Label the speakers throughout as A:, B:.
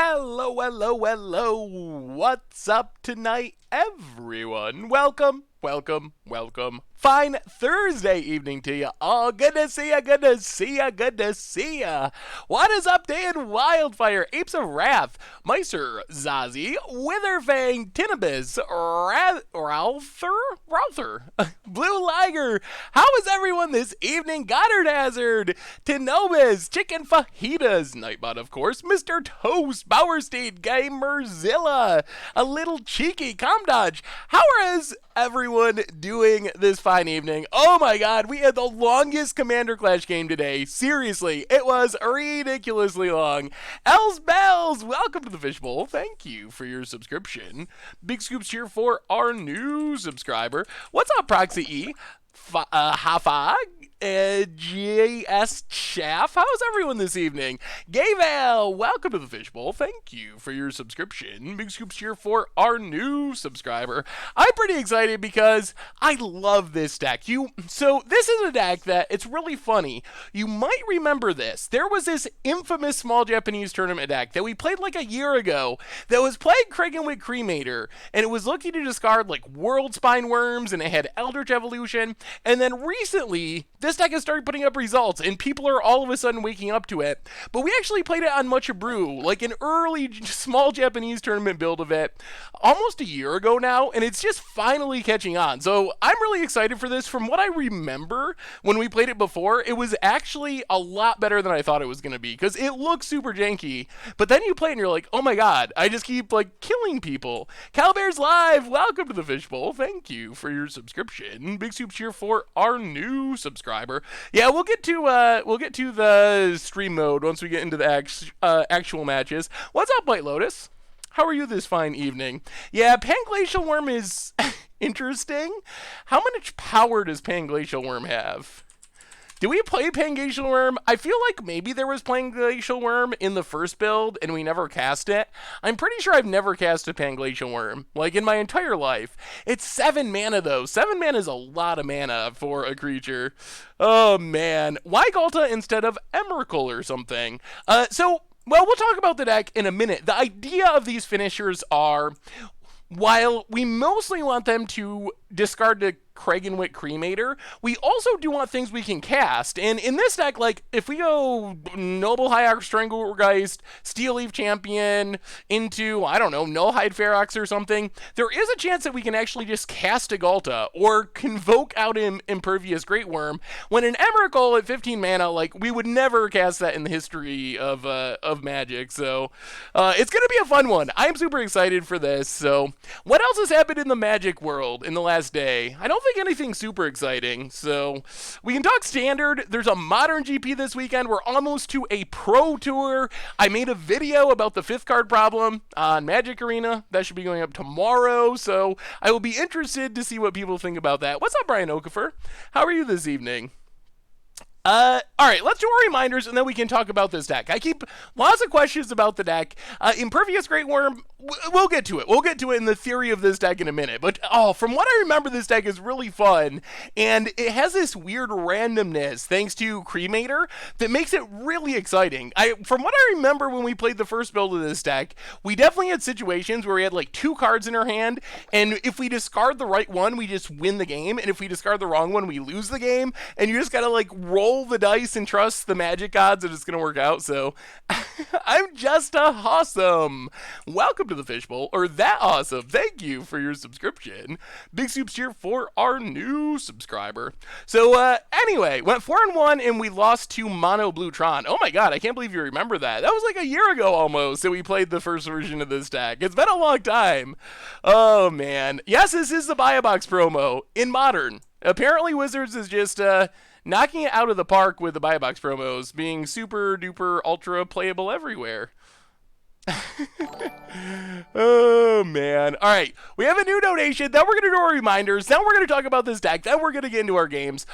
A: Hello, hello, hello. What's up tonight, everyone? Welcome. Fine Thursday evening to you all. Good to see ya. What is up, Dan Wildfire, Apes of Wrath, Meister, Zazie, Witherfang, Tinnitus, Ralther, Blue Liger. How is everyone this evening? Goddard Hazard, Tinobis, Chicken Fajitas, Nightbot, of course, Mr. Toast, Bowerstein, Gamerzilla, a little cheeky Comdodge. How is everyone doing this fine evening? Oh my god, we had the longest Commander Clash game today. Seriously, it was ridiculously long. Els Bells, welcome to the Fishbowl. Thank you for your subscription. Big scoops here for our new subscriber. What's up, Proxy E? Hafa, J.S. Chaff. How's everyone this evening? Gayval, welcome to the Fishbowl. Thank you for your subscription. Big scoops here for our new subscriber. I'm pretty excited because I love this deck. So this is a deck that it's really funny. You might remember this. There was this infamous small Japanese tournament deck that we played like a year ago that was playing with Cremator, and it was looking to discard like World Spine Worms, and it had Eldritch Evolution. And then recently, this deck has started putting up results, and people are all of a sudden waking up to it. But we actually played it on Mucha Brew, like an early small Japanese tournament build of it, almost a year ago now, and it's just finally catching on. So I'm really excited for this. From what I remember when we played it before, it was actually a lot better than I thought it was going to be, because it looks super janky. But then you play it and you're like, oh my god, I just keep like killing people. Calbear's Live, welcome to the Fishbowl. Thank you for your subscription. Big soup cheer for our new subscriber. Yeah, we'll get to the stream mode once we get into the actual matches. What's up, White Lotus? How are you this fine evening? Yeah, Panglacial Worm is interesting. How much power does Panglacial Worm have? Did we play Panglacial Worm? I feel like maybe there was Panglacial Worm in the first build and we never cast it. I'm pretty sure I've never cast a Panglacial Worm, like in my entire life. It's 7 mana though. 7 mana is a lot of mana for a creature. Oh man. Why Galta instead of Emrakul or something? Well, we'll talk about the deck in a minute. The idea of these finishers are, while we mostly want them to discard the Kragenwit Cremator, we also do want things we can cast. And in this deck, like, if we go Noble High Ox Stranglegeist, Steel Leaf Champion into, I don't know, Nullhide Ferox or something, there is a chance that we can actually just cast a Galta or convoke out Impervious Great Worm, when an Emrakul at 15 mana, like, we would never cast that in the history of Magic. So, it's gonna be a fun one. I'm super excited for this. So, what else has happened in the Magic world in the last day? I don't think anything super exciting, so we can talk standard. There's a modern GP this weekend. We're almost to a pro tour. I made a video about the 5th card problem on Magic Arena. That should be going up tomorrow, so I will be interested to see what people think about that. What's up, Brian Okafor? How are you this evening? Alright, let's do our reminders and then we can talk about this deck. I keep lots of questions about the deck. Impervious Great Worm, we'll get to it. We'll get to it in the theory of this deck in a minute. But, from what I remember, this deck is really fun. And it has this weird randomness, thanks to Cremator, that makes it really exciting. From what I remember when we played the first build of this deck, we definitely had situations where we had like 2 cards in our hand, and if we discard the right one, we just win the game. And if we discard the wrong one, we lose the game. And you just gotta like roll the dice and trust the magic gods that it's gonna work out. So I'm just awesome. Welcome to the Fishbowl, or that awesome. Thank you for your subscription. Big soups here for our new subscriber. So anyway, went 4-1 and we lost to Mono Blue Tron. Oh my god, I can't believe you remember that. That was like a year ago almost that we played the first version of this deck. It's been a long time. Oh man. Yes, this is the Buy a Box promo in Modern. Apparently Wizards is just knocking it out of the park with the Buy a Box promos, being super duper ultra playable everywhere. Oh man. Alright, we have a new donation, then we're going to do our reminders, then we're going to talk about this deck, then we're going to get into our games.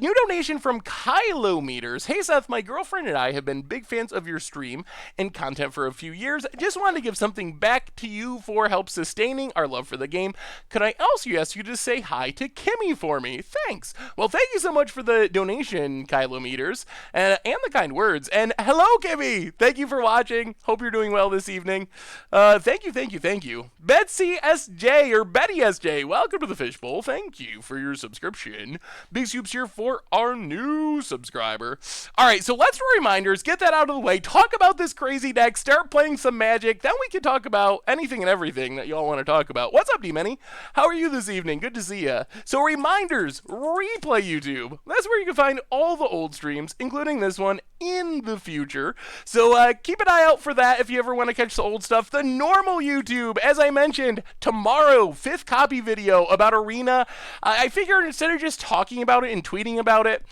A: New donation from Kilometers. Hey Seth, my girlfriend and I have been big fans of your stream and content for a few years. Just wanted to give something back to you for help sustaining our love for the game. Could I also ask you to say hi to Kimmy for me? Thanks. Well, thank you so much for the donation, Kilometers, and the kind words. And hello, Kimmy! Thank you for watching. Hope you're doing well this evening. Thank you. Betsy SJ or Betty SJ, welcome to the Fishbowl. Thank you for your subscription. Big Scoops here for our new subscriber. All right, so let's reminders, get that out of the way, talk about this crazy deck, start playing some Magic, then we can talk about anything and everything that y'all want to talk about. What's up, D-Many? How are you this evening? Good to see ya. So reminders, replay YouTube. That's where you can find all the old streams, including this one, in the future. So keep an eye out for that if you ever want to catch the old stuff. The normal YouTube, as I mentioned, tomorrow, 5th copy video about Arena. I figured instead of just talking about it and tweeting about it,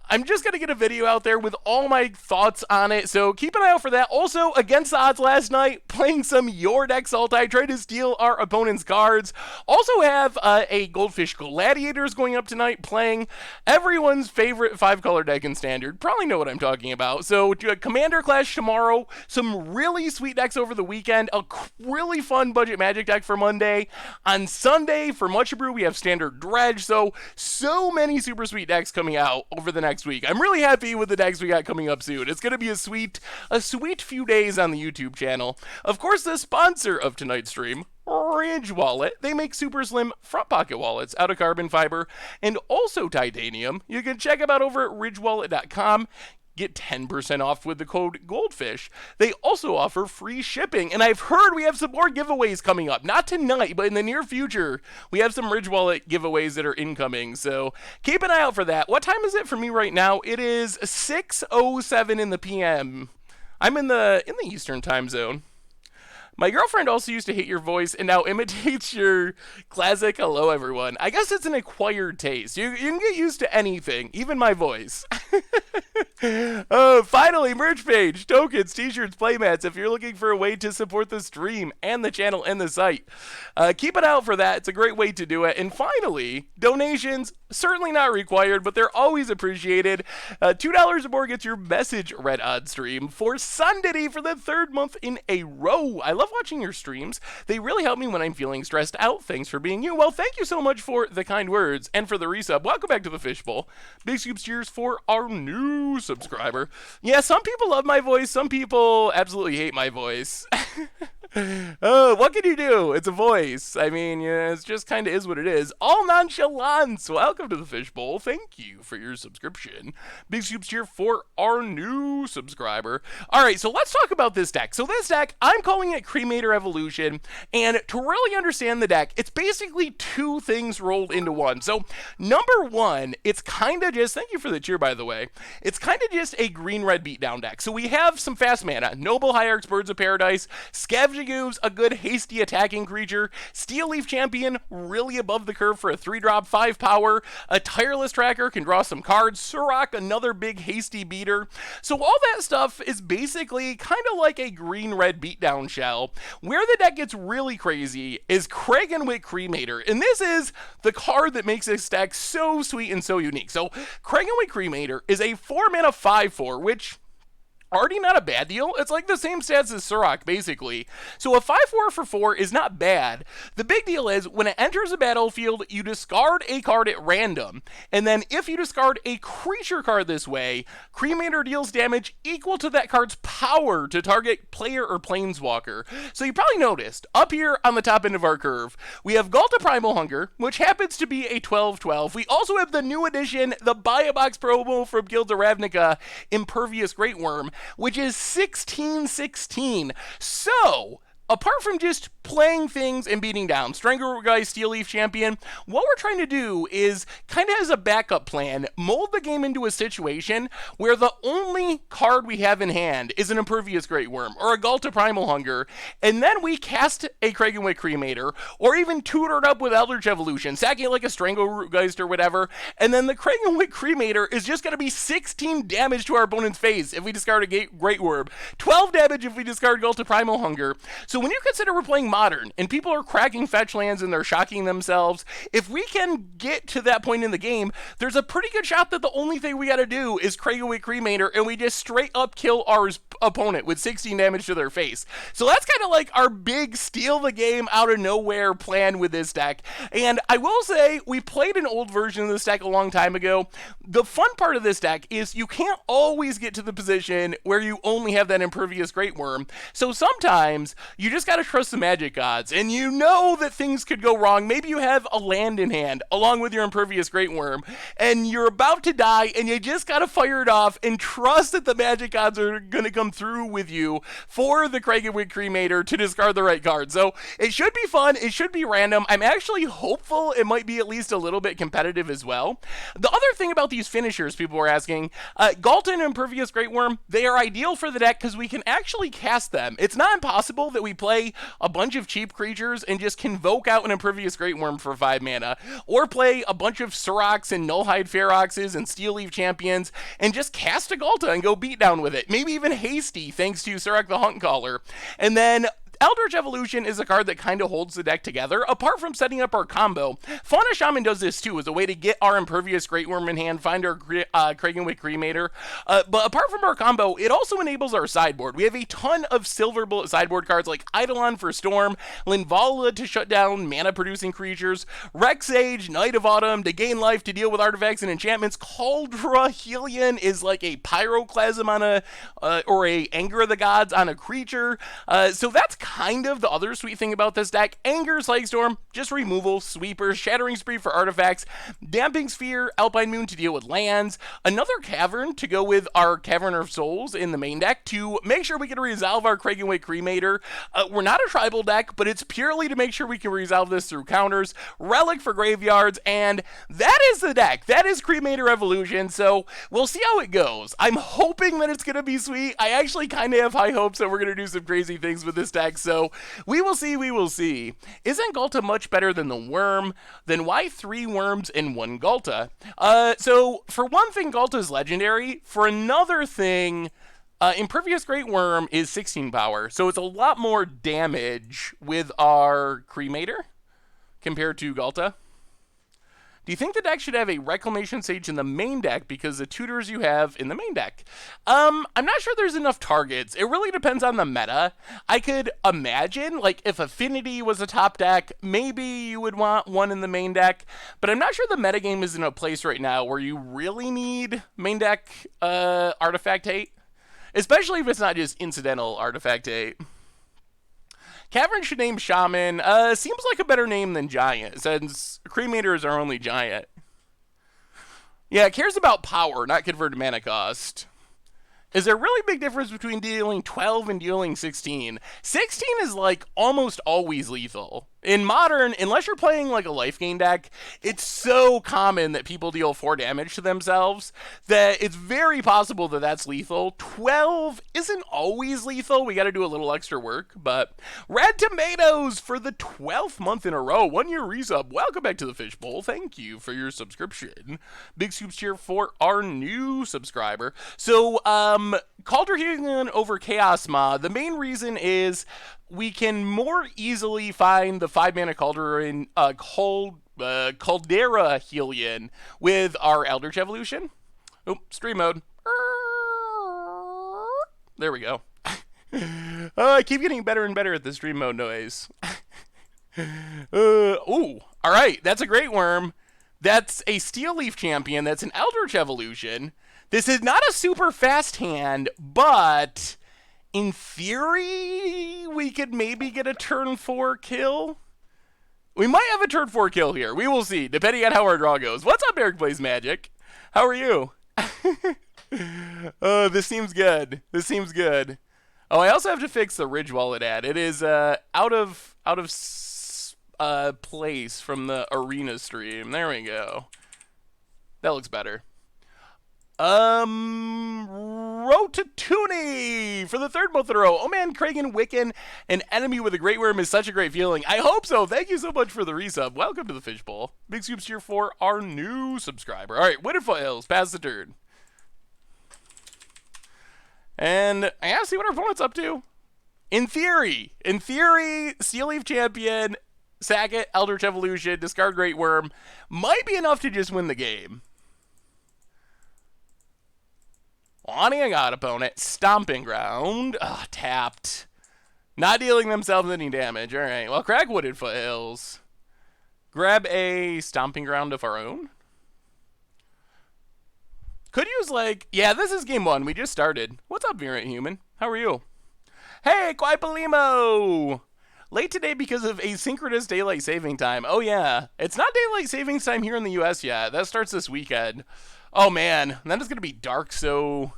A: I'm just going to get a video out there with all my thoughts on it, so keep an eye out for that. Also, against the odds last night, playing some Your Deck Sultai, trying to steal our opponent's cards. Also have a Goldfish Gladiators going up tonight, playing everyone's favorite 5-color deck in Standard. Probably know what I'm talking about. So, Commander Clash tomorrow, some really sweet decks over the weekend, a really fun budget Magic deck for Monday. On Sunday, for Much Brew, we have Standard Dredge, so many super sweet decks coming out over the next week. I'm really happy with the decks we got coming up soon. It's going to be a sweet few days on the YouTube channel. Of course, the sponsor of tonight's stream, Ridge Wallet. They make super slim front pocket wallets out of carbon fiber and also titanium. You can check them out over at ridgewallet.com. Get 10% off with the code GOLDFISH. They also offer free shipping, and I've heard we have some more giveaways coming up. Not tonight, but in the near future, we have some Ridge Wallet giveaways that are incoming, so keep an eye out for that. What time is it for me right now? It is 6:07 in the PM. I'm in the Eastern time zone. My girlfriend also used to hate your voice and now imitates your classic hello everyone. I guess it's an acquired taste. You can get used to anything, even my voice. Finally, merch page, tokens, t-shirts, playmats, if you're looking for a way to support the stream and the channel and the site. Keep an eye out for that. It's a great way to do it. And finally, donations, certainly not required, but they're always appreciated. $2 or more gets your message read on stream for Sunday for the 3rd month in a row. I love watching your streams. They really help me when I'm feeling stressed out. Thanks for being you. Well, thank you so much for the kind words and for the resub. Welcome back to the Fishbowl. Big Scoops cheers for our new subscriber. Yeah, some people love my voice. Some people absolutely hate my voice. Oh, what can you do? It's a voice. I mean, yeah, it's just kind of is what it is. All nonchalance. Welcome to the Fishbowl. Thank you for your subscription. Big Scoops here for our new subscriber. All right, so let's talk about this deck. So this deck, I'm calling it Cremator Evolution, and to really understand the deck, it's basically two things rolled into one. So number one, it's kind of just, thank you for the cheer, by the way, it's kind of just a green-red beatdown deck. So we have some fast mana, Noble Hierarchs, Birds of Paradise, Scavenging Ooze, a good hasty attacking creature, Steel Leaf Champion, really above the curve for a 3-drop, 5 power, a Tireless Tracker, can draw some cards, Surak, another big hasty beater. So all that stuff is basically kind of like a green-red beatdown shell. Where the deck gets really crazy is Kragenwick Cremator, and this is the card that makes this deck so sweet and so unique. So Kragenwick Cremator is a 4-mana 5/4, which already not a bad deal. It's like the same stats as Surak, basically. So a 5/4 for 4 is not bad. The big deal is, when it enters the battlefield, you discard a card at random. And then if you discard a creature card this way, Cremator deals damage equal to that card's power to target player or planeswalker. So you probably noticed, up here on the top end of our curve, we have Galta Primal Hunger, which happens to be a 12/12. We also have the new edition, the Buy a Box promo from Guild of Ravnica, Impervious Great Worm, which is 16/16. So, apart from just playing things and beating down Strangleroot Guy, Steel Leaf Champion, what we're trying to do is, kind of as a backup plan, mold the game into a situation where the only card we have in hand is an Impervious Great Worm or a Galta Primal Hunger, and then we cast a Kragenwick Cremator, or even tutor it up with Eldritch Evolution, sacking it like a Strangleroot Geist or whatever, and then the Kragenwick Cremator is just going to be 16 damage to our opponent's face if we discard a Great Worm, 12 damage if we discard Galta Primal Hunger. So when you consider we're playing Modern, and people are cracking fetch lands and they're shocking themselves, if we can get to that point in the game, there's a pretty good shot that the only thing we gotta do is Kragenwick Cremator, and we just straight up kill our opponent with 16 damage to their face. So that's kind of like our big steal the game out of nowhere plan with this deck. And I will say, we played an old version of this deck a long time ago. The fun part of this deck is you can't always get to the position where you only have that Impervious Great Worm. So sometimes you just gotta trust the magic gods, and you know that things could go wrong. Maybe you have a land in hand along with your Impervious Great Worm, and you're about to die, and you just gotta fire it off and trust that the magic gods are gonna come through with you for the Kragenwick Cremator to discard the right card. So it should be fun, it should be random. I'm actually hopeful it might be at least a little bit competitive as well. The other thing about these finishers, people were asking, Galta and Impervious Great Worm, they are ideal for the deck because we can actually cast them. It's not impossible that we play a bunch of cheap creatures and just convoke out an Impervious Great Worm for 5 mana, or play a bunch of Surox and Nullhide Feroxes and Steel Leaf Champions and just cast a Galta and go beat down with it. Maybe even Hasty, thanks to Surak the Huntcaller. And then Eldritch Evolution is a card that kind of holds the deck together, apart from setting up our combo. Fauna Shaman does this too, as a way to get our Impervious Great Worm in hand, find our Kragenwick Cremator. But apart from our combo, it also enables our sideboard. We have a ton of Silver Bullet sideboard cards like Eidolon for Storm, Linvala to shut down mana-producing creatures, Rexage, Knight of Autumn to gain life to deal with artifacts and enchantments, Cauldra Helion is like a Pyroclasm on a, or a Anger of the Gods on a creature. So that's kind of the other sweet thing about this deck. Anger, Psychic Storm, just removal, Sweeper, Shattering Spree for artifacts, Damping Sphere, Alpine Moon to deal with lands, another Cavern to go with our Cavern of Souls in the main deck to make sure we can resolve our Kragenwick Cremator. We're not a tribal deck, but it's purely to make sure we can resolve this through counters, Relic for graveyards, and that is the deck. That is Cremator Evolution, so we'll see how it goes. I'm hoping that it's going to be sweet. I actually kind of have high hopes that we're going to do some crazy things with this deck. So we will see, we will see. Isn't Galta much better than the Worm? Then why 3 Worms and 1 Galta? So for one thing, Galta is legendary. For another thing, Impervious Great Worm is 16 power. So it's a lot more damage with our Cremator compared to Galta. Do you think the deck should have a Reclamation Sage in the main deck because the tutors you have in the main deck? I'm not sure there's enough targets. It really depends on the meta. I could imagine, like, if Affinity was a top deck, maybe you would want one in the main deck, but I'm not sure the metagame is in a place right now where you really need main deck Artifact Hate, especially if it's not just incidental Artifact Hate. Cavern should name Shaman. Seems like a better name than Giant, since Cremator is our only Giant. Yeah, it cares about power, not converted mana cost. Is there a really big difference between dealing 12 and dealing 16? 16 is like almost always lethal. In Modern, unless you're playing like a life gain deck, it's so common that people deal 4 damage to themselves that it's very possible that that's lethal. 12 isn't always lethal. We got to do a little extra work, but Red Tomatoes for the 12th month in a row. 1 year resub. Welcome back to the Fishbowl. Thank you for your subscription. Big scoops here for our new subscriber. So, Cauldra Helion over Chaos Ma. The main reason is we can more easily find the 5 mana Cauldra in Caldera Helion with our Eldritch Evolution. Oh, stream mode. There we go. I keep getting better and better at the stream mode noise. Ooh, all right, that's a Great Worm. That's a Steel Leaf Champion. That's an Eldritch Evolution. This is not a super fast hand, but in theory, we could maybe get a turn 4 kill. We might have a turn 4 kill here. We will see, depending on how our draw goes. What's up, Eric Plays Magic? How are you? Oh, this seems good. This seems good. Oh, I also have to fix the Ridge Wallet ad. It is out of place from the arena stream. There we go. That looks better. Rotatuni for the 3rd month in a row. Oh man, Kragen Wiccan, an enemy with a Great Worm is such a great feeling. I hope so. Thank you so much for the resub. Welcome to the Fishbowl. Big scoops here for our new subscriber. All right, Winterfoils, pass the turn. And I gotta see what our opponent's up to. In theory, Steel Leaf Champion, sack it, Eldritch Evolution, discard Great Worm, might be enough to just win the game. Wanting a god opponent. Stomping Ground. Tapped. Not dealing themselves any damage. Alright, well, Crackwooded Foothills. Grab a Stomping Ground of our own. Could use, like... Yeah, this is game 1. We just started. What's up, Virant Human? How are you? Hey, Quipalimo! Late today because of asynchronous daylight saving time. Oh, yeah. It's not daylight savings time here in the U.S. yet. That starts this weekend. Oh, man. That is going to be dark so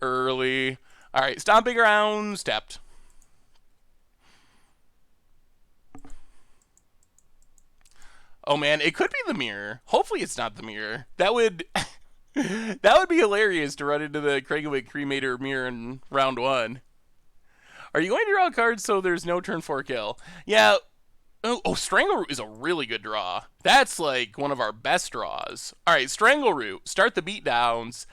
A: early. All right, Stomping Grounds, tapped. Oh, man. It could be the mirror. Hopefully it's not the mirror. That would... that would be hilarious to run into the Cremator mirror in round 1. Are you going to draw cards so there's no turn 4 kill? Yeah. Oh, Strangleroot is a really good draw. That's like one of our best draws. All right, Strangleroot. Start the beatdowns.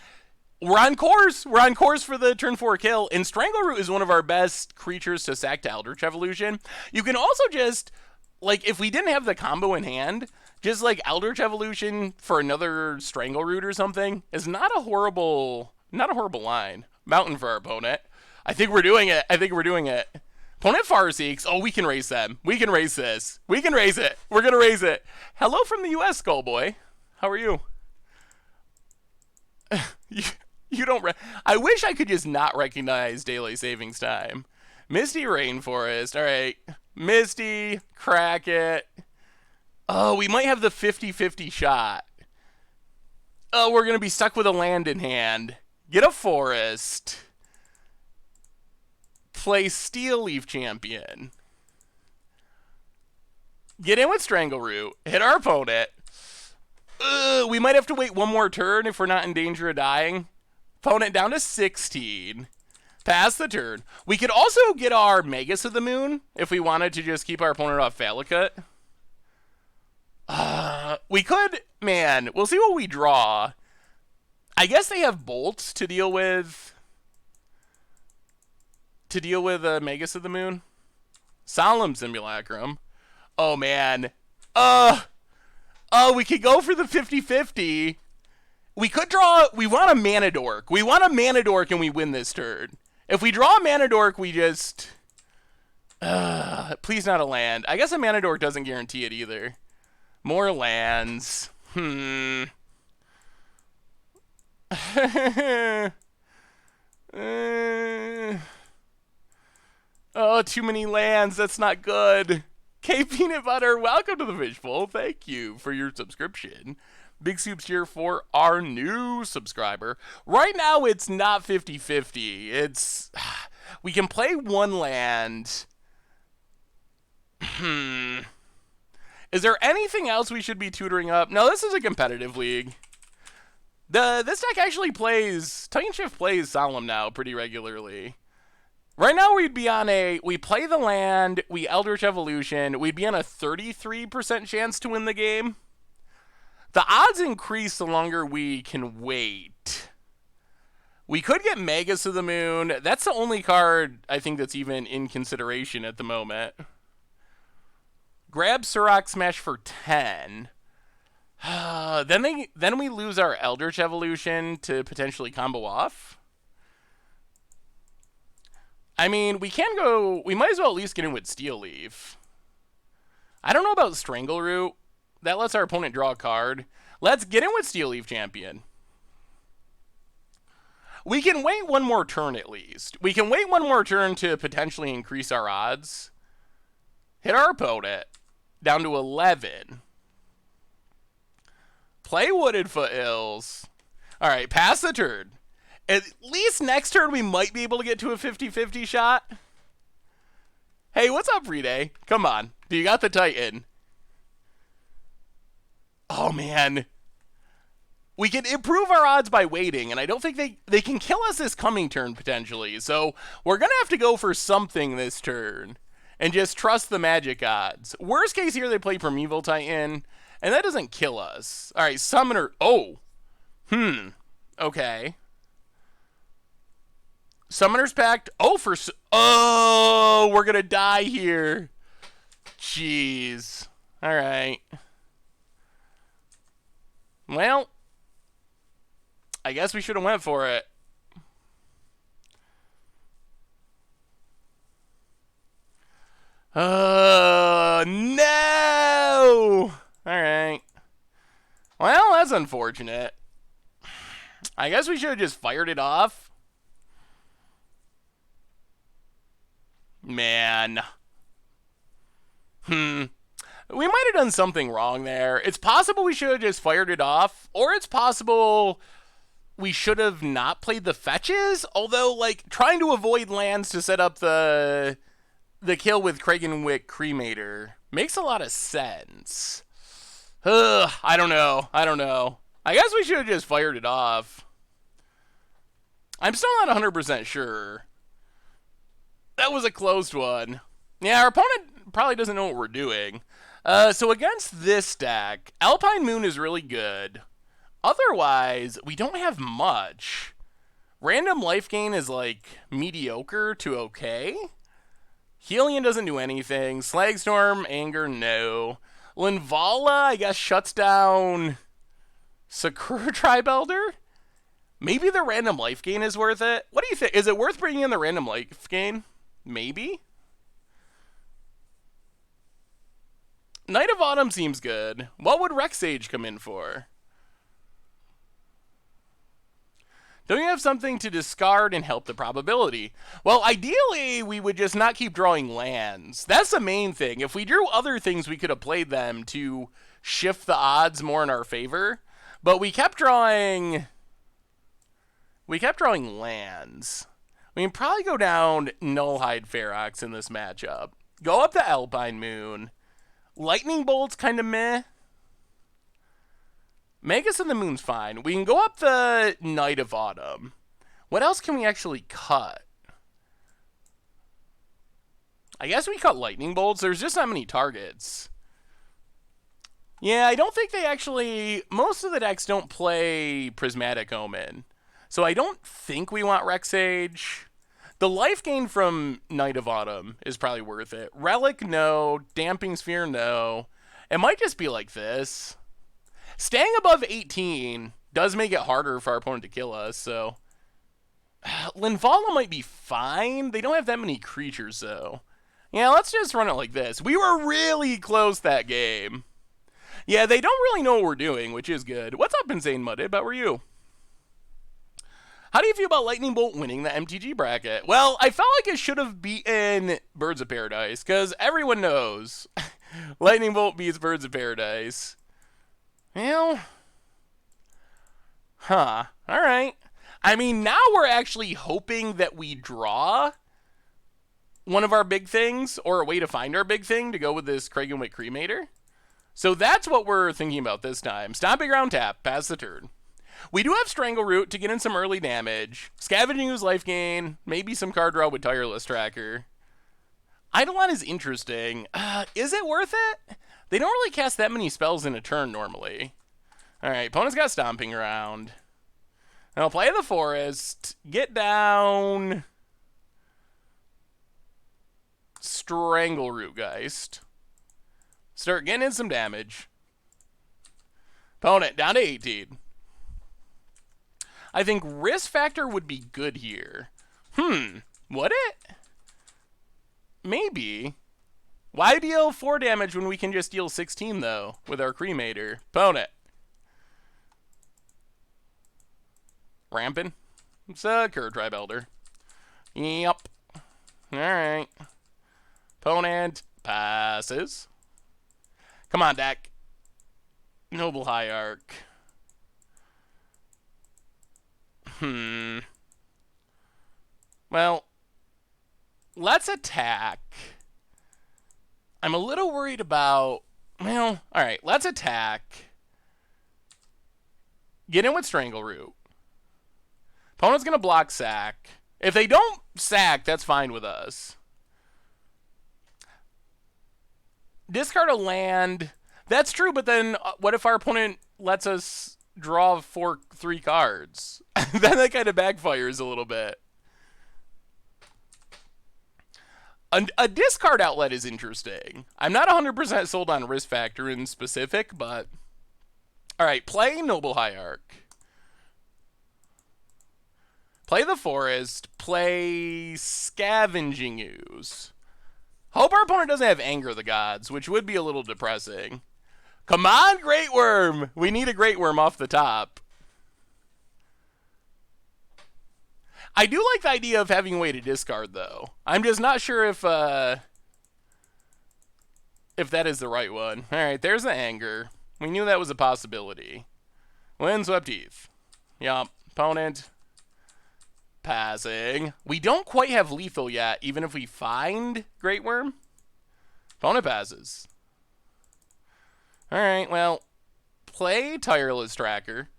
A: We're on course. We're on course for the turn 4 kill. And Strangleroot is one of our best creatures to sack to Eldritch Evolution. You can also just, like, if we didn't have the combo in hand, just like Eldritch Evolution for another Strangleroot or something is not a horrible line. Mountain for our opponent. I think we're doing it. Opponent Farseeks. Oh, we can race them. We can race this. We can race it. We're going to raise it. Hello from the U.S., Skullboy. How are you? You don't... I wish I could just not recognize daylight savings time. Misty Rainforest. All right. Misty. Crack it. Oh, we might have the 50-50 shot. Oh, we're going to be stuck with a land in hand. Get a forest. Play Steel Leaf Champion. Get in with Strangleroot. Hit our opponent. We might have to wait one more turn if we're not in danger of dying. Opponent down to 16. Pass the turn. We could also get our Magus of the Moon if we wanted to just keep our opponent off Valakut. We could... Man, we'll see what we draw. I guess they have bolts to deal with... Magus of the Moon. Solemn Simulacrum. Oh, man. Oh, we could go for the 50-50. We could draw... We want a Mana Dork. We want a Mana Dork and we win this turn. If we draw a Mana Dork, we just... please not a land. I guess a Mana Dork doesn't guarantee it either. More lands. Oh, too many lands. That's not good. K Peanut Butter, welcome to the Fishbowl. Thank you for your subscription. Big Soups here for our new subscriber. Right now, it's not 50-50. It's... We can play one land. Is there anything else we should be tutoring up? No, this is a competitive league. This deck actually plays... Titan Shift plays Solemn now pretty regularly. Right now, we'd be on a... We play the land, we Eldritch Evolution, we'd be on a 33% chance to win the game. The odds increase the longer we can wait. We could get Magus of the Moon. That's the only card I think that's even in consideration at the moment. Grab Surrak Smash for 10. Then we lose our Eldritch Evolution to potentially combo off. I mean, we can go... We might as well at least get in with Steel Leaf. I don't know about Strangleroot. That lets our opponent draw a card. Let's get in with Steel Leaf Champion. We can wait one more turn at least. We can wait one more turn to potentially increase our odds. Hit our opponent. Down to 11. Play Wooded Foothills. Alright, pass the turn. At least next turn we might be able to get to a 50-50 shot. Hey, what's up, Ride? Come on. Do you got the Titan? Oh, man. We can improve our odds by waiting, and I don't think they can kill us this coming turn, potentially. So we're going to have to go for something this turn and just trust the magic odds. Worst case here, they play Primeval Titan, and that doesn't kill us. All right, Summoner. Oh. Okay. Summoner's Pact. Oh, we're going to die here. Jeez. All right. Well, I guess we should have went for it. No! Alright. Well, that's unfortunate. I guess we should have just fired it off. Man. We might have done something wrong there. It's possible we should have just fired it off, or it's possible we should have not played the fetches. Although, like, trying to avoid lands to set up the kill with Kragenwick Cremator makes a lot of sense. I don't know. I guess we should have just fired it off. I'm still not 100% sure. That was a closed one. Yeah, our opponent probably doesn't know what we're doing. So against this deck, Alpine Moon is really good. Otherwise, we don't have much. Random life gain is like mediocre to okay. Helion doesn't do anything. Slagstorm, Anger, no. Linvala, I guess, shuts down Sakura Tribe Elder? Maybe the random life gain is worth it? What do you think? Is it worth bringing in the random life gain? Maybe? Knight of Autumn seems good. What would Rexage come in for? Don't you have something to discard and help the probability? Well, ideally, we would just not keep drawing lands. That's the main thing. If we drew other things, we could have played them to shift the odds more in our favor. But we kept drawing lands. We can probably go down Nullhide Ferox in this matchup. Go up the Alpine Moon. Lightning Bolt's kind of meh. Magus of the Moon's fine. We can go up the Knight of Autumn. What else can we actually cut? I guess we cut Lightning Bolts. There's just not many targets. Yeah, I don't think they actually... Most of the decks don't play Prismatic Omen. So I don't think we want Rexage. The life gain from Knight of Autumn is probably worth it. Relic, no. Damping Sphere, no. It might just be like this. Staying above 18 does make it harder for our opponent to kill us, so... Linvala might be fine. They don't have that many creatures, though. Yeah, let's just run it like this. We were really close that game. Yeah, they don't really know what we're doing, which is good. What's up, Insane Mudded? How are you? How do you feel about Lightning Bolt winning the MTG bracket? Well, I felt like it should have beaten Birds of Paradise, because everyone knows Lightning Bolt beats Birds of Paradise. Well, alright. I mean, now we're actually hoping that we draw one of our big things, or a way to find our big thing to go with this Kragenwick Cremator. So that's what we're thinking about this time. Stomping Ground tap, pass the turn. We do have Strangle Root to get in some early damage. Scavenging Ooze life gain, maybe some card draw with Tireless Tracker. Eidolon is interesting. Is it worth it? They don't really cast that many spells in a turn normally. Alright, opponent's got Stomping Ground. Now play the Forest. Get down Strangle Root Geist. Start getting in some damage. Opponent down to 18. I think Risk Factor would be good here. Would it? Maybe. Why deal 4 damage when we can just deal 16, though, with our Cremator? Opponent. Rampin'. It's a Cur Tribe Elder. Yep. Alright. Opponent passes. Come on, deck. Noble Hierarch. Well, let's attack. I'm a little worried about... Well, alright, let's attack. Get in with Strangle Root. Opponent's going to block sack. If they don't sack, that's fine with us. Discard a land. That's true, but then what if our opponent lets us draw 3 cards? Then that kind of backfires a little bit. A discard outlet is interesting. I'm not 100% sold on Risk Factor in specific, but... Alright, play Noble Hierarch. Play the Forest. Play Scavenging Ooze. Hope our opponent doesn't have Anger of the Gods, which would be a little depressing. Come on, Great Worm! We need a Great Worm off the top. I do like the idea of having a way to discard, though. I'm just not sure if that is the right one. All right, there's the Anger. We knew that was a possibility. Windswept Heath. Yup. Opponent. Passing. We don't quite have lethal yet, even if we find Great Worm. Opponent passes. All right, well, play Tireless Tracker.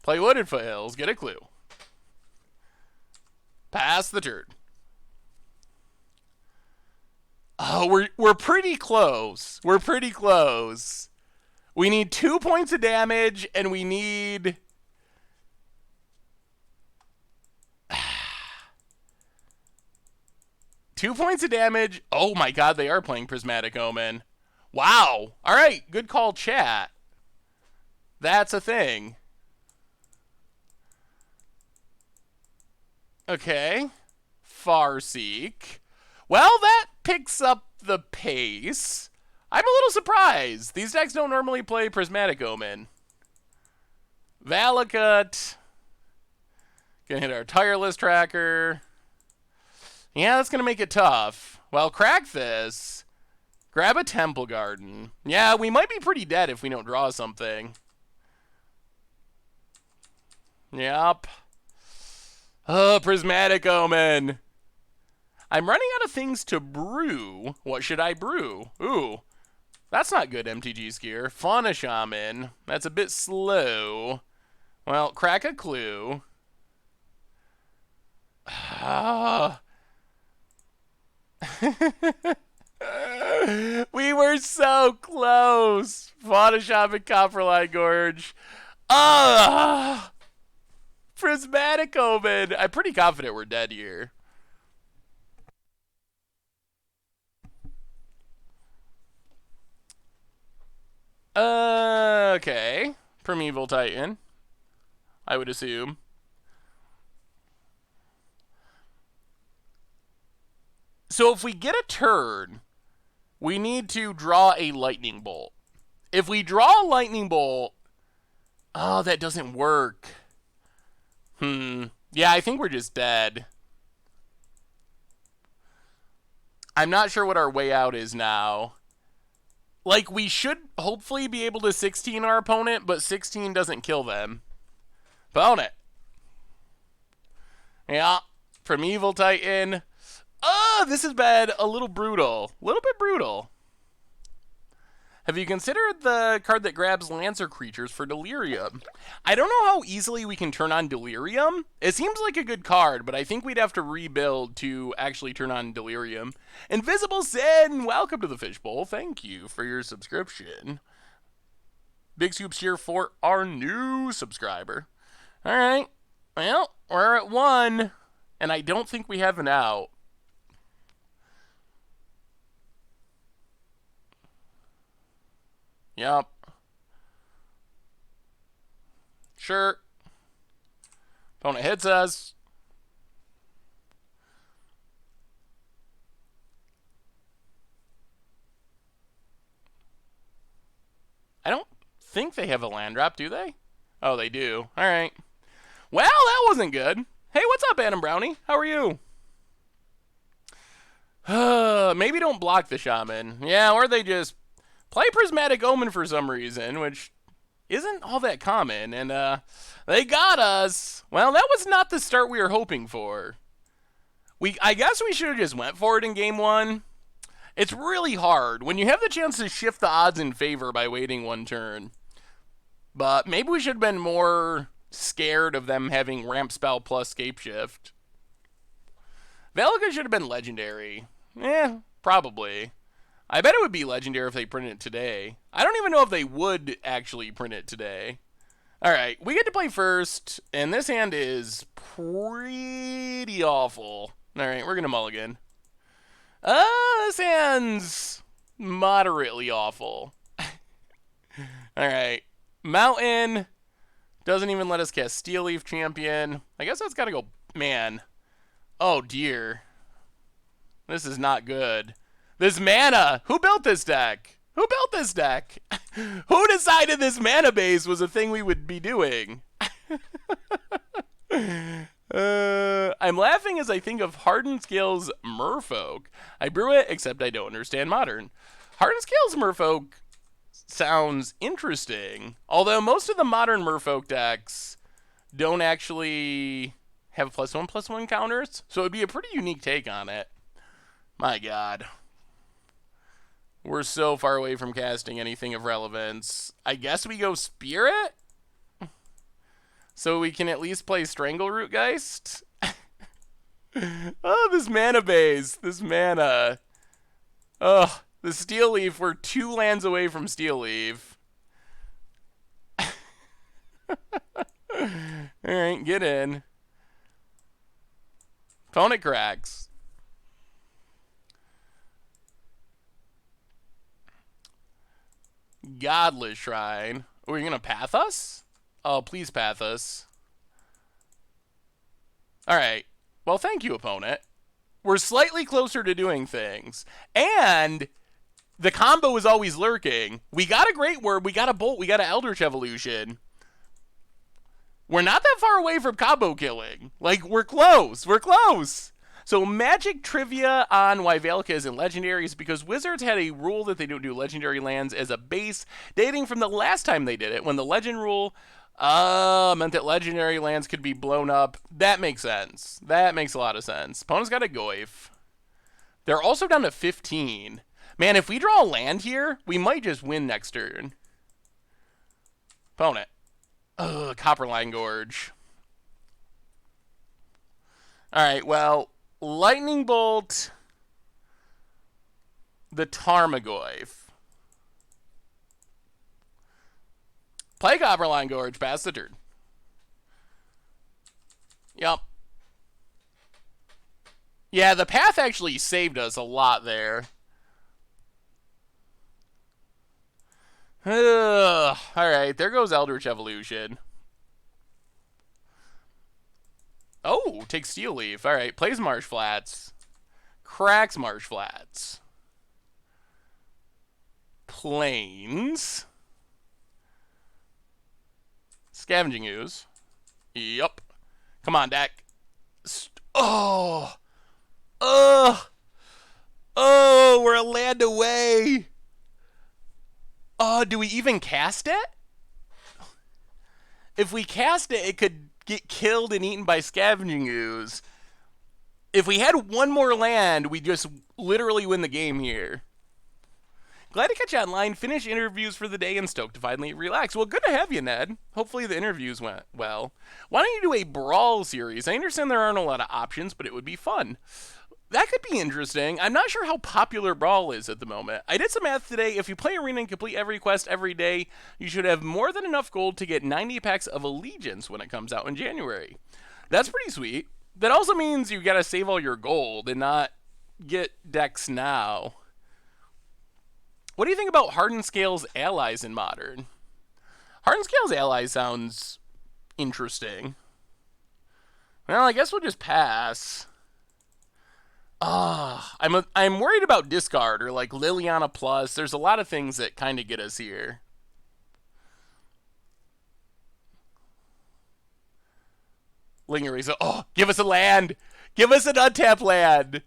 A: Play Wooded Foothills. Get a clue. Pass the turn. Oh, we're pretty close. We're pretty close. We need 2 points of damage, and we need... Two points of damage. Oh my god, they are playing Prismatic Omen. Wow. All right, good call, chat. That's a thing. Okay. Farseek. Well, that picks up the pace. I'm a little surprised. These decks don't normally play Prismatic Omen. Valakut. Gonna hit our Tireless Tracker. Yeah, that's gonna make it tough. Well, crack this. Grab a Temple Garden. Yeah, we might be pretty dead if we don't draw something. Yep. Prismatic Omen. I'm running out of things to brew. What should I brew? Ooh. That's not good, MTG Skier. Fauna Shaman. That's a bit slow. Well, crack a clue. We were so close. Fauna Shaman, Copperline Gorge. Prismatic Omen. I'm pretty confident we're dead here. Okay. Primeval Titan, I would assume. So if we get a turn, we need to draw a Lightning Bolt. If we draw a Lightning Bolt... Oh, that doesn't work. Yeah, I think we're just dead. I'm not sure what our way out is now. Like, we should hopefully be able to 16 our opponent, but 16 doesn't kill them. Opponent. Yeah. Primeval Titan. Oh, this has been a little brutal. A little bit brutal. Have you considered the card that grabs Lancer creatures for Delirium? I don't know how easily we can turn on Delirium. It seems like a good card, but I think we'd have to rebuild to actually turn on Delirium. Invisible Sin, welcome to the Fishbowl. Thank you for your subscription. Big Scoops here for our new subscriber. All right. Well, we're at 1, and I don't think we have an out. Yep. Sure. Opponent hits us. I don't think they have a land drop, do they? Oh, they do. All right. Well, that wasn't good. Hey, what's up, Adam Brownie? How are you? Maybe don't block the Shaman. Yeah, or they just play Prismatic Omen for some reason, which isn't all that common. And they got us. Well, that was not the start we were hoping for. I guess we should have just went for it in game 1. It's really hard when you have the chance to shift the odds in favor by waiting 1 turn. But maybe we should have been more scared of them having Ramp Spell plus Scape Shift. Valakut should have been legendary. Probably. I bet it would be legendary if they printed it today. I don't even know if they would actually print it today. Alright, we get to play first, and this hand is pretty awful. Alright, we're going to mulligan. This hand's moderately awful. Alright, Mountain doesn't even let us cast Steel Leaf Champion. I guess that's got to go, man. Oh dear. This is not good. This mana! Who built this deck? Who built this deck? Who decided this mana base was a thing we would be doing? I'm laughing as I think of Hardened Scales Merfolk. I brew it, except I don't understand Modern. Hardened Scales Merfolk sounds interesting, although most of the Modern Merfolk decks don't actually have +1/+1 counters, so it would be a pretty unique take on it. My god. We're so far away from casting anything of relevance. I guess we go Spirit? So we can at least play Strangleroot Geist? Oh, this mana base. This mana. Ugh. The Steel Leaf, we're 2 lands away from Steel Leaf. Alright, get in. Opponent cracks. Godless Shrine. Oh, you're gonna path us? Oh, please path us. Alright. Well, thank you, opponent. We're slightly closer to doing things. And the combo is always lurking. We got a Great Word, we got a Bolt, we got an Eldritch Evolution. We're not that far away from combo killing. Like, we're close. We're close. So Magic trivia on why Valka isn't legendary is because Wizards had a rule that they don't do legendary lands as a base, dating from the last time they did it, when the legend rule meant that legendary lands could be blown up. That makes sense. That makes a lot of sense. Opponent's got a Goyf. They're also down to 15. Man, if we draw a land here, we might just win next turn. Opponent. Ugh, Copperline Gorge. Alright, well, Lightning Bolt the Tarmogoyf. Play Copperline Gorge, pass the turn. Yep. Yeah, the path actually saved us a lot there. Alright, there goes Eldritch Evolution. Oh, takes Steel Leaf. Alright, plays Marsh Flats. Cracks Marsh Flats. Plains. Scavenging Ooze. Yup. Come on, deck. Oh, we're a land away. Do we even cast it? If we cast it, it could get killed and eaten by Scavenging Ooze. If we had one more land, we just literally win the game here. Glad to catch you online, finish interviews for the day, and stoked to finally relax. Well, good to have you, Ned. Hopefully the interviews went well. Why don't you do a Brawl series? I understand there aren't a lot of options, but it would be fun. That could be interesting. I'm not sure how popular Brawl is at the moment. I did some math today. If you play Arena and complete every quest every day, you should have more than enough gold to get 90 packs of Allegiance when it comes out in January. That's pretty sweet. That also means you gotta save all your gold and not get decks now. What do you think about Hardened Scales allies in Modern? Hardened Scales allies sounds interesting. Well, I guess we'll just pass. I'm worried about discard or like Liliana Plus. There's a lot of things that kind of get us here. Linger Razor. Oh, give us a land. Give us an untapped land.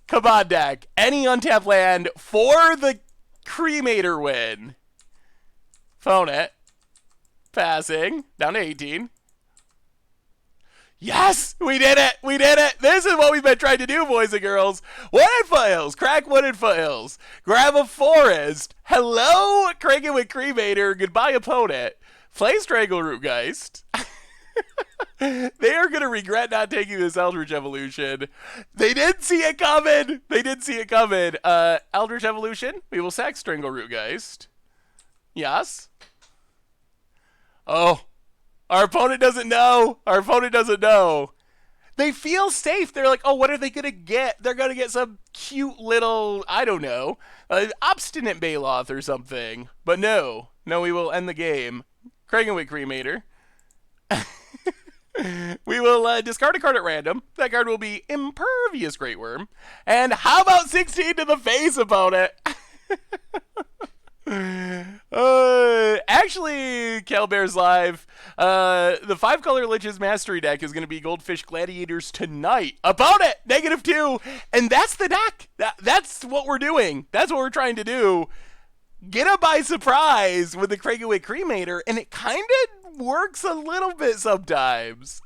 A: Come on, deck. Any untapped land for the Cremator win. Phone it. Passing. Down to 18. Yes! We did it! We did it! This is what we've been trying to do, boys and girls. Wooded Files! Crack Wooded Files! Grab a forest! Hello, Cranking with Cremator. Goodbye, opponent. Play Strangleroot Geist. They are going to regret not taking this Eldritch Evolution. They didn't see it coming! They didn't see it coming. Eldritch Evolution. We will sack Strangleroot Geist. Yes. Oh. Our opponent doesn't know. Our opponent doesn't know. They feel safe. They're like, oh, what are they going to get? They're going to get some cute little, I don't know, obstinate Baloth or something. But no. No, we will end the game. Cranking with Cremator. We will discard a card at random. That card will be Impervious Great Worm. And how about 16 to the face, opponent? Actually, Calbear's Live, the 5-color Lich's Mastery deck is going to be Goldfish Gladiators tonight. Opponent, -2. And that's the deck. That's what we're doing. That's what we're trying to do. Get him by surprise with the Craigie Cremator, and it kind of works a little bit sometimes.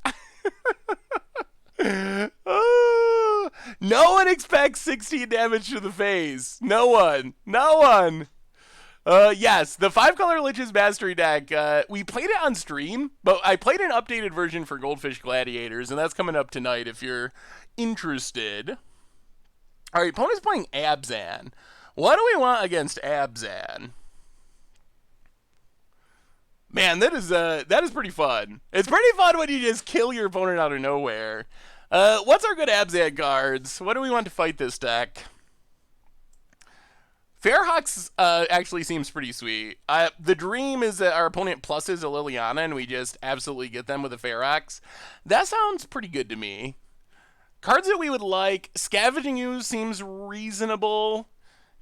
A: Oh, no one expects 16 damage to the face. No one. No one. Yes, the 5-color Lich's Mastery deck, we played it on stream, but I played an updated version for Goldfish Gladiators, and that's coming up tonight if you're interested. All right, opponent's playing Abzan. What do we want against Abzan? Man, that is pretty fun. It's pretty fun when you just kill your opponent out of nowhere. What's our good Abzan cards? What do we want to fight this deck? Fairhawks actually seems pretty sweet. The dream is that our opponent pluses a Liliana and we just absolutely get them with a Fairhawks. That sounds pretty good to me. Cards that we would like, Scavenging Ooze seems reasonable.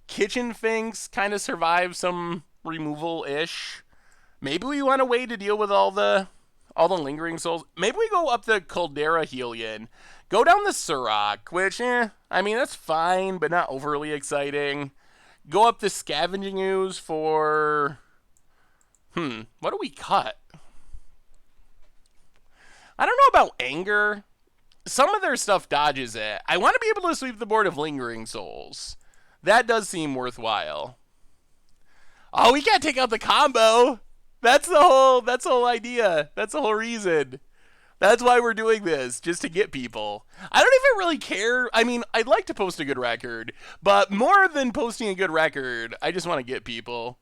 A: Kitchen Finks kind of survive some removal-ish. Maybe we want a way to deal with all the Lingering Souls. Maybe we go up the Caldera Helion. Go down the Surrak, which, I mean, that's fine, but not overly exciting. Go up the Scavenging Ooze for... what do we cut? I don't know about Anger. Some of their stuff dodges it. I want to be able to sweep the board of Lingering Souls. That does seem worthwhile. Oh, we can't take out the combo. That's the whole idea. That's the whole reason. That's why we're doing this, just to get people. I don't even really care. I mean, I'd like to post a good record, but more than posting a good record, I just want to get people.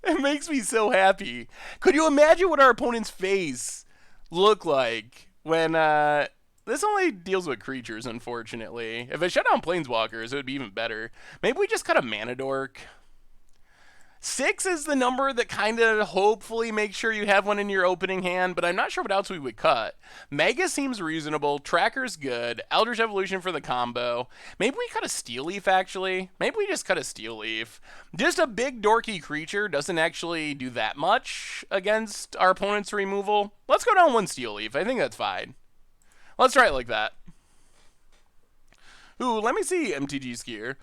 A: It makes me so happy. Could you imagine what our opponent's face looked like when, this only deals with creatures, unfortunately. If it shut down Planeswalkers, it would be even better. Maybe we just cut a Mana Dork. 6 is the number that kind of hopefully makes sure you have one in your opening hand, but I'm not sure what else we would cut. Mega seems reasonable. Tracker's good. Eldritch Evolution for the combo. Maybe we cut a Steel Leaf, actually. Maybe we just cut a Steel Leaf. Just a big dorky creature doesn't actually do that much against our opponent's removal. Let's go down 1 Steel Leaf. I think that's fine. Let's try it like that. Ooh, let me see, MTG Skier.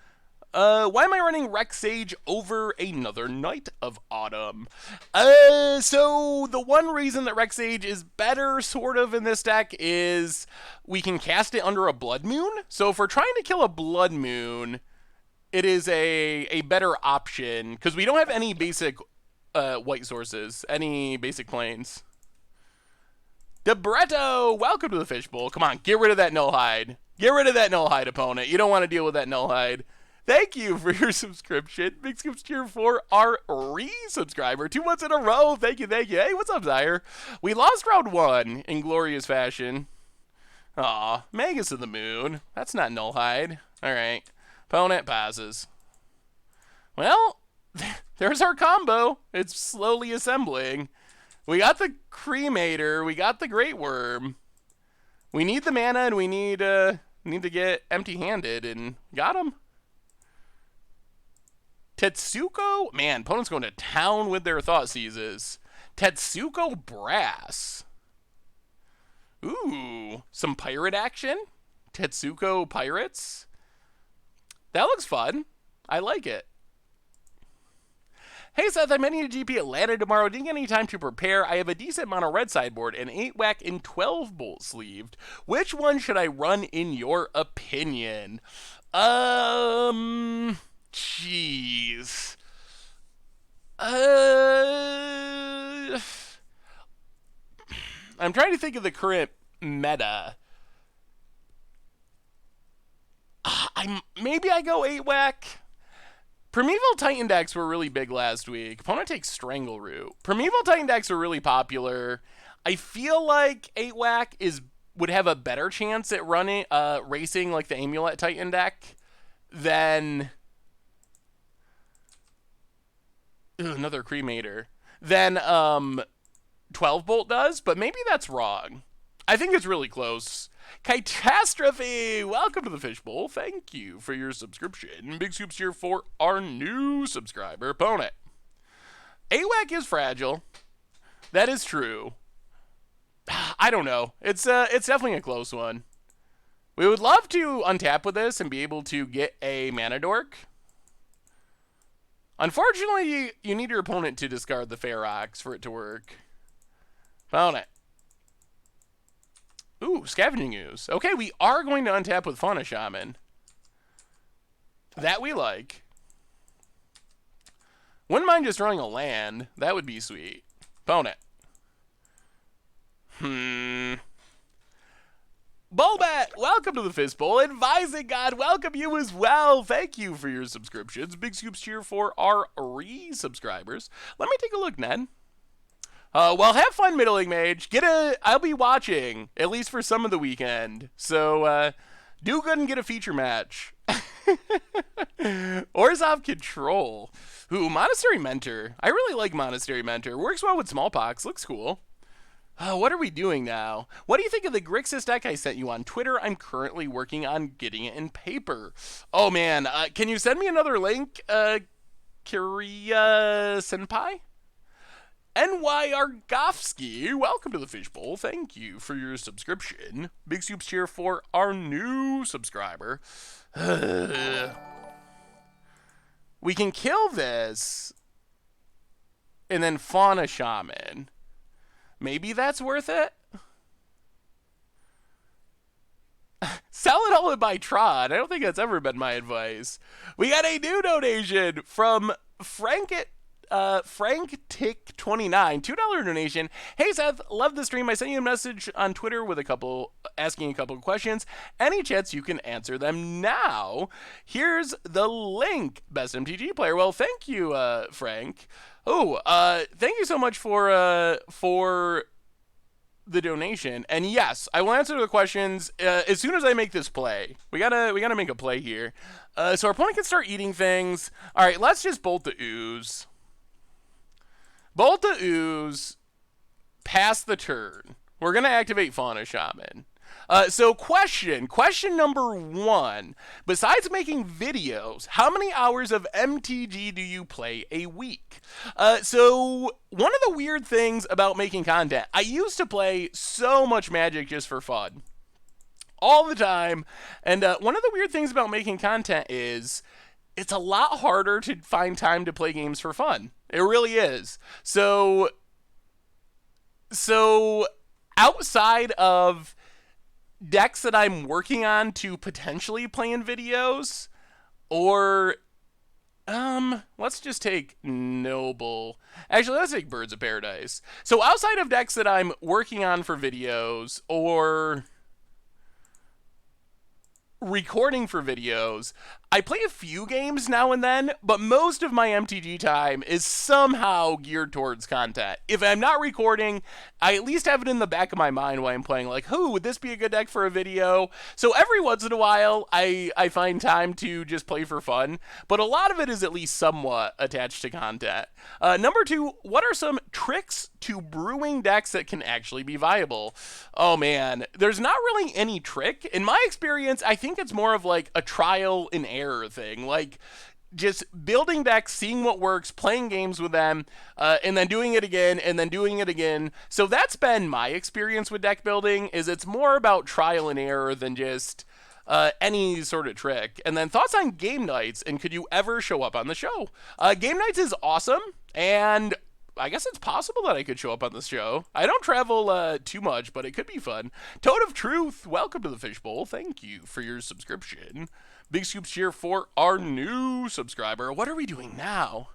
A: Why am I running Rex Sage over another Night of Autumn? So the one reason that Rex Sage is better, sort of, in this deck is we can cast it under a Blood Moon. So if we're trying to kill a Blood Moon, it is a better option, because we don't have any basic white sources, any basic planes. Debretto, welcome to the Fishbowl. Come on, get rid of that Null Hide. Get rid of that Null Hide, opponent. You don't want to deal with that Null Hide. Thank you for your subscription. Big scoops cheer for our re-subscriber. 2 months in a row. Thank you, thank you. Hey, what's up, Zaire? We lost round 1 in glorious fashion. Aw, Magus of the Moon. That's not Null Hide. All right. Opponent passes. Well, there's our combo. It's slowly assembling. We got the Cremator. We got the Great Worm. We need the mana, and we need to get empty-handed, and got him. Tetsuko? Man, opponent's going to town with their Thought Seizes. Tetsuko Brass. Ooh, some pirate action? Tetsuko Pirates? That looks fun. I like it. Hey Seth, I'm heading to GP Atlanta tomorrow. Didn't get any time to prepare. I have a decent amount of red sideboard and 8-whack and 12-bolt sleeved. Which one should I run in your opinion? Jeez. I'm trying to think of the current meta. Maybe I go 8-whack. Primeval Titan decks were really big last week. Opponent takes Strangleroot. Primeval Titan decks were really popular. I feel like 8-whack would have a better chance at running racing like the Amulet Titan deck than another Cremator than 12 Bolt does, but maybe that's wrong. I think it's really close. Catastrophe! Welcome to the Fishbowl. Thank you for your subscription. Big Scoops here for our new subscriber, Pwnit. AWAC is fragile. That is true. I don't know. It's definitely a close one. We would love to untap with this and be able to get a Mana Dork. Unfortunately, you need your opponent to discard the Ferox for it to work. Pwnit. Ooh, Scavenging Ooze. Okay, we are going to untap with Fauna Shaman. That we like. Wouldn't mind just throwing a land. That would be sweet. Pwnit. Bulbat, welcome to the Fistbowl. Advising God, welcome you as well. Thank you for your subscriptions. Big Scoops cheer for our re-subscribers. Let me take a look, Ned. Well, have fun, Middling Mage. I'll be watching, at least for some of the weekend. So, do good and get a feature match. Orzhov Control. Ooh, Monastery Mentor. I really like Monastery Mentor. Works well with Smallpox. Looks cool. What are we doing now? What do you think of the Grixis deck I sent you on Twitter? I'm currently working on getting it in paper. Oh, man. Can you send me another link, Kiria Senpai? NY Argofsky, welcome to the Fishbowl. Thank you for your subscription. Big Scoops cheer for our new subscriber. We can kill this and then Fauna Shaman. Maybe that's worth it? Sell it all and buy Tron. I don't think that's ever been my advice. We got a new donation from Frank Tick29, $2 donation. Hey Seth, love the stream. I sent you a message on Twitter with asking a couple of questions. Any chance you can answer them now? Here's the link. Best MTG player. Well, thank you, Frank. Thank you so much for the donation. And yes, I will answer the questions as soon as I make this play. We gotta make a play here. So our opponent can start eating things. All right, let's just bolt the ooze. Bolt the ooze. Pass the turn. We're gonna activate Fauna Shaman. So question number 1. Besides making videos, how many hours of MTG do you play a week? So one of the weird things about making content, I used to play so much Magic just for fun. All the time. And one of the weird things about making content is it's a lot harder to find time to play games for fun. It really is. So outside of decks that I'm working on to potentially play in videos, or let's just take Noble. Actually, let's take Birds of Paradise. So outside of decks that I'm working on for videos or recording for videos, I play a few games now and then, but most of my MTG time is somehow geared towards content. If I'm not recording, I at least have it in the back of my mind while I'm playing, like, would this be a good deck for a video? So every once in a while, I find time to just play for fun, but a lot of it is at least somewhat attached to content. Number 2, what are some tricks to brewing decks that can actually be viable? Oh man, there's not really any trick. In my experience, I think it's more of like a trial and error thing, like just building decks, seeing what works, playing games with them, and then doing it again, and then doing it again. So that's been my experience with deck building, is it's more about trial and error than just any sort of trick. And then thoughts on game nights, and could you ever show up on the show? Game nights is awesome, and I guess it's possible that I could show up on this show. I don't travel too much, but it could be fun. Toad of Truth, welcome to the Fishbowl. Thank you for your subscription. Big Scoops cheer for our new subscriber. What are we doing now?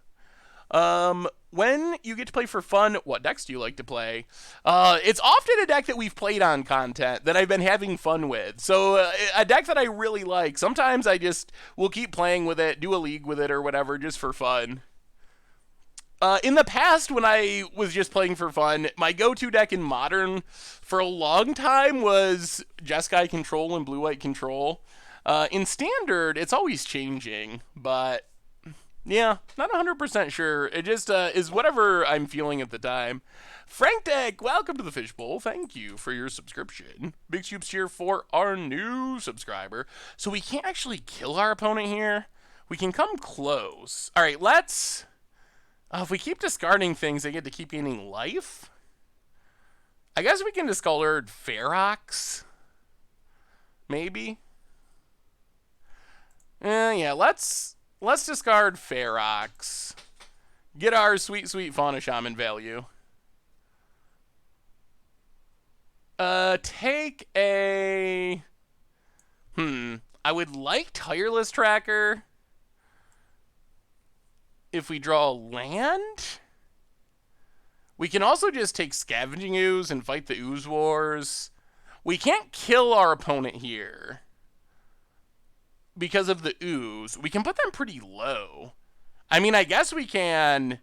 A: When you get to play for fun, what decks do you like to play? It's often a deck that we've played on content that I've been having fun with. So a deck that I really like. Sometimes I just will keep playing with it, do a league with it or whatever, just for fun. In the past, when I was just playing for fun, my go-to deck in Modern for a long time was Jeskai Control and Blue-White Control. In Standard, it's always changing, but Yeah, not 100% sure. It just is whatever I'm feeling at the time. Frank Deck, welcome to the Fishbowl. Thank you for your subscription. Big scoops here for our new subscriber. So we can't actually kill our opponent here. We can come close. All right, let's... if we keep discarding things, they get to keep gaining life. I guess we can discard Ferox. Maybe. Yeah, let's discard Ferox. Get our sweet, sweet Fauna Shaman value. Take a... I would like Tireless Tracker. If we draw land... We can also just take Scavenging Ooze and fight the Ooze Wars. We can't kill our opponent here because of the Ooze. We can put them pretty low. I mean, I guess we can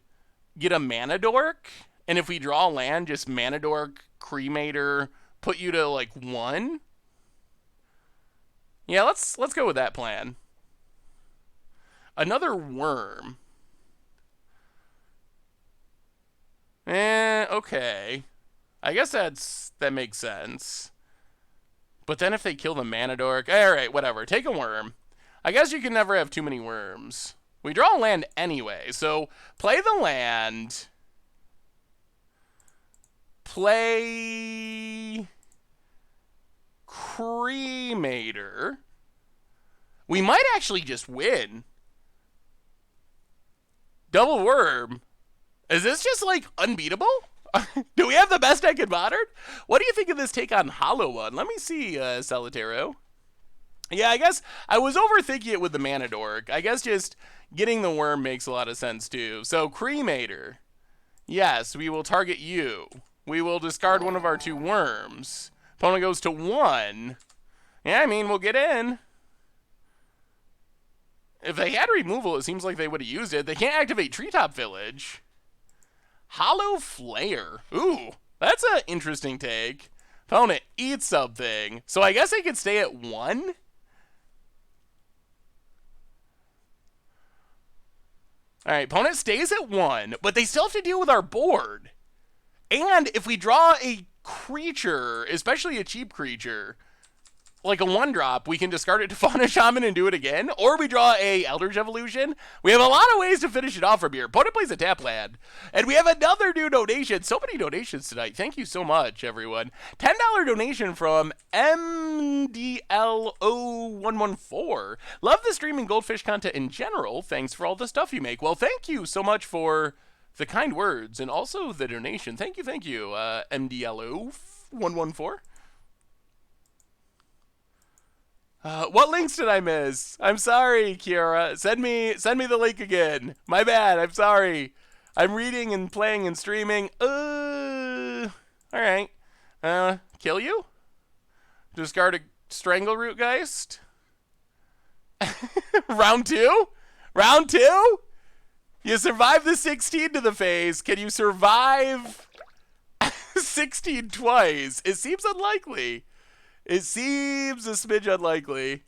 A: get a Mana Dork, and if we draw land, just Mana Dork, Cremator, put you to, like, 1. Yeah, let's go with that plan. Another Worm. Okay. I guess that makes sense. But then if they kill the Mana Dork... Alright, whatever. Take a worm. I guess you can never have too many worms. We draw land anyway, so play the land. Play... Cremator. We might actually just win. Double worm. Is this just, like, unbeatable? Do we have the best deck in Modern? What do you think of this take on Hollow One? Let me see, Solitaro. Yeah, I guess I was overthinking it with the Mana Dork. I guess just getting the worm makes a lot of sense, too. So, Cremator. Yes, we will target you. We will discard one of our 2 worms. Opponent goes to 1. Yeah, I mean, we'll get in. If they had removal, it seems like they would have used it. They can't activate Treetop Village. Hollow Flare. Ooh, that's an interesting take. Opponent, eat something. So I guess they could stay at 1? Alright, opponent stays at 1, but they still have to deal with our board. And if we draw a creature, especially a cheap creature, like a 1-drop, we can discard it to Fauna Shaman and do it again, or we draw a Eldritch Evolution. We have a lot of ways to finish it off from here. Opponent plays a tap land. And we have another new donation. So many donations tonight. Thank you so much, everyone. $10 donation from MDLO114. Love the streaming Goldfish content in general. Thanks for all the stuff you make. Well, thank you so much for the kind words and also the donation. Thank you, MDLO114. What links did I miss? I'm sorry, Kiara. Send me the link again. My bad. I'm sorry. I'm reading and playing and streaming. All right. Kill you? Discard a Strangleroot Geist? Round 2? Round 2? You survived the 16 to the phase. Can you survive 16 twice? It seems unlikely. It seems a smidge unlikely.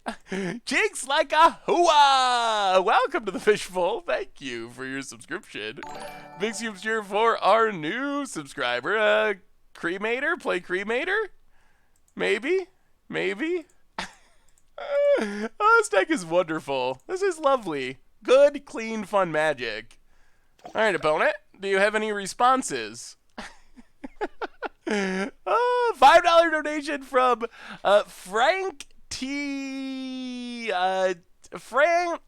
A: Jinx like a hooah! Welcome to the Fishbowl. Thank you for your subscription. Big scoops here for our new subscriber. Cremator? Play Cremator? Maybe? Maybe? Oh, this deck is wonderful. This is lovely. Good, clean, fun magic. Alright, opponent. Do you have any responses? $5 donation from Frank T.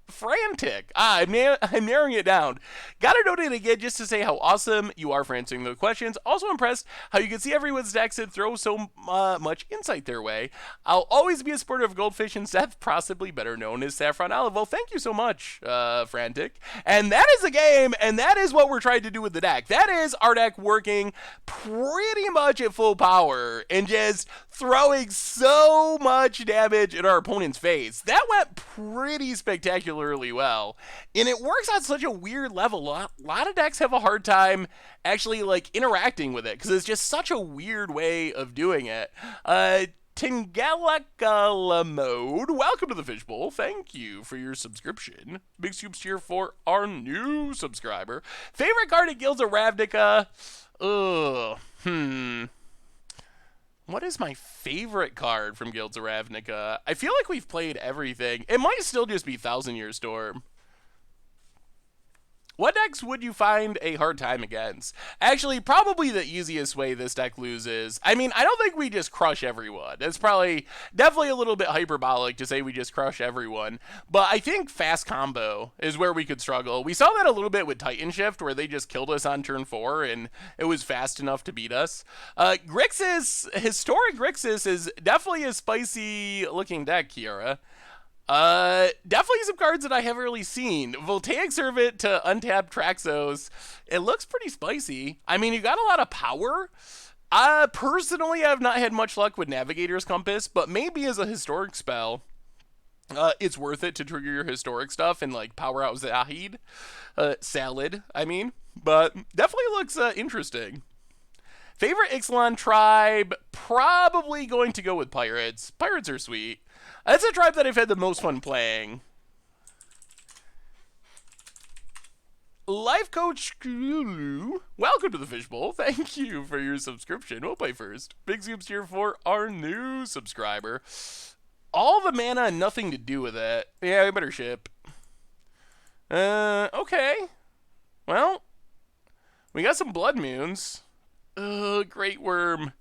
A: Frantic. I'm narrowing it down. Gotta donate again just to say how awesome you are for answering the questions. Also impressed how you can see everyone's decks and throw so much insight their way. I'll always be a supporter of Goldfish and Seth, possibly better known as Saffron Olive. Well, thank you so much, Frantic. And that is the game, and that is what we're trying to do with the deck. That is our deck working pretty much at full power and just throwing so much damage in our opponent's face. That went pretty spectacularly well, and it works on such a weird level. A lot of decks have a hard time actually like interacting with it because it's just such a weird way of doing it. Tingalakala Mode, welcome to the Fishbowl. Thank you for your subscription. Big scoops here for our new subscriber. Favorite card at Guilds of Ravnica? What is my favorite card from Guilds of Ravnica? I feel like we've played everything. It might still just be Thousand Year Storm. What decks would you find a hard time against? Actually, probably the easiest way this deck loses. I mean, I don't think we just crush everyone. It's definitely a little bit hyperbolic to say we just crush everyone. But I think fast combo is where we could struggle. We saw that a little bit with Titan Shift, where they just killed us on turn 4, and it was fast enough to beat us. Historic Grixis is definitely a spicy looking deck, Kiara. Definitely some cards that I haven't really seen. Voltaic Servant to untap Traxos. It looks pretty spicy. I mean, you got a lot of power. Personally, I've not had much luck with Navigator's Compass, but maybe as a historic spell, it's worth it to trigger your historic stuff and, like, power out Zahid. Salad, I mean. But definitely looks interesting. Favorite Ixalan tribe? Probably going to go with Pirates. Pirates are sweet. That's a tribe that I've had the most fun playing. Life Coach, welcome to the Fishbowl. Thank you for your subscription. We'll play first. Big scoops here for our new subscriber. All the mana and nothing to do with it. Yeah, we better ship. Okay. Well, we got some Blood Moons. Great Worm.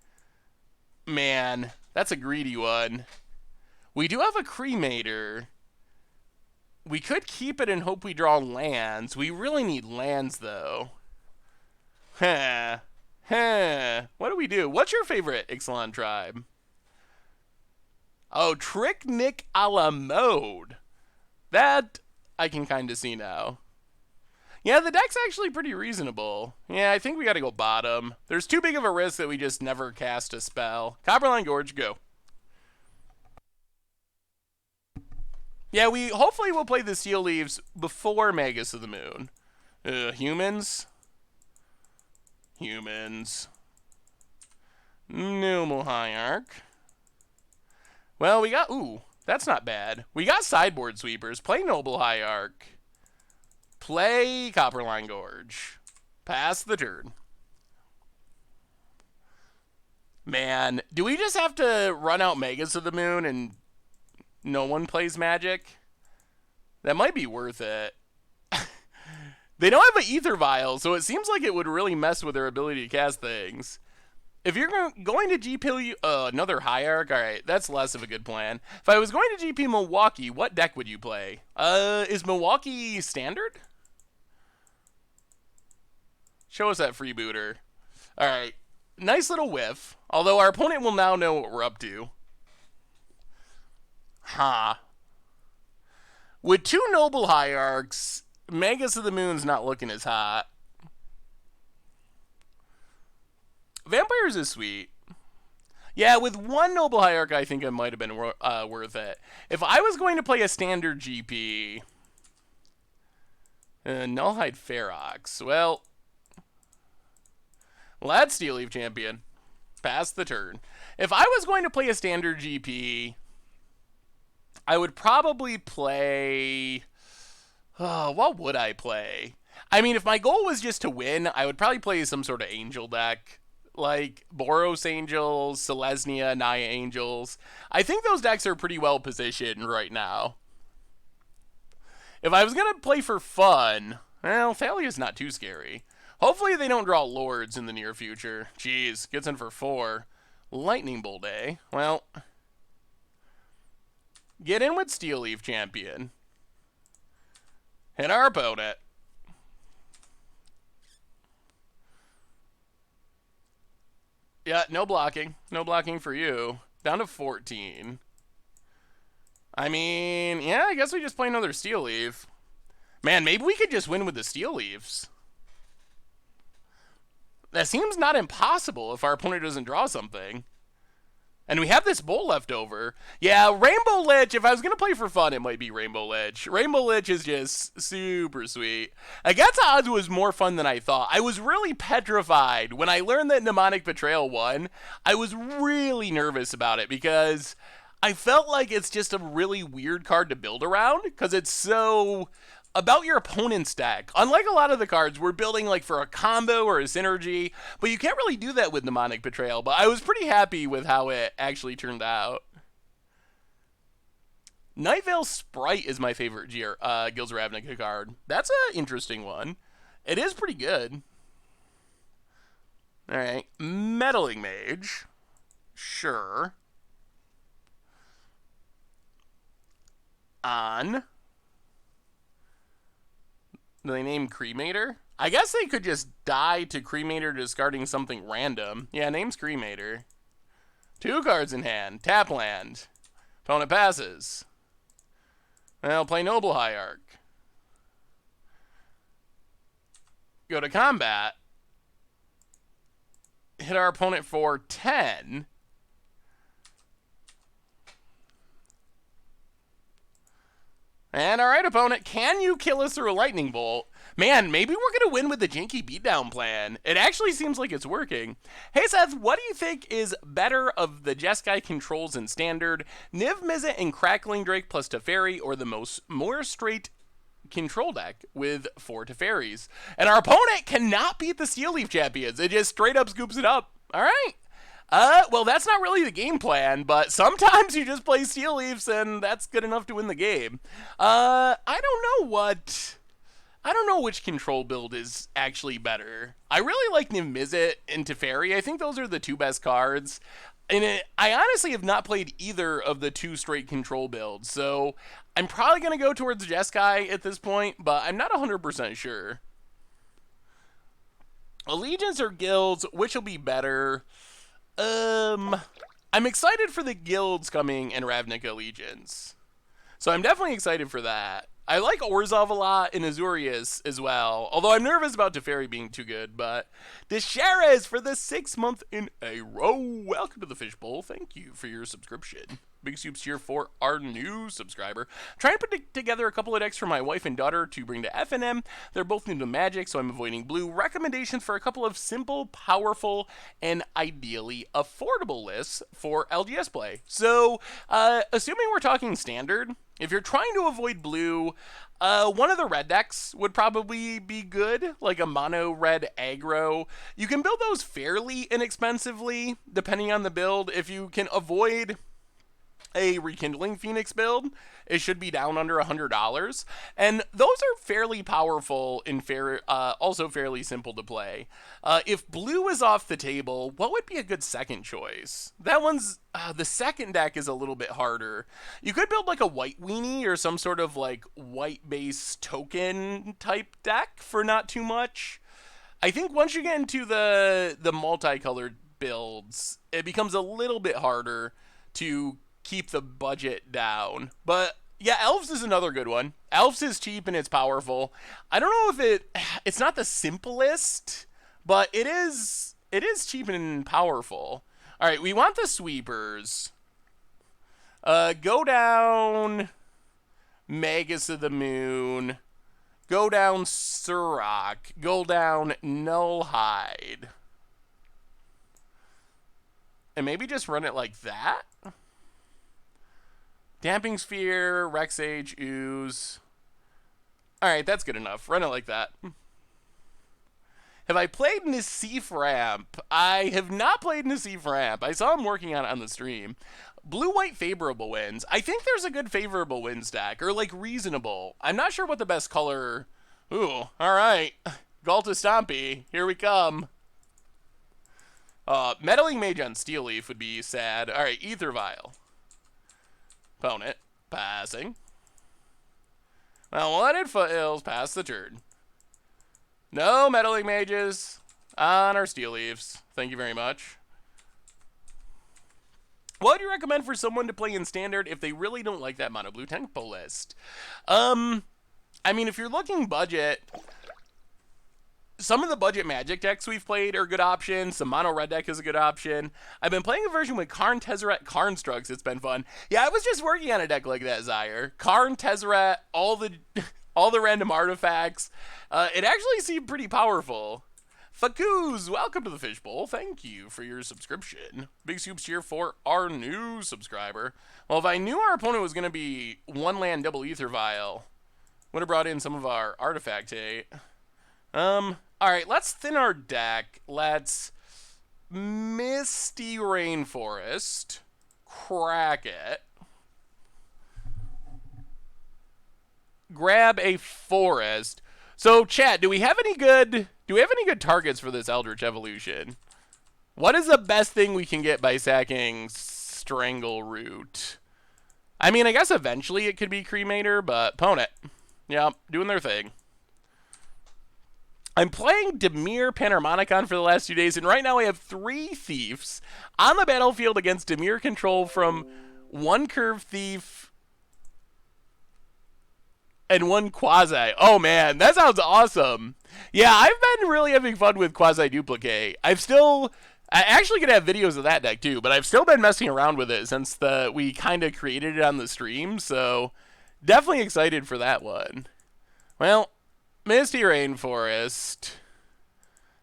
A: Man, that's a greedy one. We do have a Cremator. We could keep it and hope we draw lands. We really need lands, though. What do we do? What's your favorite Ixalan tribe? Oh, Trick Nick a la Mode. That I can kind of see now. Yeah, the deck's actually pretty reasonable. Yeah, I think we got to go bottom. There's too big of a risk that we just never cast a spell. Copperline Gorge, go. Yeah, hopefully we'll play the Steel Leaves before Magus of the Moon. Humans. Noble Hierarch. Well, we got... Ooh, that's not bad. We got Sideboard Sweepers. Play Noble Hierarch. Play Copperline Gorge. Pass the turn. Man, do we just have to run out Magus of the Moon and no one plays Magic? That might be worth it. They don't have an Ether Vial, so it seems like it would really mess with their ability to cast things. If you're going to GP another Hierarch, alright, that's less of a good plan. If I was going to GP Milwaukee, what deck would you play? Is Milwaukee standard? Show us that freebooter. Alright, nice little whiff. Although our opponent will now know what we're up to. With two Noble Hierarchs, Magus of the Moon's not looking as hot. Vampires is sweet. Yeah, with one Noble Hierarch, I think it might have been worth it. If I was going to play a standard GP... Nullhide Ferox. Well, that's Steel Leaf Champion. Pass the turn. If I was going to play a standard GP... I would probably play... what would I play? I mean, if my goal was just to win, I would probably play some sort of angel deck. Like Boros Angels, Selesnya, Naya Angels. I think those decks are pretty well positioned right now. If I was going to play for fun, well, Thalia's not too scary. Hopefully they don't draw Lords in the near future. Jeez, gets in for 4. Lightning Bolt, eh? Well... Get in with Steel Leaf Champion. Hit our opponent. Yeah, no blocking. No blocking for you. Down to 14. I mean, yeah, I guess we just play another Steel Leaf. Man, maybe we could just win with the Steel Leaves. That seems not impossible if our opponent doesn't draw something. And we have this bowl left over. Yeah, Rainbow Lich, if I was going to play for fun, it might be Rainbow Lich. Rainbow Lich is just super sweet. Against Odds was more fun than I thought. I was really petrified. When I learned that Mnemonic Betrayal won, I was really nervous about it because I felt like it's just a really weird card to build around because it's so about your opponent's deck. Unlike a lot of the cards, we're building like for a combo or a synergy, but you can't really do that with Mnemonic Betrayal. But I was pretty happy with how it actually turned out. Night Veil Sprite is my favorite Guilds of Ravnica card. That's an interesting one. It is pretty good. All right, Meddling Mage. Sure. On. Do they name Cremator? I guess they could just die to Cremator discarding something random. Yeah, name's Cremator. 2 cards in hand. Tap land. Opponent passes. Well, play Noble Hierarch. Go to combat. Hit our opponent for 10. And alright, opponent, can you kill us through a lightning bolt? Man, maybe we're going to win with the janky beatdown plan. It actually seems like it's working. Hey Seth, what do you think is better of the Jeskai controls in Standard? Niv Mizzet and Crackling Drake plus Teferi, or the more straight control deck with 4 Teferis? And our opponent cannot beat the Steel Leaf champions. It just straight up scoops it up. Alright. Well, that's not really the game plan, but sometimes you just play Steel Leafs, and that's good enough to win the game. I don't know which control build is actually better. I really like Niv Mizzet and Teferi. I think those are the 2 best cards. And I honestly have not played either of the 2 straight control builds, so I'm probably going to go towards Jeskai at this point, but I'm not 100% sure. Allegiance or Guilds, which will be better? I'm excited for the Guilds coming in Ravnica Allegiance. So I'm definitely excited for that. I like Orzhov a lot and Azorius as well, although I'm nervous about Teferi being too good, but Deshares for the 6th month in a row. Welcome to the Fishbowl. Thank you for your subscription. Big soups here for our new subscriber. Trying to put together a couple of decks for my wife and daughter to bring to FNM. They're both new to Magic, so I'm avoiding blue. Recommendations for a couple of simple, powerful, and ideally affordable lists for LGS play. So, assuming we're talking Standard, if you're trying to avoid blue, one of the red decks would probably be good, like a mono red aggro. You can build those fairly inexpensively, depending on the build. If you can avoid a Rekindling Phoenix build, it should be down under $100, and those are fairly powerful and also fairly simple to play. If blue is off the table, what would be a good second choice? That one's the second deck is a little bit harder. You could build like a white weenie or some sort of like white base token type deck for not too much. I think once you get into the multicolored builds, it becomes a little bit harder to keep the budget down. But yeah, Elves is another good one. Elves is cheap and it's powerful. I don't know if it's not the simplest, but it is cheap and powerful. All right, we want the sweepers. Go down Magus of the Moon. Go down Surrak. Go down Nullhide. And maybe just run it like that? Damping Sphere, Rexage, Ooze. Alright, that's good enough. Run it like that. Have I played Nassif Ramp? I have not played Nassif Ramp. I saw him working on it on the stream. Blue-white favorable wins. I think there's a good favorable win stack, or like reasonable. I'm not sure what the best color... Ooh, alright. Galta Stompy, here we come. Meddling Mage on Steel Leaf would be sad. Alright, Ether Vial. Opponent, passing. Well, wanted foothills, pass the turn. No Meddling Mages on our Steel Leaves. Thank you very much. What do you recommend for someone to play in Standard if they really don't like that mono blue tempo list? I mean, if you're looking budget, some of the budget Magic decks we've played are good options. The mono red deck is a good option. I've been playing a version with Karn, Tezzeret, Karnstrucks. It's been fun. Yeah, I was just working on a deck like that, Zyre. Karn, Tezzeret, all the all the random artifacts. It actually seemed pretty powerful. Fakuz, welcome to the Fishbowl. Thank you for your subscription. Big Scoops here for our new subscriber. Well, if I knew our opponent was going to be one land double Ether Vial, would have brought in some of our artifact hate. Alright, let's thin our deck. Let's Misty Rainforest. Crack it. Grab a forest. So, chat, do we have any good targets for this Eldritch Evolution? What is the best thing we can get by sacking Strangleroot? I mean, I guess eventually it could be Cremator, but opponent. Yeah, doing their thing. I'm playing Dimir Panharmonicon for the last 2 days, and right now I have 3 Thieves on the battlefield against Dimir control from 1 Curve Thief and 1 Quasi. Oh man, that sounds awesome. Yeah, I've been really having fun with Quasi Duplicate. I actually could have videos of that deck too, but I've still been messing around with it since we kind of created it on the stream, so definitely excited for that one. Well, Misty Rainforest.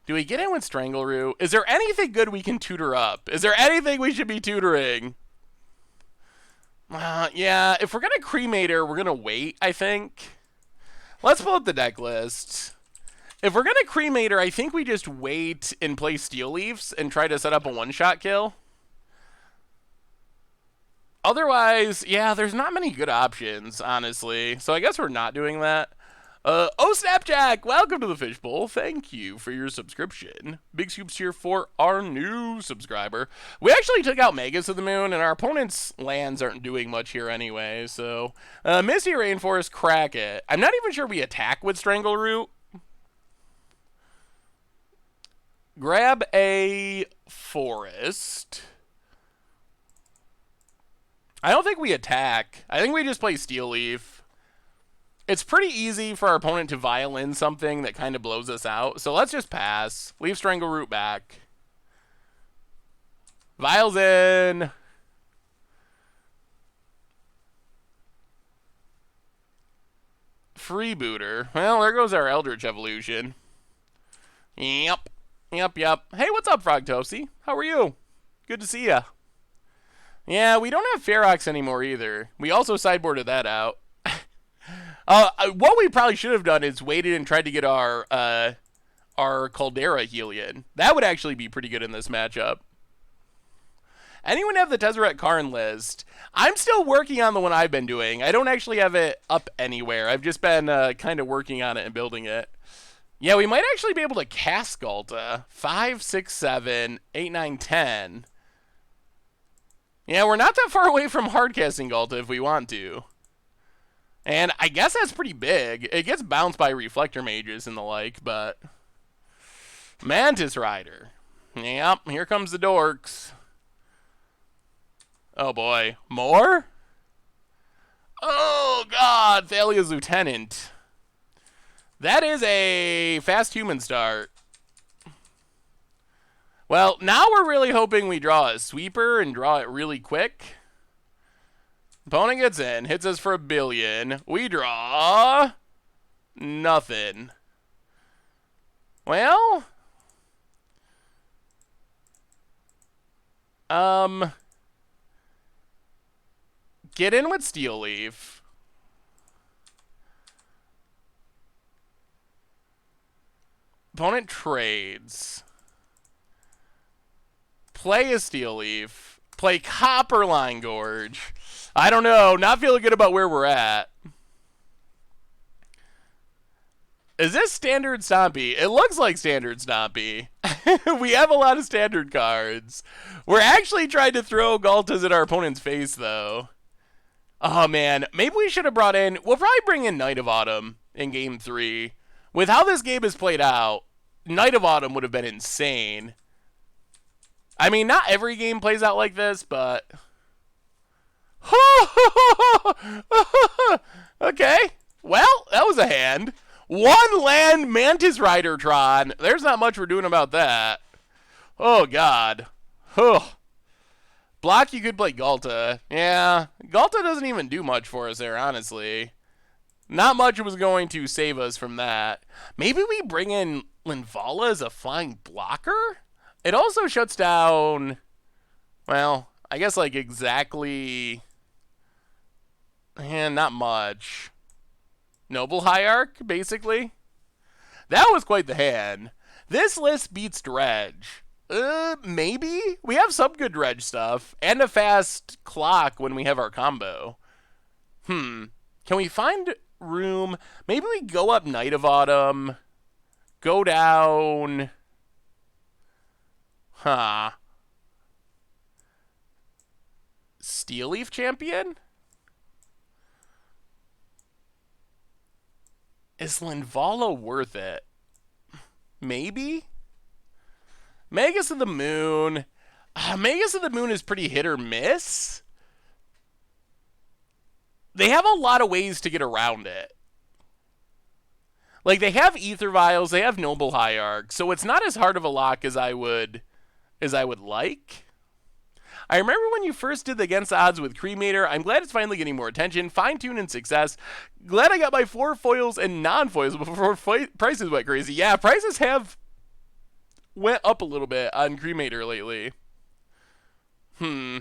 A: Do we get in with Strangleroot? Is there anything good we can tutor up? Is there anything we should be tutoring? Yeah, if we're going to Cremator, we're going to wait, I think. Let's pull up the deck list. If we're going to Cremator, I think we just wait and play Steel Leafs and try to set up a one-shot kill. Otherwise, yeah, there's not many good options, honestly. So I guess we're not doing that. Snapjack, welcome to the Fishbowl. Thank you for your subscription. Big Scoops here for our new subscriber. We actually took out Magus of the Moon, and our opponent's lands aren't doing much here anyway, so Misty Rainforest, crack it. I'm not even sure we attack with Strangleroot. Grab a forest. I don't think we attack. I think we just play Steel Leaf. It's pretty easy for our opponent to violin something that kind of blows us out. So let's just pass. Leave Strangleroot back. Vials in. Freebooter. Well, there goes our Eldritch Evolution. Yep. Hey, what's up, Frogtoasty? How are you? Good to see ya. Yeah, we don't have Ferox anymore either. We also sideboarded that out. What we probably should have done is waited and tried to get our Caldera Helion. That would actually be pretty good in this matchup. Anyone have the Tezzeret Karn list? I'm still working on the one I've been doing. I don't actually have it up anywhere. I've just been kind of working on it and building it. Yeah, we might actually be able to cast Galta. 5, 6, 7, 8, 9, 10. Yeah, we're not that far away from hardcasting Galta if we want to. And I guess that's pretty big. It gets bounced by Reflector Mages and the like, but... Mantis Rider. Yep, here comes the dorks. Oh boy. More? Oh god, Thalia's Lieutenant. That is a fast human start. Well, now we're really hoping we draw a sweeper and draw it really quick. Opponent gets in, hits us for $1 billion. We draw nothing. Well, get in with Steel Leaf. Opponent trades. Play a Steel Leaf. Play Copperline Gorge. I don't know. Not feeling good about where we're at. Is this Standard Stompy? It looks like Standard Stompy. We have a lot of standard cards. We're actually trying to throw Galtas at our opponent's face, though. Oh, man. Maybe we should have brought in... We'll probably bring in Night of Autumn in Game 3. With how this game is played out, Night of Autumn would have been insane. I mean, not every game plays out like this, but... Okay. Well, that was a hand. One land Mantis Rider Tron. There's not much we're doing about that. Oh, God. Oh. Block, you could play Galta. Yeah, Galta doesn't even do much for us there, honestly. Not much was going to save us from that. Maybe we bring in Linvala as a flying blocker? It also shuts down, well, I guess like exactly, not much. Noble Hierarch, basically. That was quite the hand. This list beats Dredge. Maybe? We have some good Dredge stuff, and a fast clock when we have our combo. Can we find room? Maybe we go up Night of Autumn, go down... Steel Leaf Champion? Is Linvala worth it? Maybe? Magus of the Moon. Magus of the Moon is pretty hit or miss. They have a lot of ways to get around it. Like, they have Ether Vials, they have Noble Hierarch, so it's not as hard of a lock as I would like. I remember when you first did the Against the Odds with Cremator. I'm glad it's finally getting more attention. Fine-tune and success. Glad I got my 4 foils and non-foils before prices went crazy. Yeah, prices have went up a little bit on Cremator lately. Yeah,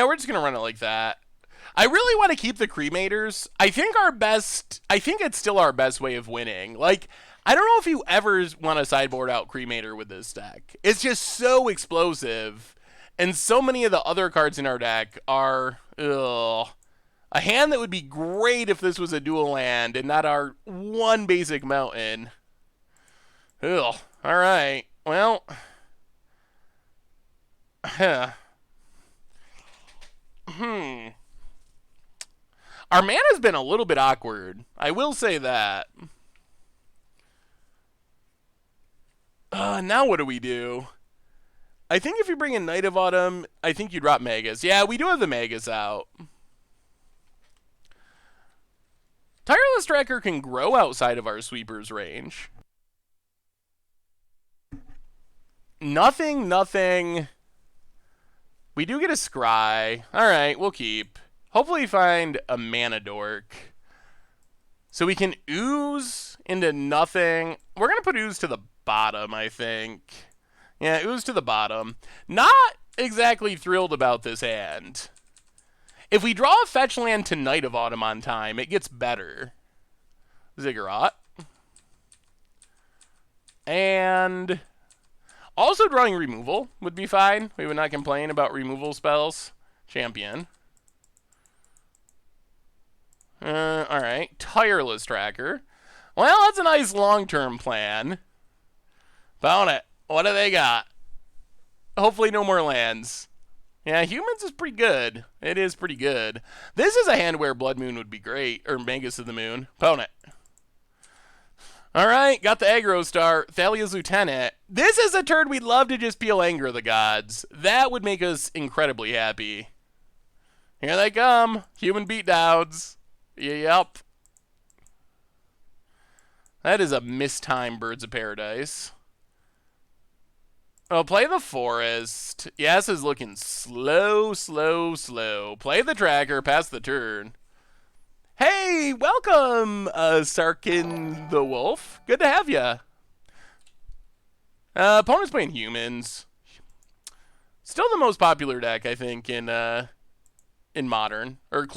A: we're just going to run it like that. I really want to keep the Cremators. I think it's still our best way of winning. Like, I don't know if you ever want to sideboard out Cremator with this deck. It's just so explosive. And so many of the other cards in our deck are, a hand that would be great if this was a dual land and not our one basic mountain. Ugh. Alright. Well. Our mana's been a little bit awkward. I will say that. Now what do we do? I think if you bring in Night of Autumn, I think you drop Magus. Yeah, we do have the Magus out. Tireless Tracker can grow outside of our sweeper's range. Nothing. We do get a Scry. Alright, we'll keep. Hopefully find a Mana Dork. So we can ooze into nothing. We're going to put ooze to the bottom, I think. Yeah, ooze to the bottom. Not exactly thrilled about this hand. If we draw a fetch land to Night of Autumn on time, it gets better. Ziggurat. And also drawing removal would be fine. We would not complain about removal spells. Champion. Alright. Tireless Tracker. Well, that's a nice long-term plan. Found it. What do they got? Hopefully no more lands. Yeah, humans is pretty good. It is pretty good. This is a hand where Blood Moon would be great. Or Magus of the Moon. Opponent. Alright, got the aggro star. Thalia's Lieutenant. This is a turn we'd love to just peel Anger of the Gods. That would make us incredibly happy. Here they come. Human beatdowns. Yep. That is a mistimed Birds of Paradise. Oh, play the Forest. Yeah, this is looking slow. Play the Tracker, pass the turn. Hey, welcome, Sarkin the Wolf. Good to have you. Opponent's playing humans. Still the most popular deck, I think, in Modern. Or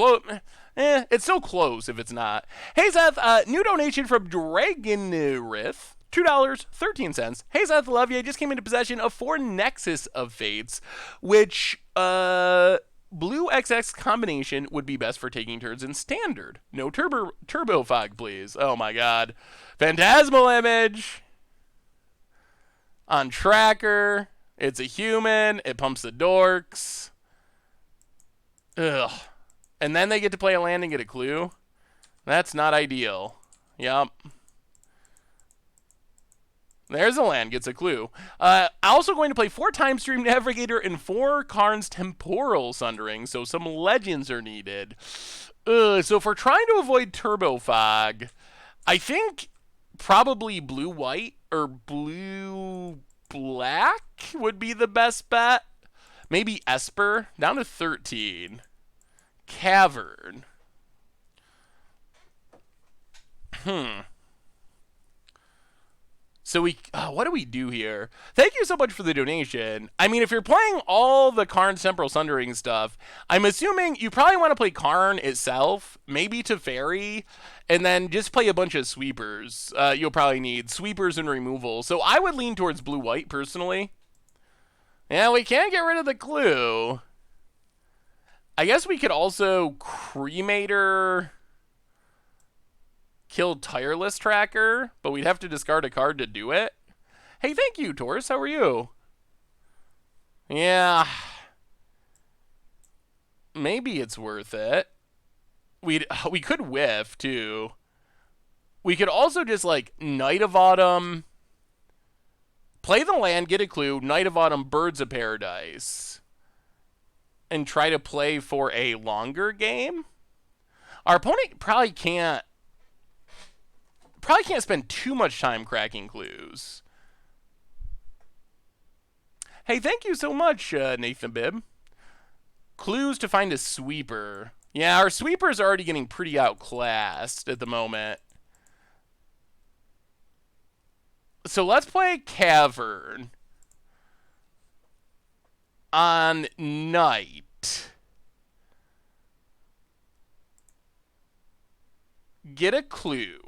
A: it's so close if it's not. Hey, Seth, new donation from Dragonrith. $2.13. Hey, Seth, love you. I just came into possession of 4 Nexus of Fates, which, blue XX combination would be best for taking turns in Standard. No Turbo Fog, please. Oh, my God. Phantasmal Image. On Tracker. It's a human. It pumps the dorks. Ugh. And then they get to play a land and get a clue. That's not ideal. Yup. There's a land, gets a clue. Also going to play 4 Time Stream Navigator and 4 Karn's Temporal Sundering, so some legends are needed. So if we're trying to avoid Turbo Fog, I think probably blue-white or blue-black would be the best bet. Maybe Esper, down to 13. Cavern. So what do we do here? Thank you so much for the donation. I mean, if you're playing all the Karn Temporal Sundering stuff, I'm assuming you probably want to play Karn itself, maybe Teferi, and then just play a bunch of sweepers. You'll probably need sweepers and removal. So I would lean towards blue-white, personally. Yeah, we can't get rid of the clue. I guess we could also Cremator... kill Tireless Tracker, but we'd have to discard a card to do it. Hey, thank you, Taurus. How are you? Yeah. Maybe it's worth it. We could whiff, too. We could also just, like, Knight of Autumn, play the land, get a clue, Knight of Autumn, Birds of Paradise, and try to play for a longer game. Our opponent probably can't spend too much time cracking clues. Hey, thank you so much, Nathan Bibb. Clues to find a sweeper. Yeah, our sweepers are already getting pretty outclassed at the moment. So let's play Cavern on Night. Get a clue.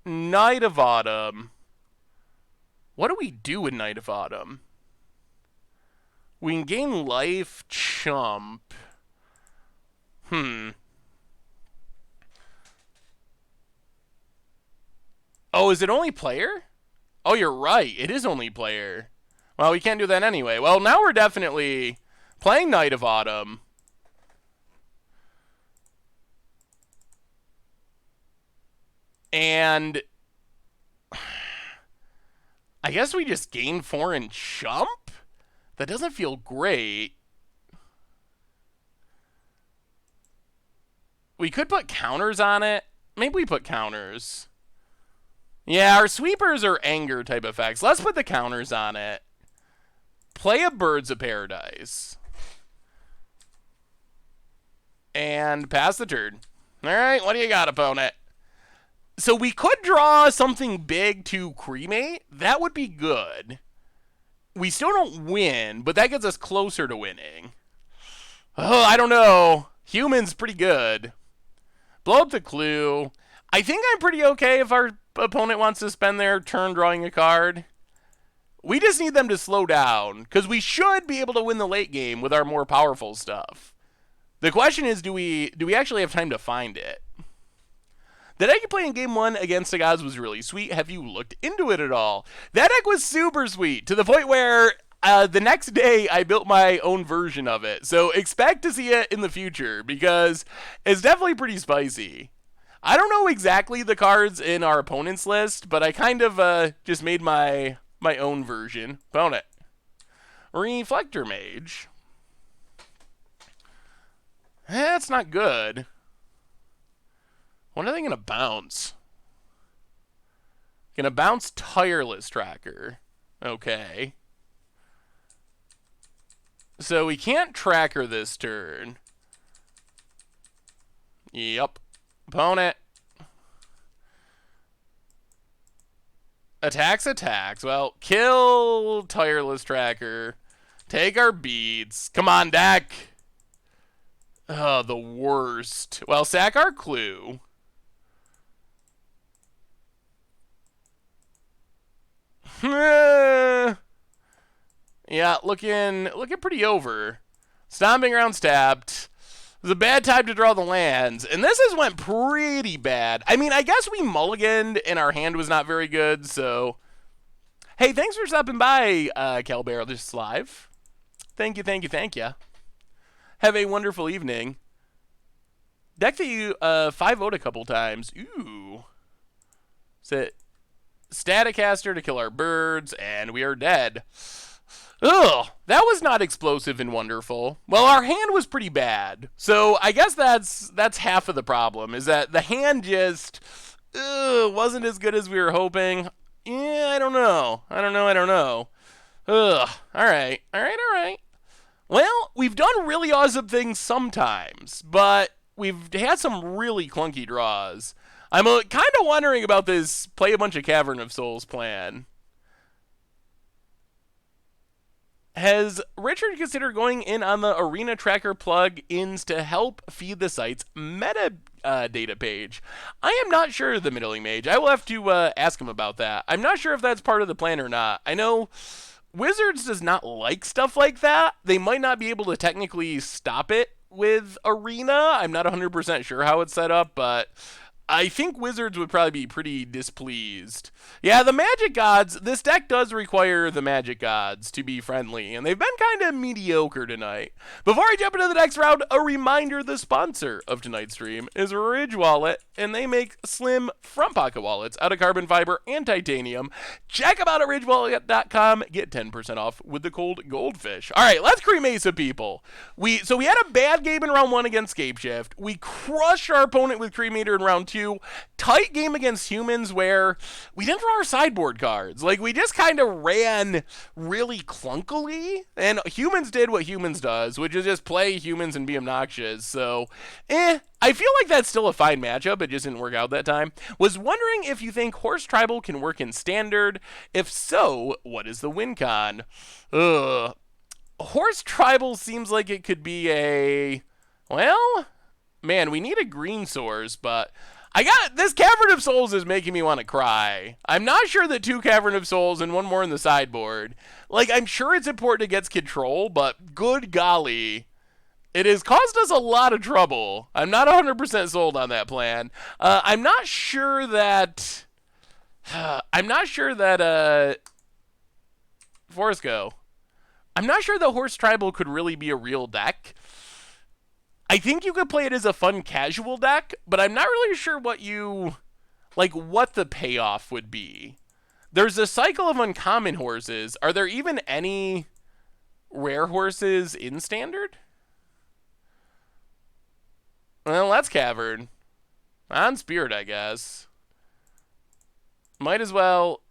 A: Knight of Autumn. What do we do with Knight of Autumn? We can gain life, chump. Oh, is it only player? Oh, you're right. It is only player. Well, we can't do that anyway. Well, now we're definitely playing Knight of Autumn. And I guess we just gain 4 and chump? That doesn't feel great. We could put counters on it. Maybe we put counters. Yeah, our sweepers are anger type effects. Let's put the counters on it. Play a Birds of Paradise. And pass the turn. All right, what do you got, opponent? So we could draw something big to cremate. That would be good. We still don't win, but that gets us closer to winning. Oh, I don't know. Human's pretty good. Blow up the clue. I think I'm pretty okay if our opponent wants to spend their turn drawing a card. We just need them to slow down, because we should be able to win the late game with our more powerful stuff. The question is, do we actually have time to find it? The deck you played in Game 1 against the gods was really sweet. Have you looked into it at all? That deck was super sweet, to the point where the next day I built my own version of it. So expect to see it in the future, because it's definitely pretty spicy. I don't know exactly the cards in our opponent's list, but I kind of just made my own version. Opponent. Reflector Mage. That's not good. When are they going to bounce? Going to bounce Tireless Tracker. Okay. So we can't tracker this turn. Yep. Opponent. Attacks. Well, kill Tireless Tracker. Take our beads. Come on, deck. Oh, the worst. Well, sack our clue. Yeah, looking pretty over. Stomping Ground's tapped. It was a bad time to draw the lands, and this has went pretty bad. I mean, I guess we mulliganed, and our hand was not very good, so... Hey, thanks for stopping by, Calbear, this is live. Thank you. Hey, Have a wonderful evening. Deck that you 5-0'd a couple times. Ooh. Sit. Staticaster to kill our birds, and we are dead. Ugh, that was not explosive and wonderful. Well, our hand was pretty bad. So I guess that's half of the problem, is that the hand just wasn't as good as we were hoping. Yeah, I don't know. Ugh. Alright. Well, we've done really awesome things sometimes, but we've had some really clunky draws. I'm kind of wondering about this play a bunch of Cavern of Souls plan. Has Richard considered going in on the Arena Tracker plug-ins to help feed the site's meta data page? I am not sure, the Middling Mage. I will have to ask him about that. I'm not sure if that's part of the plan or not. I know Wizards does not like stuff like that. They might not be able to technically stop it with Arena. I'm not 100% sure how it's set up, but I think Wizards would probably be pretty displeased. Yeah, the Magic Gods, this deck does require the Magic Gods to be friendly, and they've been kind of mediocre tonight. Before I jump into the next round, a reminder, the sponsor of tonight's stream is Ridge Wallet, and they make slim front pocket wallets out of carbon fiber and titanium. Check them out at ridgewallet.com. Get 10% off with the code Goldfish. All right, let's cremate some people. So we had a bad game in round 1 against Scapeshift. We crushed our opponent with Cremator in round 2. Tight game against humans where we didn't draw our sideboard cards. Like, we just kind of ran really clunkily, and humans did what humans does, which is just play humans and be obnoxious. So, I feel like that's still a fine matchup. It just didn't work out that time. Was wondering if you think Horse Tribal can work in Standard. If so, what is the win con? Horse Tribal seems like it could be a... Well, man, we need a green source, but... This Cavern of Souls is making me want to cry. I'm not sure that 2 Cavern of Souls and 1 more in the sideboard. Like, I'm sure it's important against control, but good golly, it has caused us a lot of trouble. I'm not 100% sold on that plan. I'm not sure that... Forest Go. I'm not sure the Horse Tribal could really be a real deck. I think you could play it as a fun casual deck, but I'm not really sure what the payoff would be. There's a cycle of uncommon horses. Are there even any rare horses in Standard? Well, that's Cavern. On Spirit, I guess. Might as well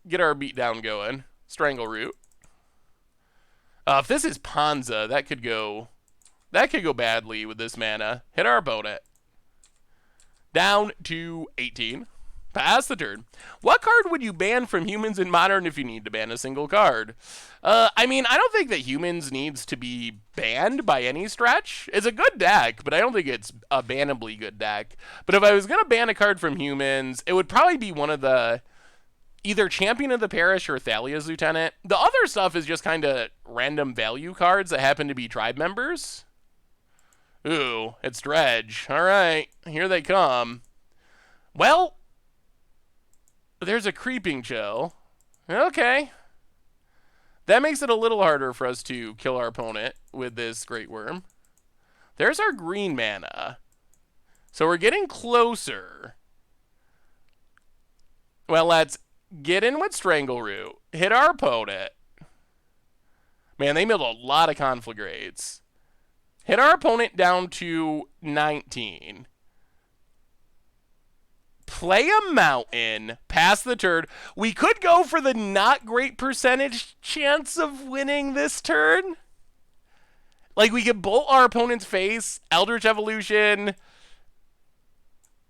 A: get our beatdown going. Strangle Root. If this is Ponza, that could go badly with this mana. Hit our opponent. Down to 18. Pass the turn. What card would you ban from humans in Modern if you need to ban a single card? I mean, I don't think that humans needs to be banned by any stretch. It's a good deck, but I don't think it's a bannably good deck. But if I was going to ban a card from humans, it would probably be one of the... either Champion of the Parish or Thalia's Lieutenant. The other stuff is just kind of random value cards that happen to be tribe members. Ooh, it's Dredge. All right, here they come. Well, there's a Creeping Chill. Okay. That makes it a little harder for us to kill our opponent with this Great Worm. There's our green mana. So we're getting closer. Well, let's get in with Strangle Root. Hit our opponent. Man, they milled a lot of Conflagrates. Hit our opponent down to 19. Play a Mountain. Pass the turn. We could go for the not great percentage chance of winning this turn. Like, we could bolt our opponent's face, Eldritch Evolution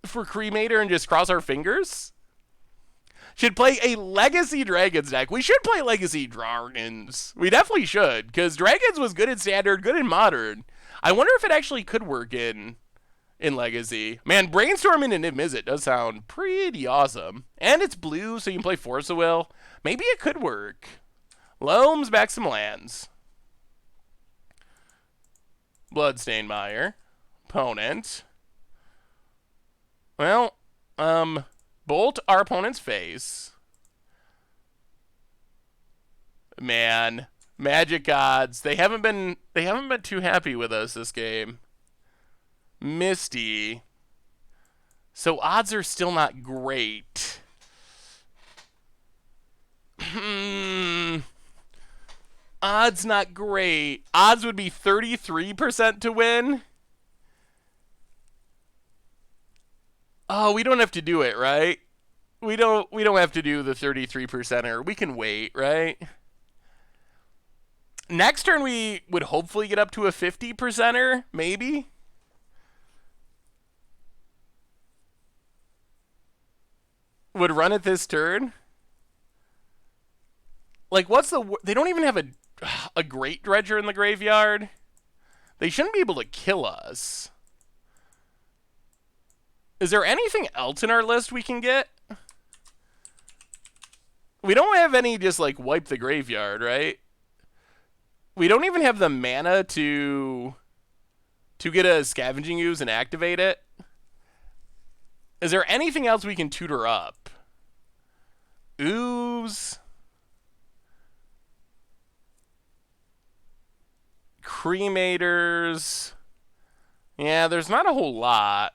A: for Cremator, and just cross our fingers. Should play a Legacy Dragons deck. We should play Legacy Dragons. We definitely should, because Dragons was good in Standard, good in Modern. I wonder if it actually could work in Legacy. Man, Brainstorming and Niv-Mizzet does sound pretty awesome. And it's blue, so you can play Force of Will. Maybe it could work. Loam's back some lands. Bloodstained Mire. Opponent. Well, bolt our opponent's face. Man, Magic Gods. They haven't been too happy with us this game. Misty. So odds are still not great. Odds not great. Odds would be 33% to win. Oh, we don't have to do it, right? We don't have to do the 33%er. We can wait, right? Next turn we would hopefully get up to a 50%er, maybe. Would run it this turn. Like, what's the... They don't even have a great dredger in the graveyard. They shouldn't be able to kill us. Is there anything else in our list we can get? We don't have any just, like, wipe the graveyard, right? We don't even have the mana to get a Scavenging Ooze and activate it. Is there anything else we can tutor up? Ooze. Cremators. Yeah, there's not a whole lot.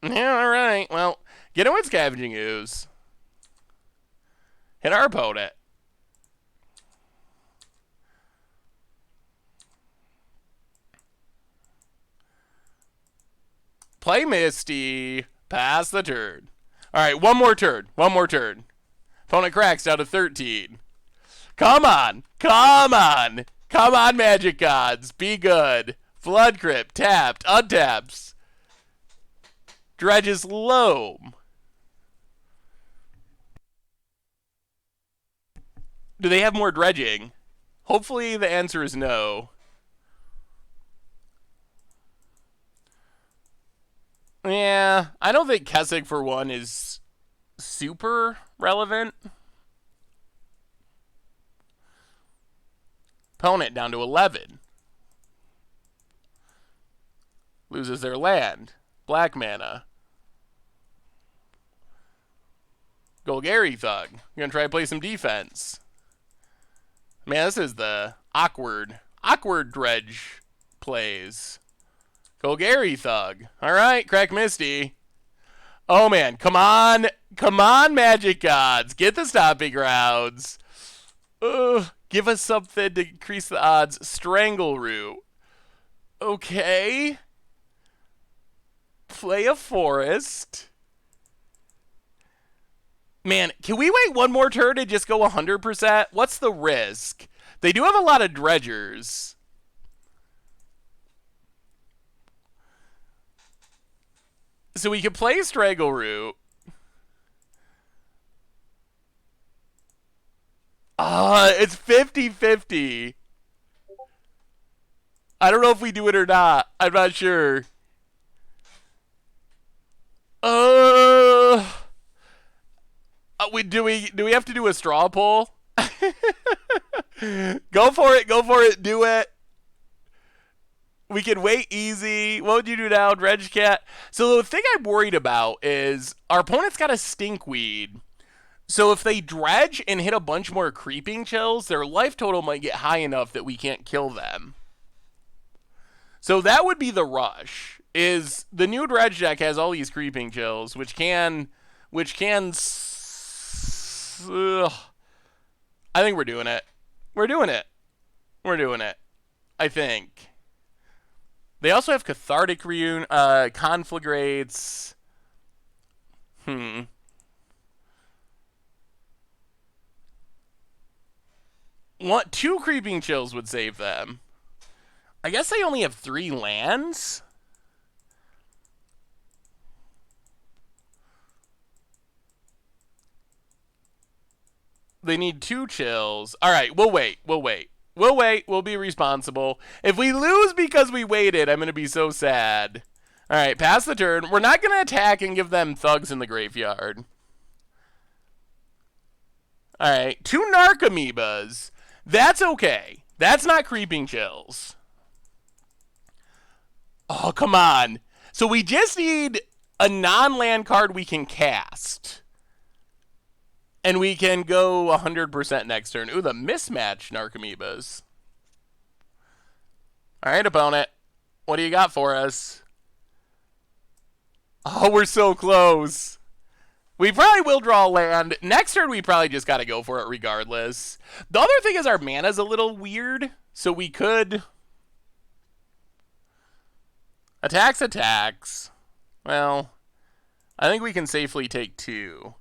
A: Yeah, alright. Well, get in with Scavenging Ooze. Hit our opponent. Play Misty. Pass the turn. Alright, one more turn. One more turn. Opponent cracks down to 13. Come on. Come on. Come on, Magic Gods. Be good. Flood Crypt. Tapped. Untaps. Dredges Loam. Do they have more dredging? Hopefully the answer is no. Yeah, I don't think Kessig for one is super relevant. Opponent down to 11. Loses their land. Black mana. Golgari Thug. You're gonna try to play some defense. Man, this is the awkward dredge plays. Golgari Thug. Alright, crack Misty. Oh man, come on. Come on, Magic Gods. Get the stopping grounds. Give us something to increase the odds. Strangleroot. Okay. Play a forest. Man, can we wait one more turn and just go 100%? What's the risk? They do have a lot of dredgers. So we can play Strangleroot. It's 50-50. I don't know if we do it or not. I'm not sure. Do we have to do a straw poll? Go for it, do it. We can wait easy. What would you do now, Dredge Cat? So the thing I'm worried about is our opponent's got a Stinkweed. So if they dredge and hit a bunch more Creeping Chills, their life total might get high enough that we can't kill them. So that would be the rush. Is the new dredge deck has all these Creeping Chills, which can I think we're doing it. We're doing it. I think. They also have Cathartic Conflagrates. Two Creeping Chills would save them. I guess they only have 3 lands. They need 2 chills. All right, we'll wait. We'll be responsible. If we lose because we waited, I'm going to be so sad. All right, pass the turn. We're not going to attack and give them thugs in the graveyard. All right, 2 Narcomoebas. That's okay. That's not Creeping Chills. Oh, come on. So we just need a non-land card we can cast. And we can go 100% next turn. Ooh, the mismatch Narcomoebas. All right, opponent. What do you got for us? Oh, we're so close. We probably will draw land. Next turn, we probably just got to go for it regardless. The other thing is our mana's a little weird, so we could... Attacks. Well, I think we can safely take 2.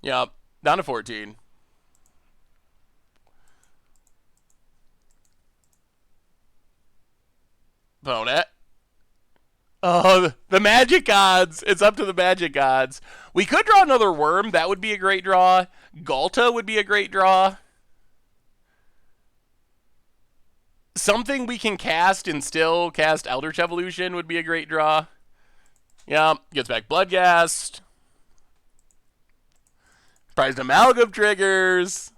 A: Yep, down to 14. Opponent. Oh, the magic gods. It's up to the magic gods. We could draw another worm. That would be a great draw. Galta would be a great draw. Something we can cast and still cast Eldritch Evolution would be a great draw. Yep, gets back Bloodghast. Prized Amalgam triggers.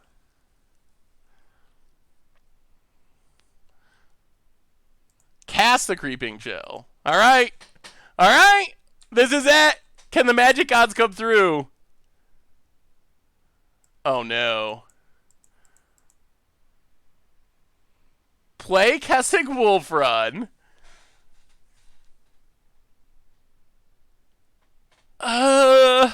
A: Cast the Creeping Chill. All right. This is it. Can the magic gods come through? Oh, no. Play Kessig Wolf Run. That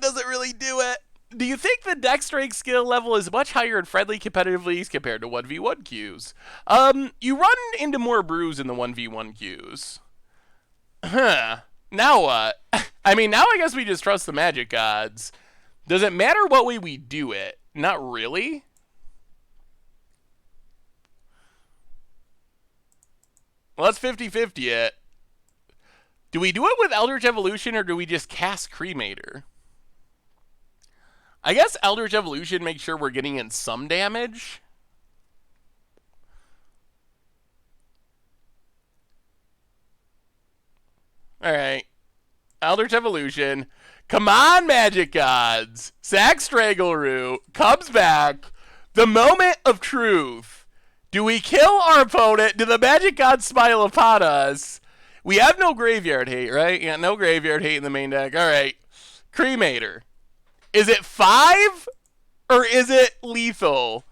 A: doesn't really do it. Do you think the deck strength skill level is much higher in friendly competitive leagues compared to 1v1 queues? You run into more brews in the 1v1 queues. Huh. Now what? I mean, now I guess we just trust the magic gods. Does it matter what way we do it? Not really. Well, let's 50-50 it. Do we do it with Eldritch Evolution or do we just cast Cremator? I guess Eldritch Evolution makes sure we're getting in some damage. Alright. Eldritch Evolution. Come on, magic gods. Sack Strangleroo comes back. The moment of truth. Do we kill our opponent? Do the magic gods smile upon us? We have no graveyard hate, right? Yeah, no graveyard hate in the main deck. Alright. Cremator. Is it 5 or is it lethal?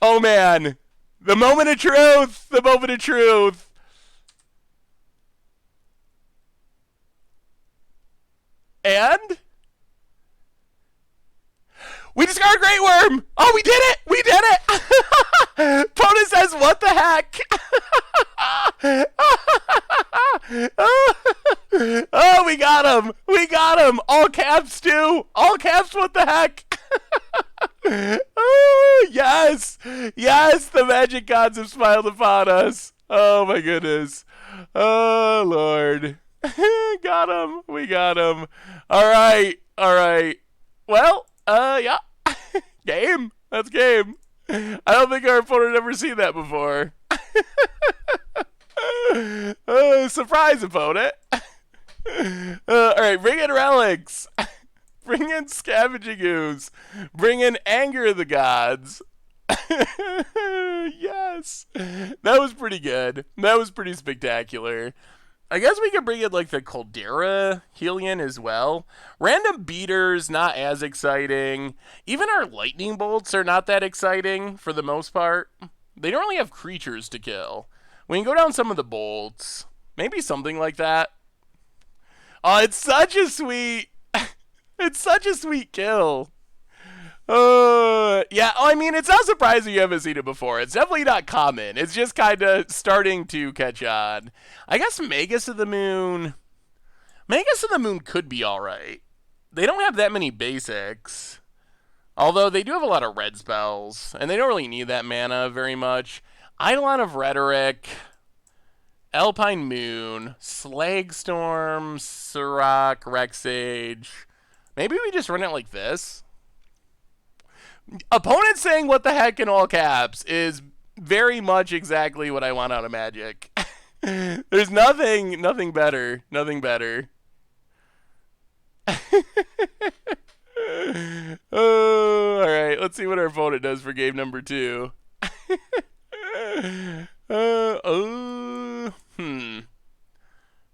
A: Oh, man. The moment of truth. The moment of truth. And? We discard Great Worm. Oh, we did it. We did it. Pona says, what the heck? Oh, we got him. We got him. All caps, too. All caps, what the heck? Oh, yes. Yes, the magic gods have smiled upon us. Oh, my goodness. Oh, Lord. Got him. We got him. All right. All right. Well, yeah. Game. That's game. I don't think our opponent ever seen that before. Surprise, opponent. All right, bring in relics. Bring in scavenging ooze. Bring in anger of the gods. Yes. That was pretty good. That was pretty spectacular. I guess we could bring in like the Caldera Helion as well. Random beaters, not as exciting. Even our lightning bolts are not that exciting for the most part. They don't really have creatures to kill. We can go down some of the bolts. Maybe something like that. Oh, it's such a sweet... it's such a sweet kill. Yeah, I mean, it's not surprising you haven't seen it before. It's definitely not common. It's just kind of starting to catch on. I guess Magus of the Moon... Magus of the Moon could be alright. They don't have that many basics. Although they do have a lot of red spells. And they don't really need that mana very much. Eidolon of Rhetoric... Alpine Moon... Slagstorm... Surrak... Rexage... Maybe we just run it like this? Opponent saying what the heck in all caps is very much exactly what I want out of Magic. There's nothing better. Nothing better. Oh, alright, let's see what our opponent does for game number 2.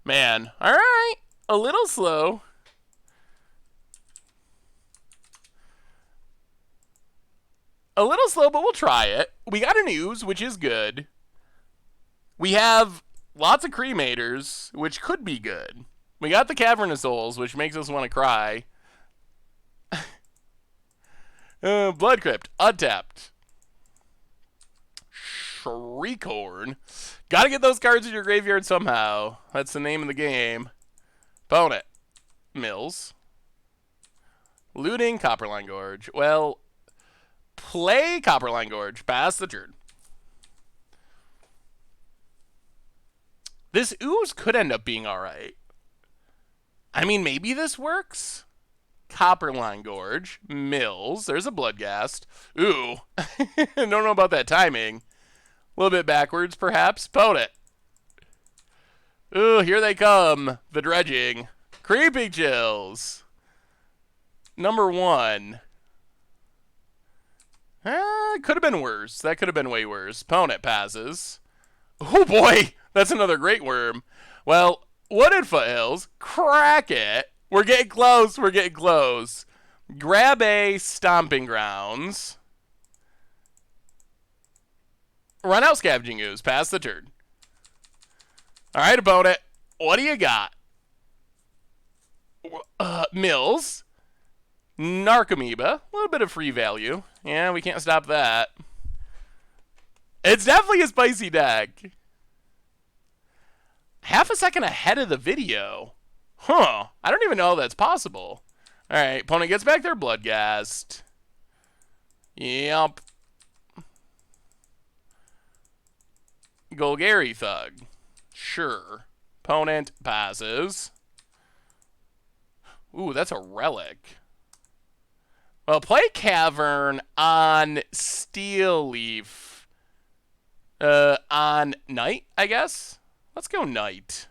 A: Man, alright. A little slow. A little slow, but we'll try it. We got an ooze, which is good. We have lots of cremators, which could be good. We got the cavernous souls, which makes us want to cry. Blood Crypt, untapped. Shriekhorn. Gotta get those cards in your graveyard somehow. That's the name of the game. Opponent. Mills. Looting, Copperline Gorge. Well, play Copperline Gorge. Pass the turn. This ooze could end up being alright. I mean, maybe this works? Copperline Gorge. Mills. There's a Bloodghast. Ooh. Don't know about that timing. A little bit backwards, perhaps. Opponent. Ooh, here they come. The dredging. Creeping Chills. Number 1. Could have been worse. That could have been way worse. Opponent passes. Oh boy, that's another great worm. Well, Wooded Foothills. Crack it. We're getting close. We're getting close. Grab a Stomping Grounds. Run out Scavenging Ooze. Pass the turn. All right, opponent. What do you got? Mills. Narcomoeba. A little bit of free value. Yeah, we can't stop that. It's definitely a spicy deck. Half a second ahead of the video. Huh. I don't even know that's possible. Alright, opponent gets back their Bloodghast. Yup. Golgari Thug. Sure. Opponent passes. Ooh, that's a relic. Well, play Cavern on Steel Leaf. On Night, I guess? Let's go Night.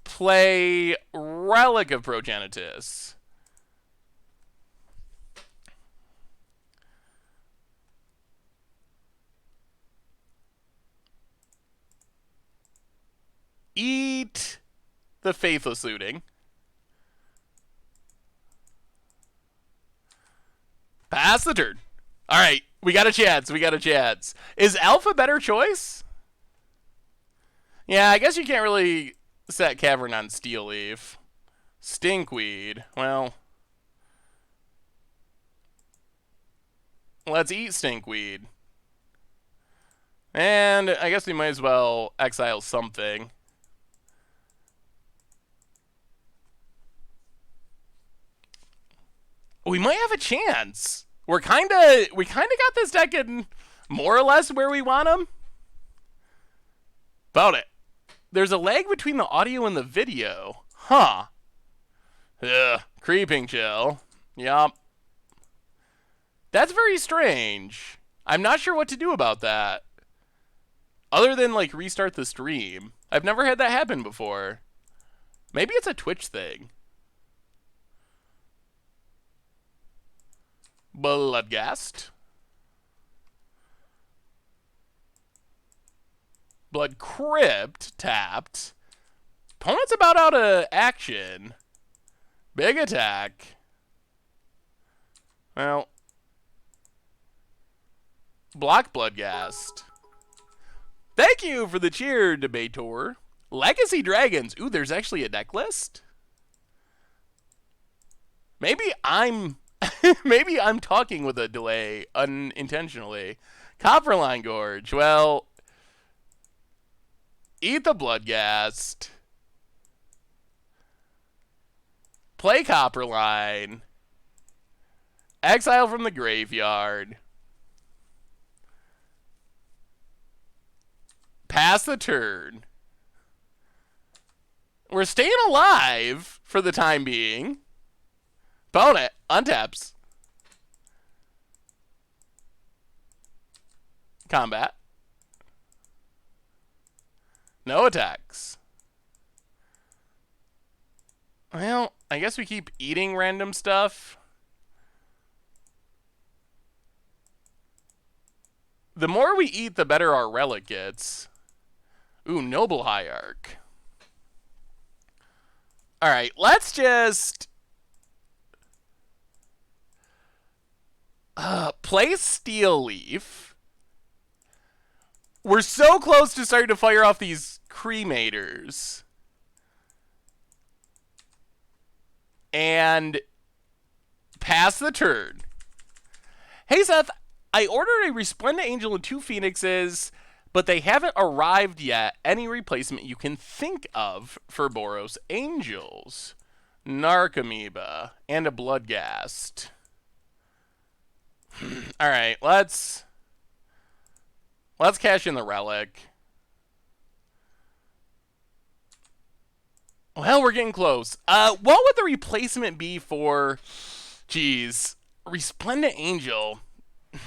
A: Play Relic of Progenitus. Eat the Faithless Looting. Pass the turn. All right, we got a chance. We got a chance. Is Alpha a better choice? Yeah, I guess you can't really set Cavern on Steel Leaf. Stinkweed. Well, let's eat Stinkweed. And I guess we might as well exile something. We might have a chance. We kind of got this deck in more or less where we want him. About it. There's a lag between the audio and the video. Huh. Ugh. Creeping Chill. Yup. That's very strange. I'm not sure what to do about that. Other than, like, restart the stream. I've never had that happen before. Maybe it's a Twitch thing. Bloodghast. Blood Crypt tapped. Opponent's about out of action. Big attack. Well. Block Bloodghast. Thank you for the cheer, Debator. Legacy Dragons. Ooh, there's actually a deck list? Maybe I'm talking with a delay unintentionally. Copperline Gorge. Well, eat the Bloodghast. Play Copperline. Exile from the graveyard. Pass the turn. We're staying alive for the time being. Opponent untaps. Combat. No attacks. Well, I guess we keep eating random stuff. The more we eat, the better our relic gets. Ooh, Noble Hierarch. Alright, let's just... Play Steel Leaf. We're so close to starting to fire off these Cremators. And pass the turn. Hey, Seth, I ordered a Resplendent Angel and 2 Phoenixes, but they haven't arrived yet. Any replacement you can think of for Boros Angels? Narcomoeba and a Bloodghast. All right, let's cash in the Relic. Well, we're getting close. What would the replacement be for, geez, Resplendent Angel?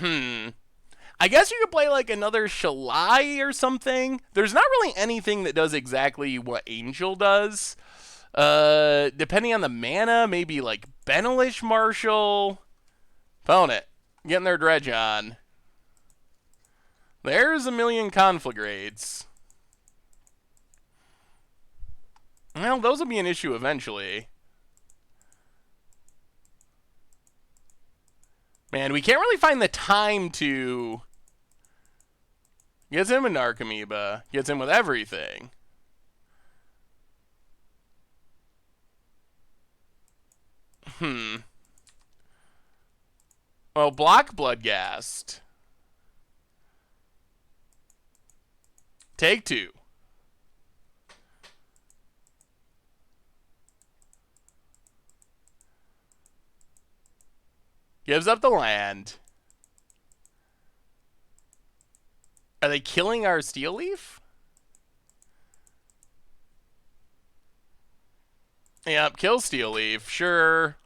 A: I guess you could play like another Shalai or something. There's not really anything that does exactly what Angel does. Depending on the mana, maybe like Benelish Marshal. Opponent, getting their dredge on. There's a million Conflagrates. Well, those will be an issue eventually. Man, we can't really find the time to... Gets him a Narcomoeba. Gets him with everything. Well, block Bloodghast. Take 2. Gives up the land. Are they killing our Steel Leaf? Yep, kill Steel Leaf, sure.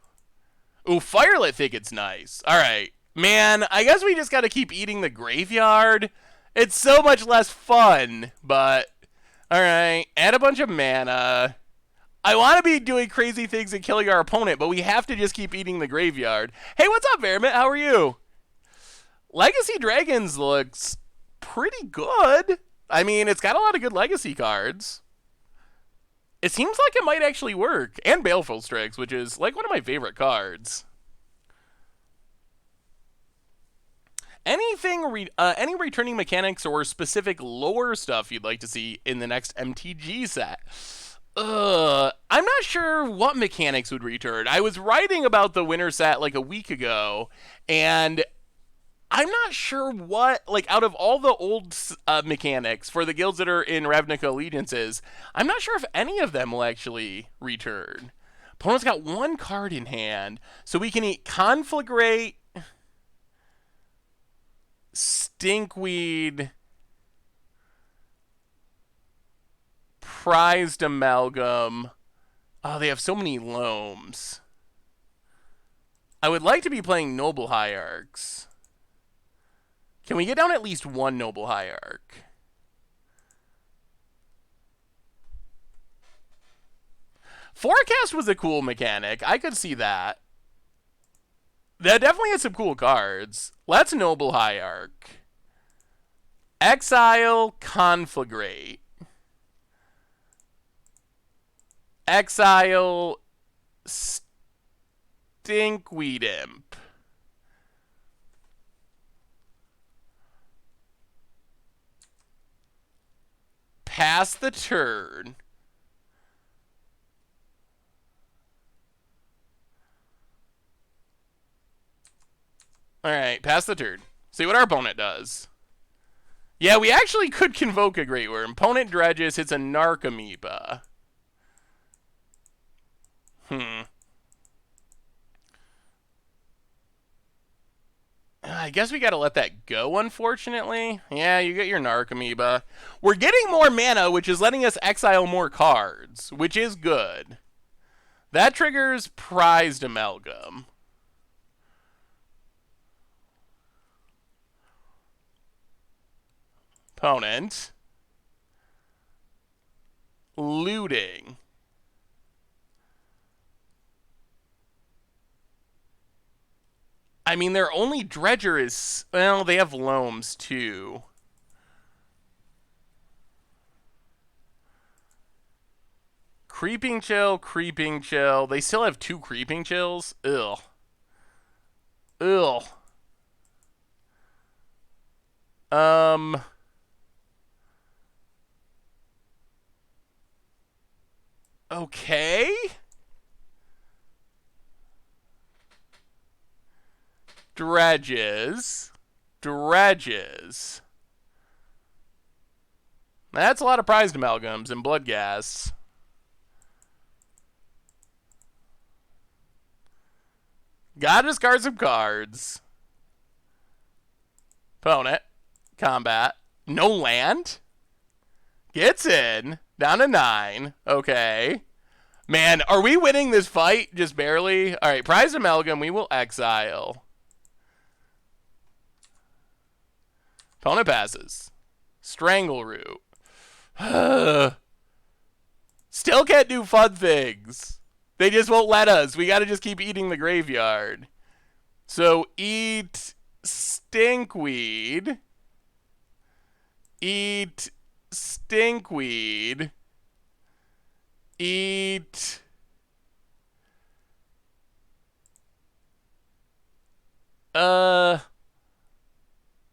A: Ooh, Firelit Thicket's nice. Alright. Man, I guess we just gotta keep eating the graveyard. It's so much less fun, but... Alright, add a bunch of mana. I want to be doing crazy things and killing our opponent, but we have to just keep eating the graveyard. Hey, what's up, Vermint? How are you? Legacy Dragons looks pretty good. I mean, it's got a lot of good Legacy cards. It seems like it might actually work. And Baleful Strix, which is like one of my favorite cards. Any returning mechanics or specific lore stuff you'd like to see in the next MTG set? I'm not sure what mechanics would return. I was writing about the winter set like a week ago, and I'm not sure what, like, out of all the old mechanics for the guilds that are in Ravnica Allegiances, I'm not sure if any of them will actually return. Opponent's got 1 card in hand, so we can eat Conflagrate, Stinkweed, Prized Amalgam. Oh, they have so many Loams. I would like to be playing Noble Hierarchs. Can we get down at least 1 Noble Hierarch? Forecast was a cool mechanic. I could see that. That definitely has some cool cards. Let's Noble Hierarch. Exile Conflagrate. Exile Stinkweed Imp. Pass the turn. Alright, pass the turn. See what our opponent does. Yeah, we actually could convoke a Great Worm. Opponent dredges, hits a Narcomoeba. I guess we gotta let that go, unfortunately. Yeah, you get your Narcomoeba. We're getting more mana, which is letting us exile more cards, which is good. That triggers Prized Amalgam. Opponent. Looting. I mean, their only dredger is... Well, they have Loams, too. Creeping Chill, Creeping Chill. They still have 2 Creeping Chills? Ugh. Ugh. Um. Okay. Dredges. Dredges. That's a lot of prized amalgams and blood gas. Gotta discard some cards. Opponent. Combat. No land? Gets in. Down to 9. Okay. Man, are we winning this fight? Just barely? Alright, prized amalgam. We will exile. Opponent passes. Strangle Root. Still can't do fun things. They just won't let us. We gotta just keep eating the graveyard. So eat stinkweed. Eat stinkweed. Eat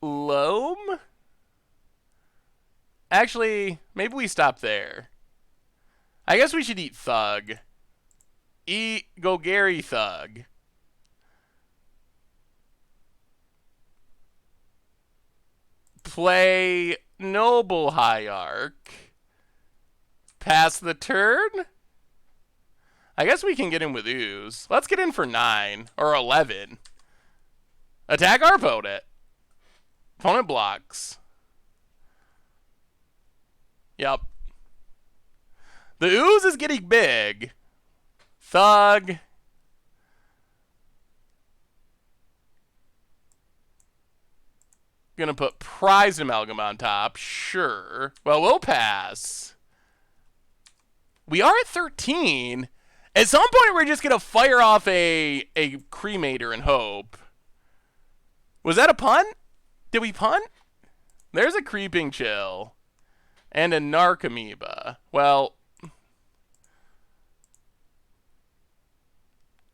A: loam? Actually, maybe we stop there. I guess we should eat Thug. Eat Gogari Thug. Play Noble Hierarch. Pass the turn? I guess we can get in with Ooze. Let's get in for 9 or 11. Attack our opponent. Opponent blocks. Yep. The Ooze is getting big. Thug. Gonna put prized amalgam on top. Sure. Well, we'll pass. We are at 13. At some point, we're just gonna fire off a Cremator and hope. Was that a punt? Did we punt? There's a Creeping Chill. And a Narcomoeba. Well,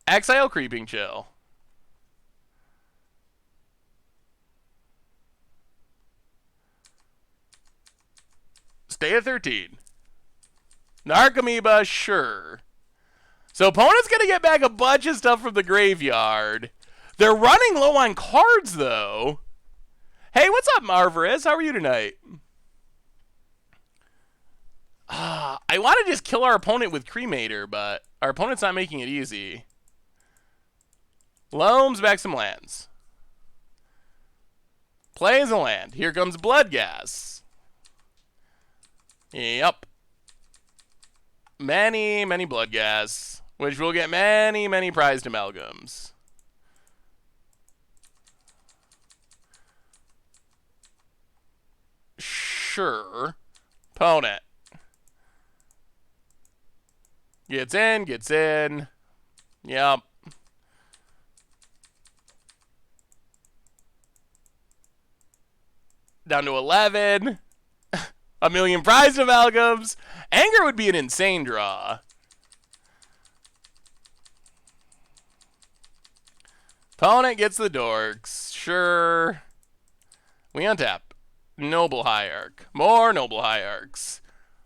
A: exile Creeping Chill. Stay at 13. Narcomoeba, sure. So opponent's going to get back a bunch of stuff from the graveyard. They're running low on cards, though. Hey, what's up, Marvarez? How are you tonight? I want to just kill our opponent with Cremator, but our opponent's not making it easy. Loams back some lands. Plays a land. Here comes Blood Gas. Yep. Many, many Blood Gas, which will get many, many prized amalgams. Sure. Opponent. Gets in, gets in. Yep. Down to 11. A million prized amalgams. Anger would be an insane draw. Opponent gets the dorks. Sure. We untap. Noble Hierarch. More Noble Hierarchs.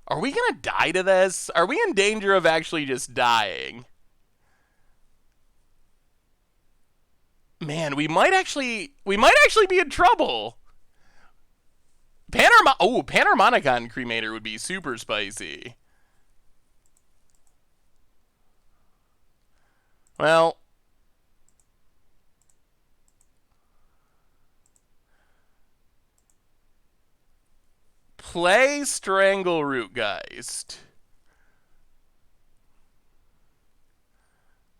A: Are we gonna die to this? Are we in danger of actually just dying? Man, we might actually be in trouble. Panharmonicon Cremator would be super spicy. Well, play Strangle Rootgeist.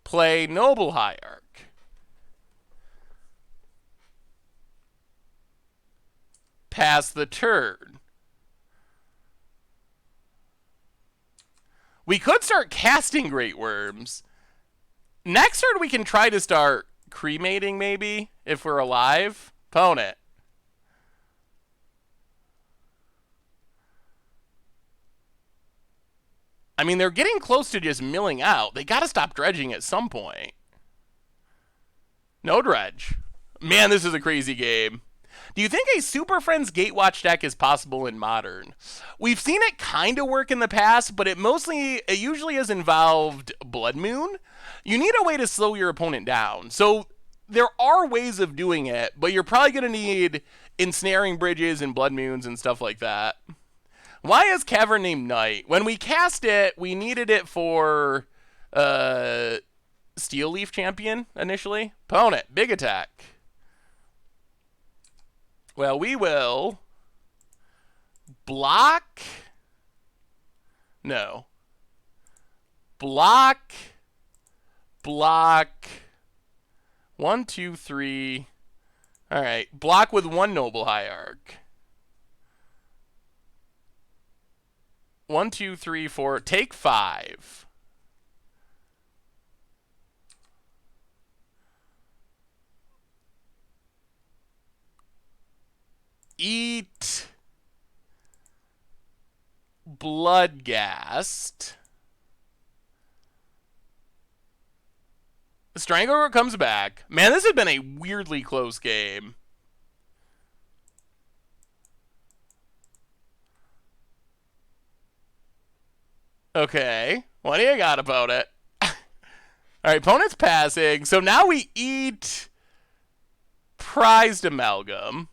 A: Play Noble Hierarch. Pass the turn. We could start casting Great Worms. Next turn, we can try to start cremating, maybe, if we're alive. Opponent. I mean, they're getting close to just milling out. They got to stop dredging at some point. No dredge. Man, this is a crazy game. Do you think a Super Friends Gatewatch deck is possible in Modern? We've seen it kind of work in the past, but it usually has involved Blood Moon. You need a way to slow your opponent down. So there are ways of doing it, but you're probably going to need ensnaring bridges and Blood Moons and stuff like that. Why is Cavern named Knight? When we cast it, we needed it for Steel Leaf Champion initially. Opponent, big attack. Well, we will block. No. Block. 1, 2, 3. All right. Block with 1 Noble Hierarch. 1, 2, 3, 4. Take 5. Eat Bloodghast. Strangler comes back. Man, this has been a weirdly close game. Okay. What do you got about it? All right, opponent's passing. So now we eat Prized Amalgam.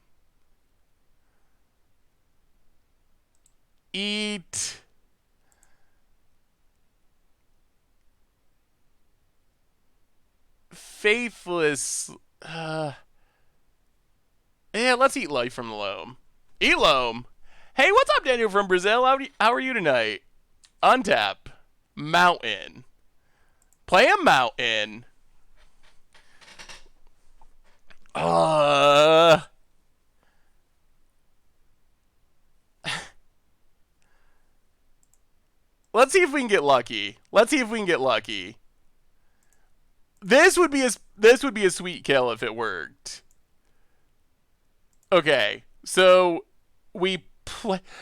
A: Eat Faithless. Yeah, let's eat Life from the Loam. Eat Loam. Hey, what's up, Daniel from Brazil? How are you tonight? Untap. Mountain. Play a Mountain. Let's see if we can get lucky. This would be a sweet kill if it worked. Okay, so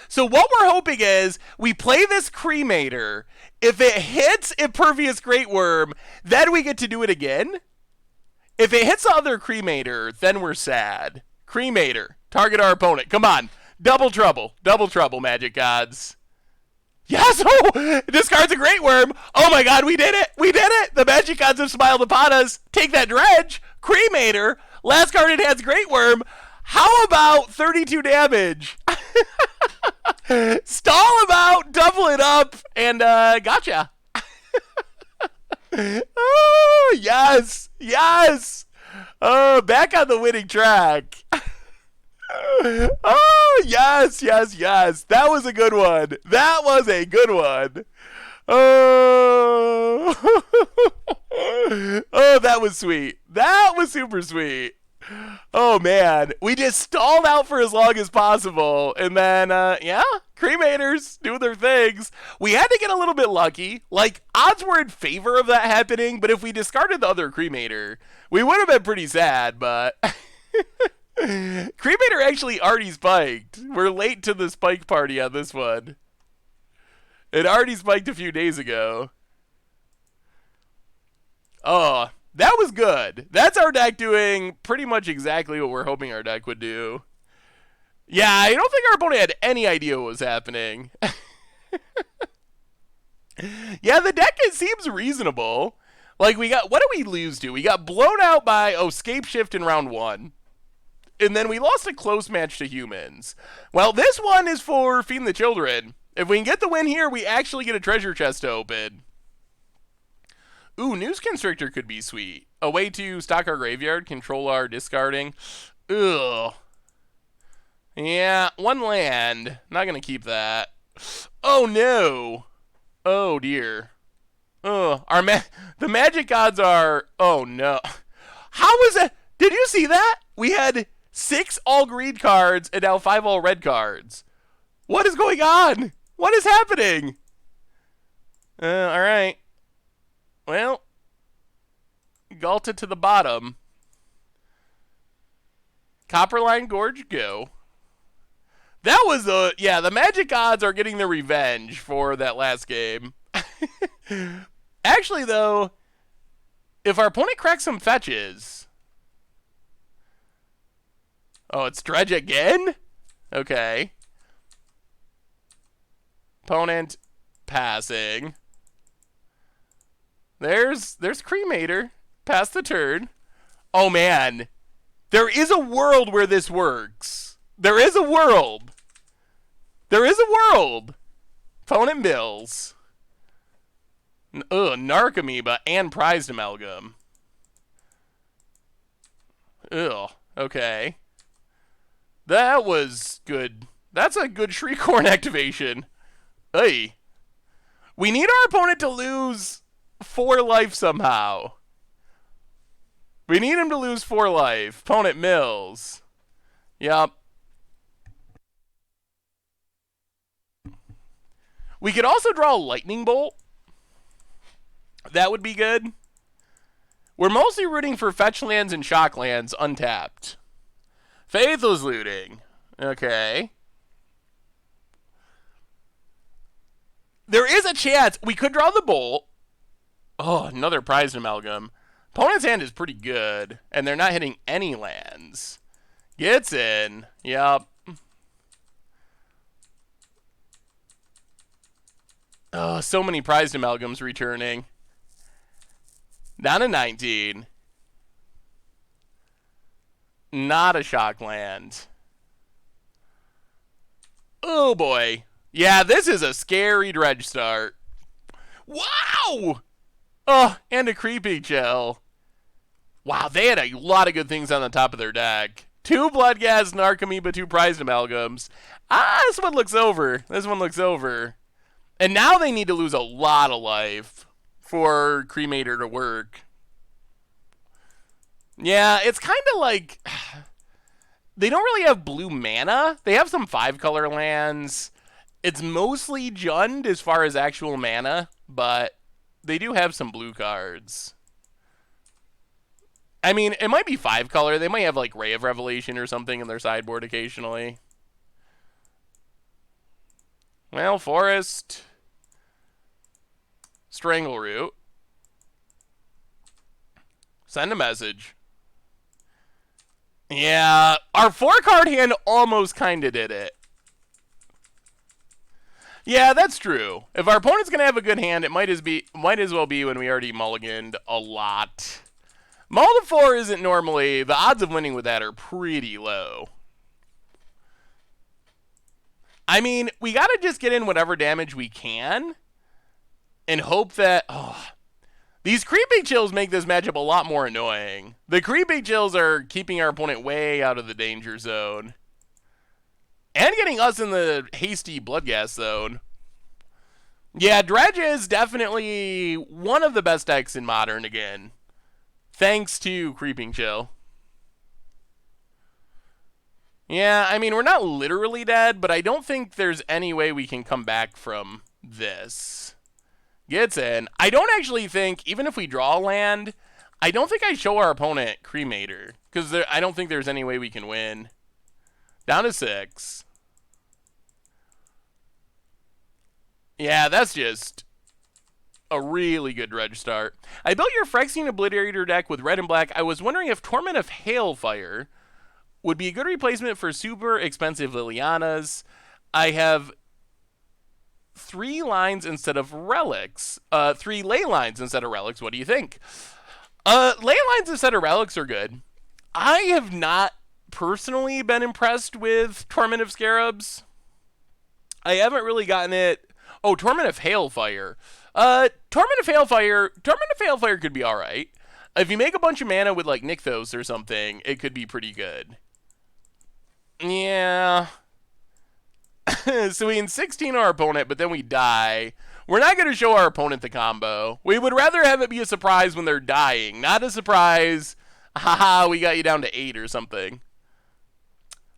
A: so what we're hoping is we play this Cremator. If it hits Impervious Great Worm, then we get to do it again. If it hits the other Cremator, then we're sad. Cremator, target our opponent. Come on, double trouble, Magic Gods. Yes! Oh! Discards a Great Worm! Oh my god, we did it! The Magic Gods have smiled upon us! Take that, Dredge! Cremator! Last card in hand's Great Worm! How about 32 damage? Stall him out, double it up, and gotcha! Oh, yes! Oh, back on the winning track! Oh, yes. That was a good one. Oh, oh, that was sweet. That was super sweet. Oh, man. We just stalled out for as long as possible. And then, yeah, Cremators do their things. We had to get a little bit lucky. Like, odds were in favor of that happening. But if we discarded the other Cremator, we would have been pretty sad, but... Cremator actually already spiked. We're late to the spike party on this one. It already spiked a few days ago. Oh, that was good. That's our deck doing pretty much exactly what we're hoping our deck would do. Yeah, I don't think our opponent had any idea what was happening. Yeah, the deck seems reasonable. Like, what did we lose to? We got blown out by Scape Shift in round 1. And then we lost a close match to humans. Well, this one is for Feeding the Children. If we can get the win here, we actually get a treasure chest to open. Ooh, News Constrictor could be sweet. A way to stock our graveyard, control our discarding. Ugh. Yeah, 1 land. Not going to keep that. Oh, no. Oh, dear. Ugh. The Magic Gods are... Oh, no. How was that? Did you see that? We had 6 all green cards and now 5 all red cards. What is going on? What is happening? All right. Well, Galta to the bottom. Copperline Gorge, go. That was yeah, the Magic Gods are getting their revenge for that last game. Actually, though, if our opponent cracks some fetches... Oh, it's Dredge again? Okay. Opponent passing. There's Cremator. Pass the turn. Oh, man. There is a world where this works. There is a world. There is a world. Opponent mills. Ugh, Narcomoeba and Prized Amalgam. Ugh, okay. That was good. That's a good Shriekhorn activation. Hey. We need our opponent to lose 4 life somehow. We need him to lose 4 life. Opponent mills. Yup. We could also draw a Lightning Bolt. That would be good. We're mostly rooting for fetch lands and shock lands untapped. Faithless Looting. Okay. There is a chance we could draw the Bolt. Oh, another Prized Amalgam. Opponent's hand is pretty good, and they're not hitting any lands. Gets in. Yup. Oh, so many Prized Amalgams returning. Down to 19. Not a shock land. Oh, boy. Yeah, this is a scary dredge start. Wow! Oh, and a Creepy Chill. Wow, they had a lot of good things on the top of their deck. 2 Bloodghast, Narcomoeba, 2 Prized Amalgams. This one looks over. This one looks over. And now they need to lose a lot of life for Cremator to work. Yeah, it's kind of like they don't really have blue mana. They have some 5-color lands. It's mostly Jund as far as actual mana, but they do have some blue cards. I mean, it might be 5-color. They might have like Ray of Revelation or something in their sideboard occasionally. Well, Forest. Strangleroot. Send a message. Yeah, our 4-card hand almost kind of did it. Yeah, that's true. If our opponent's going to have a good hand, it might as well be when we already mulliganed a lot. Mull to 4 isn't normally... The odds of winning with that are pretty low. I mean, we got to just get in whatever damage we can and hope that... Oh, these Creepy Chills make this matchup a lot more annoying. The Creepy Chills are keeping our opponent way out of the danger zone. And getting us in the hasty Bloodghast zone. Yeah, Dredge is definitely one of the best decks in Modern again. Thanks to Creeping Chill. Yeah, I mean, we're not literally dead, but I don't think there's any way we can come back from this. Gets in. I don't actually think, even if we draw land, I don't think I show our opponent Cremator. Because I don't think there's any way we can win. Down to 6. Yeah, that's just a really good dredge start. I built your Phyrexian Obliterator deck with red and black. I was wondering if Torment of Hailfire would be a good replacement for super expensive Lilianas. I have 3 lines instead of relics. 3 ley lines instead of relics. What do you think? Ley lines instead of relics are good. I have not personally been impressed with Torment of Scarabs. I haven't really gotten it. Oh, Torment of Hailfire. Torment of Hailfire could be alright. If you make a bunch of mana with like Nykthos or something, it could be pretty good. Yeah. So we in-16 our opponent, but then we die. We're not going to show our opponent the combo. We would rather have it be a surprise when they're dying, not a surprise, haha, we got you down to 8 or something.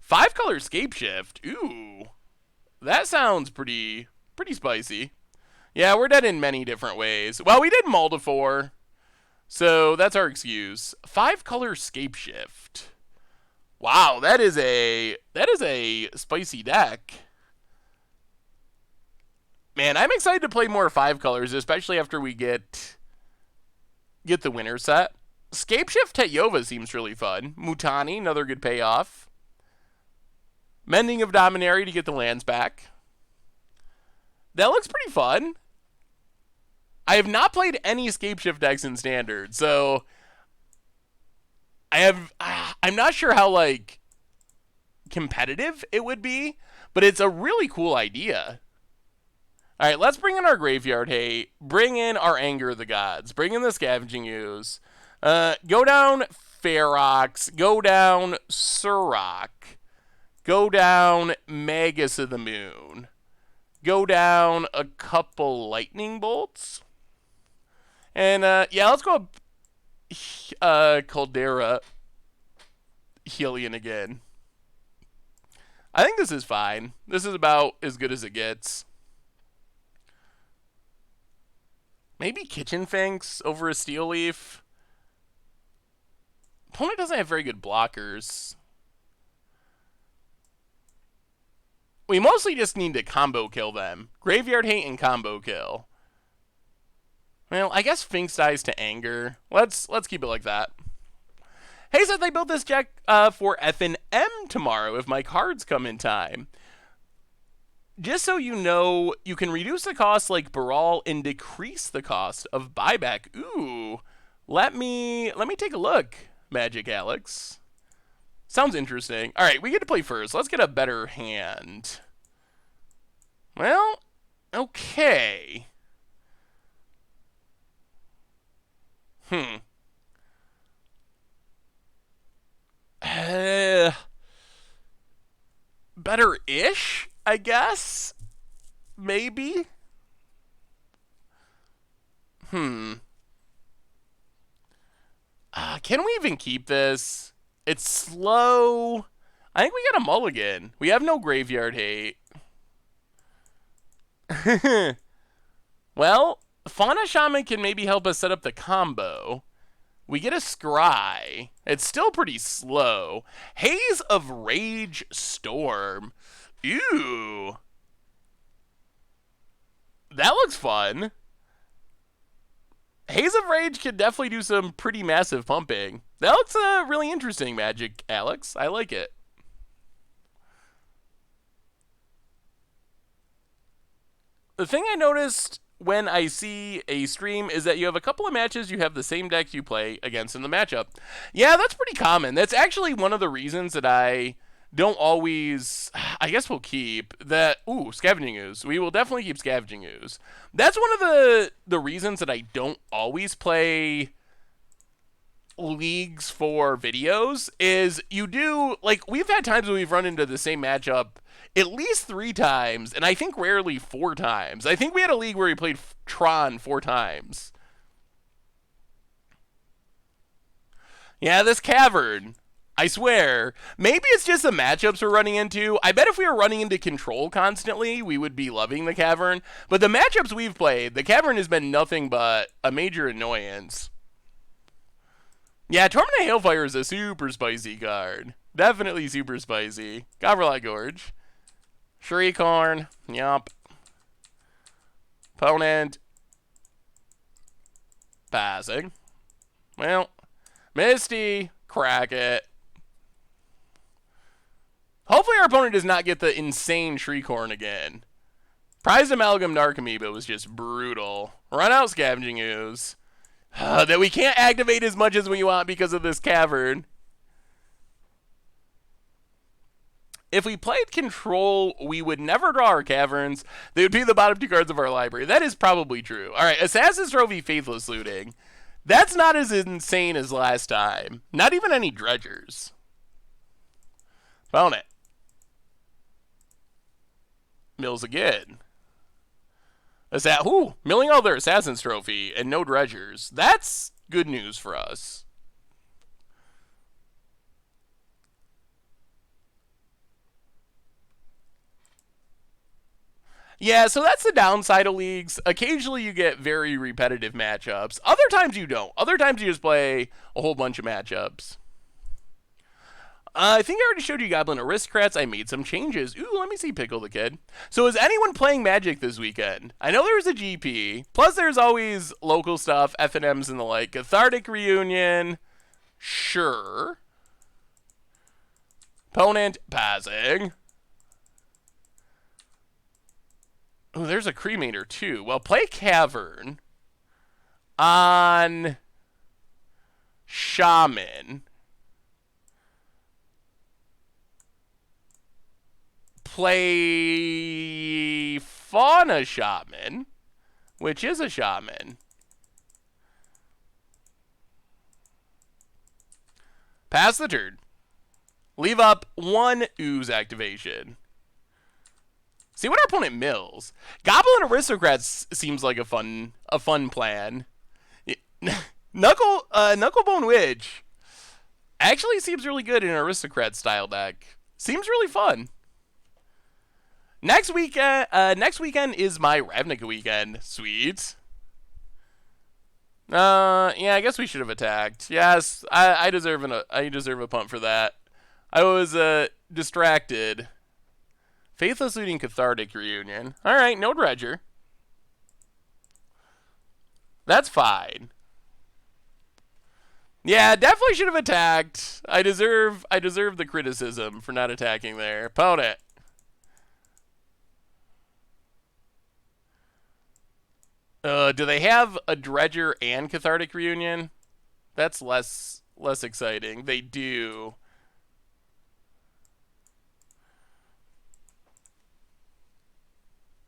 A: 5-color Scapeshift. Ooh. That sounds pretty spicy. Yeah, we're dead in many different ways. Well, we did Mull to 4, so that's our excuse. 5-color Scapeshift. Wow, that is a spicy deck. Man, I'm excited to play more 5 colors, especially after we get the winner set. Scapeshift Tetova seems really fun. Mutani, another good payoff. Mending of Dominary to get the lands back. That looks pretty fun. I have not played any Scape Shift decks in Standard, so I'm not sure how, like, competitive it would be, but it's a really cool idea. All right, let's bring in our Graveyard Hate, bring in our Anger of the Gods, bring in the Scavenging Ooze, go down Ferox, go down Surrak, go down Magus of the Moon, go down a couple Lightning Bolts, and yeah, let's go Caldera Helion again. I think this is fine. This is about as good as it gets. Maybe Kitchen Finks over a Steel Leaf. Opponent doesn't have very good blockers. We mostly just need to combo kill them. Graveyard Hate and combo kill. Well, I guess Finks dies to Anger. Let's keep it like that. Hey, said they built this deck for F&M tomorrow if my cards come in time. Just so you know, you can reduce the cost like Baral and decrease the cost of buyback. Ooh, let me take a look, Magic Alex. Sounds interesting. All right, we get to play first. Let's get a better hand. Well, okay. Better-ish, I guess? Maybe? Can we even keep this? It's slow. I think we got a mulligan. We have no Graveyard Hate. Well, Fauna Shaman can maybe help us set up the combo. We get a Scry. It's still pretty slow. Haze of Rage Storm. Ew. That looks fun. Haze of Rage can definitely do some pretty massive pumping. That looks really interesting, Magic Alex. I like it. The thing I noticed when I see a stream is that you have a couple of matches you have the same decks you play against in the matchup. Yeah, that's pretty common. That's actually one of the reasons that I don't always, I guess we'll keep that. Ooh, Scavenging Ooze. We will definitely keep Scavenging Ooze. That's one of the reasons that I don't always play leagues for videos is you do, like, we've had times when we've run into the same matchup at least 3 times, and I think rarely 4 times. I think we had a league where we played Tron 4 times. Yeah, this Cavern. I swear. Maybe it's just the matchups we're running into. I bet if we were running into Control constantly, we would be loving the Cavern. But the matchups we've played, the Cavern has been nothing but a major annoyance. Yeah, Tormented Hailfire is a super spicy card. Definitely super spicy. Gavrili Gorge. Shriekhorn. Yup. Opponent. Passing. Well, Misty. Crack it. Hopefully our opponent does not get the insane Shriekhorn again. Prized Amalgam Narcomoeba was just brutal. Run out Scavenging Ooze. That we can't activate as much as we want because of this Cavern. If we played Control, we would never draw our Caverns. They would be the bottom 2 cards of our library. That is probably true. Alright, Assassin's Trophy Faithless Looting. That's not as insane as last time. Not even any Dredgers. Opponent. Mills again. Milling all their Assassin's Trophy and no Dredgers. That's good news for us. Yeah, so that's the downside of leagues. Occasionally you get very repetitive matchups. Other times you don't. Other times you just play a whole bunch of matchups. I think I already showed you Goblin Aristocrats. I made some changes. Ooh, let me see Pickle the Kid. So is anyone playing Magic this weekend? I know there's a GP. Plus there's always local stuff, F&Ms and the like. Cathartic Reunion. Sure. Opponent passing. Ooh, there's a Cremator too. Well, play Cavern on Shaman. Play Fauna Shaman, which is a Shaman. Pass the turn. Leave up one Ooze activation. See what our opponent mills. Goblin Aristocrats seems like a fun plan. Knucklebone Witch actually seems really good in an Aristocrat style deck. Seems really fun. Next weekend is my Ravnica weekend. Sweet. Yeah, I guess we should have attacked. Yes, I deserve a punt for that. I was distracted. Faithless Looting Cathartic Reunion. Alright, no Dredger. That's fine. Yeah, definitely should have attacked. I deserve the criticism for not attacking there. Opponent. Do they have a Dredger and Cathartic Reunion? That's less exciting. They do.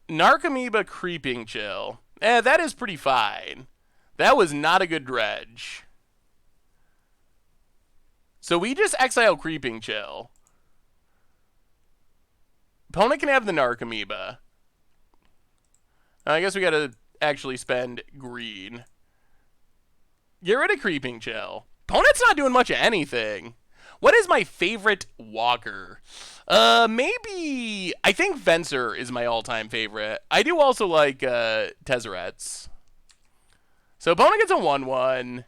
A: Narcomoeba Creeping Chill. That is pretty fine. That was not a good dredge. So we just exile Creeping Chill. Opponent can have the Narcomoeba. I guess we gotta actually spend green. Get rid of Creeping Chill. Opponent's not doing much of anything. What is my favorite walker? Maybe... I think Venser is my all-time favorite. I do also like Tezzerets. So opponent gets a 1-1.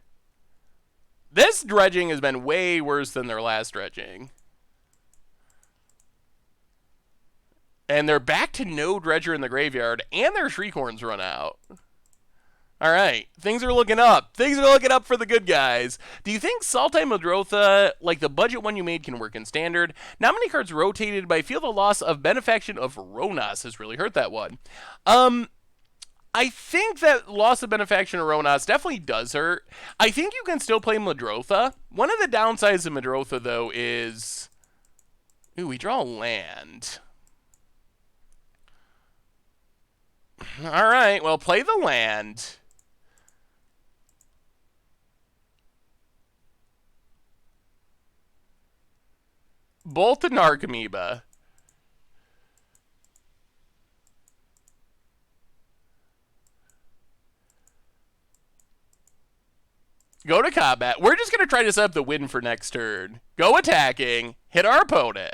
A: This dredging has been way worse than their last dredging. And they're back to no Dredger in the graveyard, and their Shriekhorns run out. All right, things are looking up. Things are looking up for the good guys. Do you think Sultai Madrotha, like the budget one you made, can work in Standard? Not many cards rotated, but I feel the loss of Benefaction of Ronas has really hurt that one. I think that loss of Benefaction of Ronas definitely does hurt. I think you can still play Madrotha. One of the downsides of Madrotha, though, is... Ooh, we draw land. All right, well, play the land. Bolt the Narcomoeba. Go to combat. We're just going to try to set up the win for next turn. Go attacking. Hit our opponent.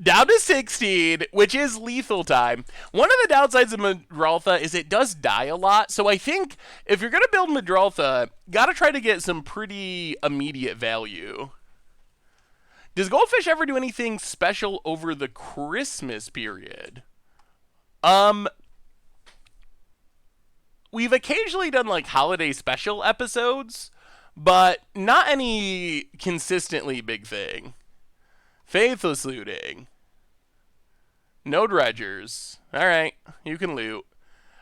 A: Down to 16, which is lethal time. One of the downsides of Madrotha is it does die a lot. So I think if you're going to build Madrotha, got to try to get some pretty immediate value. Does Goldfish ever do anything special over the Christmas period? We've occasionally done like holiday special episodes, but not any consistently big thing. Faithless Looting. No Dredgers. Alright, you can loot.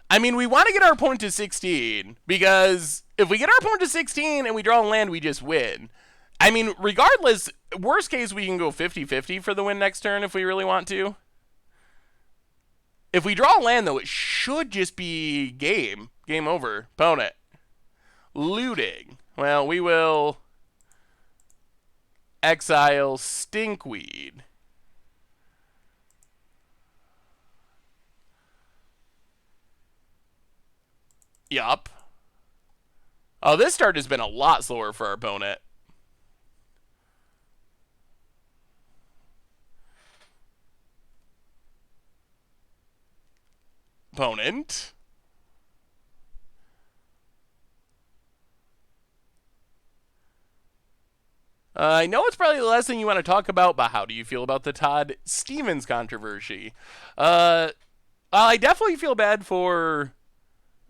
A: I mean, we want to get our opponent to 16, because if we get our opponent to 16 and we draw land, we just win. I mean, regardless, worst case, we can go 50-50 for the win next turn if we really want to. If we draw land, though, it should just be game. Game over. Opponent. Looting. Well, we will exile Stinkweed. Yup. Oh, this start has been a lot slower for our opponent. Opponent. I know it's probably the last thing you want to talk about, but how do you feel about the Todd Stevens controversy? I definitely feel bad for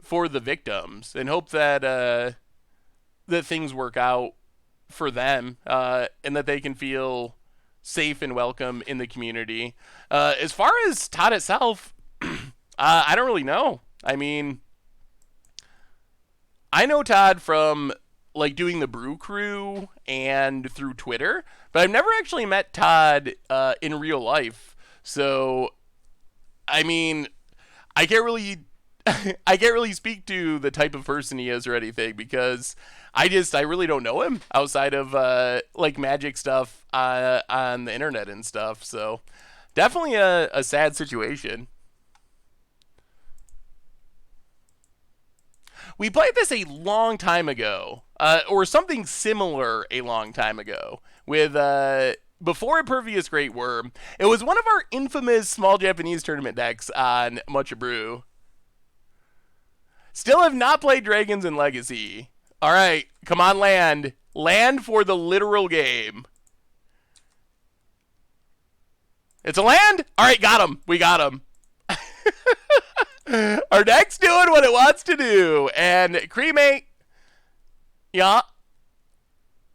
A: the victims and hope that that things work out for them and that they can feel safe and welcome in the community. As far as Todd itself, I don't really know. I mean, I know Todd from like doing the Brew Crew and through Twitter, but I've never actually met Todd in real life. So, I mean, I can't really I can't really speak to the type of person he is or anything because I really don't know him outside of like magic stuff on the internet and stuff. So definitely a sad situation. We played this a long time ago, or something similar a long time ago with before Impervious Great Worm. It was one of our infamous small Japanese tournament decks on Mucha Brew. Still have not played Dragons in Legacy. All right, come on, land. Land for the literal game. It's a land? All right, got him. We got him. Our deck's doing what it wants to do. And Cremate, yeah.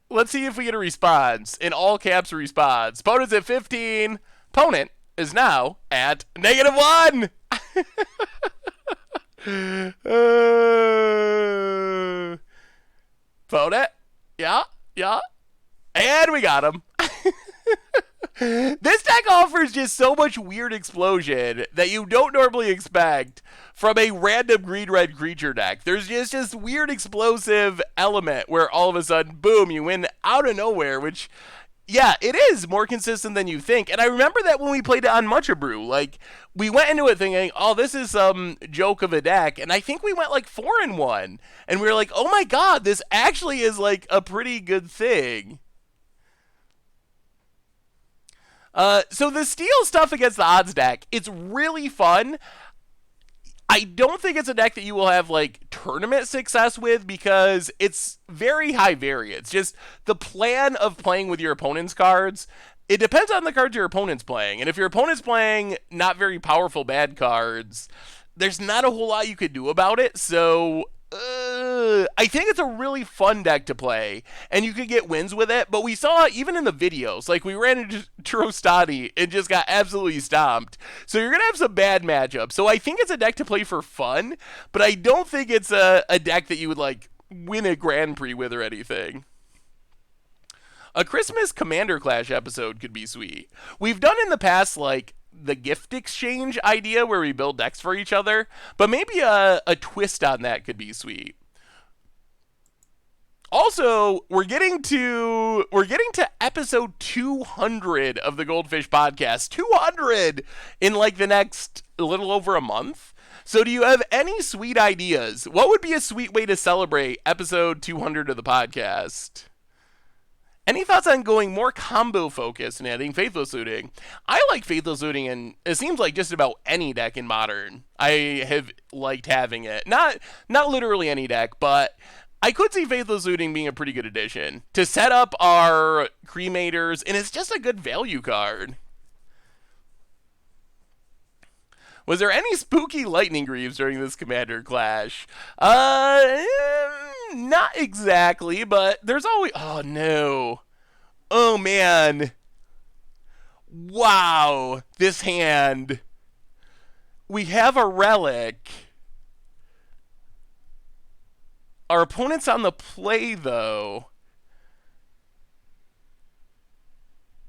A: Let's see if we get a response. In all caps, response. Opponent's at 15. Opponent is now at -1. Opponent, yeah, yeah. And we got him. This deck offers just so much weird explosion that you don't normally expect from a random green-red creature deck. There's just this weird explosive element where all of a sudden, boom, you win out of nowhere, which, yeah, it is more consistent than you think. And I remember that when we played it on Mucha Brew, like, we went into it thinking, oh, this is some joke of a deck, and I think we went like 4-1. And we were like, oh my god, this actually is like a pretty good thing. So the steel stuff against the odds deck, it's really fun. I don't think it's a deck that you will have like tournament success with because it's very high variance. Just the plan of playing with your opponent's cards, it depends on the cards your opponent's playing. And if your opponent's playing not very powerful bad cards, there's not a whole lot you could do about it. So I think it's a really fun deck to play, and you could get wins with it. But we saw even in the videos, like we ran into Trostani and just got absolutely stomped. So you're gonna have some bad matchups. So I think it's a deck to play for fun, but I don't think it's a deck that you would like win a Grand Prix with or anything. A Christmas Commander Clash episode could be sweet. We've done in the past like the gift exchange idea where we build decks for each other, but maybe a twist on that could be sweet. Also, we're getting to episode 200 of the Goldfish podcast. 200 in like the next a little over a month. So do you have any sweet ideas? What would be a sweet way to celebrate episode 200 of the podcast? Any thoughts on going more combo focused and adding Faithless Looting? I like Faithless Looting, and it seems like just about any deck in Modern. I have liked having it. Not literally any deck, but I could see Faithless Looting being a pretty good addition to set up our Cremators, and it's just a good value card. Was there any spooky lightning greaves during this Commander Clash? Not exactly, but there's always... Oh, no. Oh, man. Wow. This hand. We have a relic. Our opponent's on the play, though.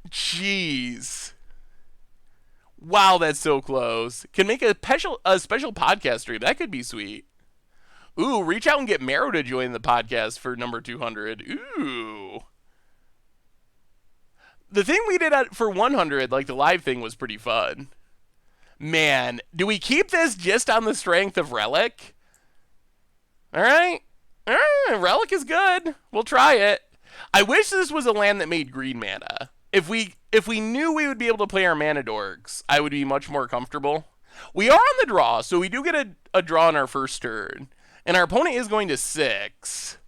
A: Jeez. Wow, that's so close. Can make a special podcast stream. That could be sweet. Ooh, reach out and get Mero to join the podcast for number 200. Ooh. The thing we did for 100, like the live thing, was pretty fun. Man, do we keep this just on the strength of Relic? All right. Relic is good. We'll try it. I wish this was a land that made green mana. If we knew we would be able to play our mana dorks, I would be much more comfortable. We are on the draw, so we do get a draw on our first turn. And our opponent is going to 6.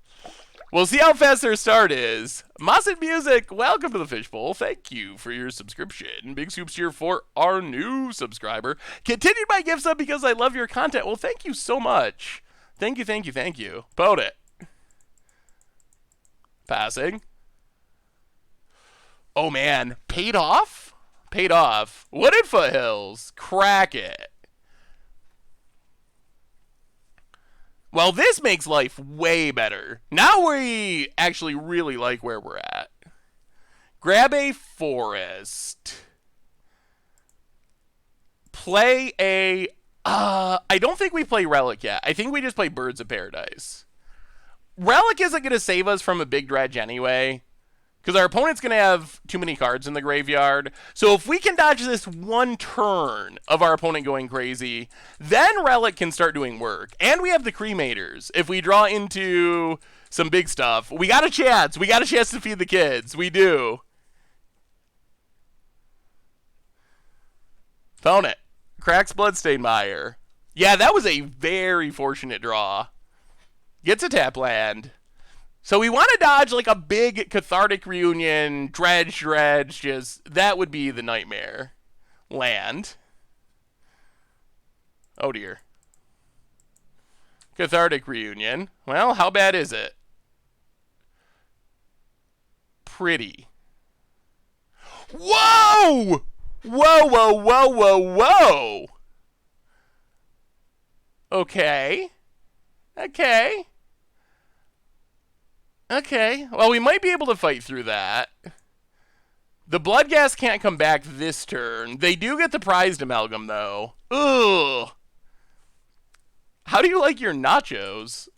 A: We'll see how fast their start is. Mossad Music, welcome to the Fishbowl. Thank you for your subscription. Big scoops here for our new subscriber. Continued my gifts up because I love your content. Well, thank you so much. Thank you, thank you, thank you. Opponent. Passing. Oh man, paid off? Paid off. Wooded Foothills. Crack it. Well, this makes life way better. Now we actually really like where we're at. Grab a forest. Play a... I don't think we play Relic yet. I think we just play Birds of Paradise. Relic isn't going to save us from a big dredge anyway, because our opponent's going to have too many cards in the graveyard. So if we can dodge this one turn of our opponent going crazy, then Relic can start doing work. And we have the Cremators. If we draw into some big stuff, we got a chance. We got a chance to feed the kids. We do. Opponent. Cracks Bloodstained Mire. Yeah, that was a very fortunate draw. Gets a tap land. So we want to dodge like a big cathartic reunion, dredge, just that would be the nightmare. Land. Oh dear. Cathartic reunion. Well, how bad is it? Pretty. Whoa! Whoa, whoa, whoa, whoa, whoa! Okay. Okay. Okay. Well, we might be able to fight through that. The Bloodghast can't come back this turn. They do get the prized amalgam, though. Ugh. How do you like your nachos?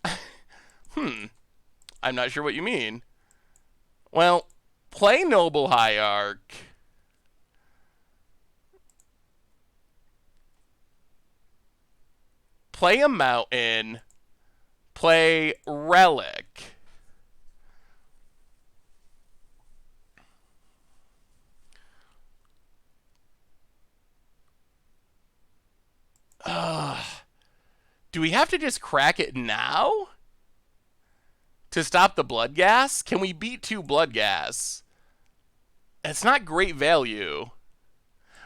A: I'm not sure what you mean. Well, play Noble Hierarch. Play a mountain. Play Relic. Do we have to just crack it now? To stop the Bloodghast? Can we beat 2 Bloodghasts? It's not great value.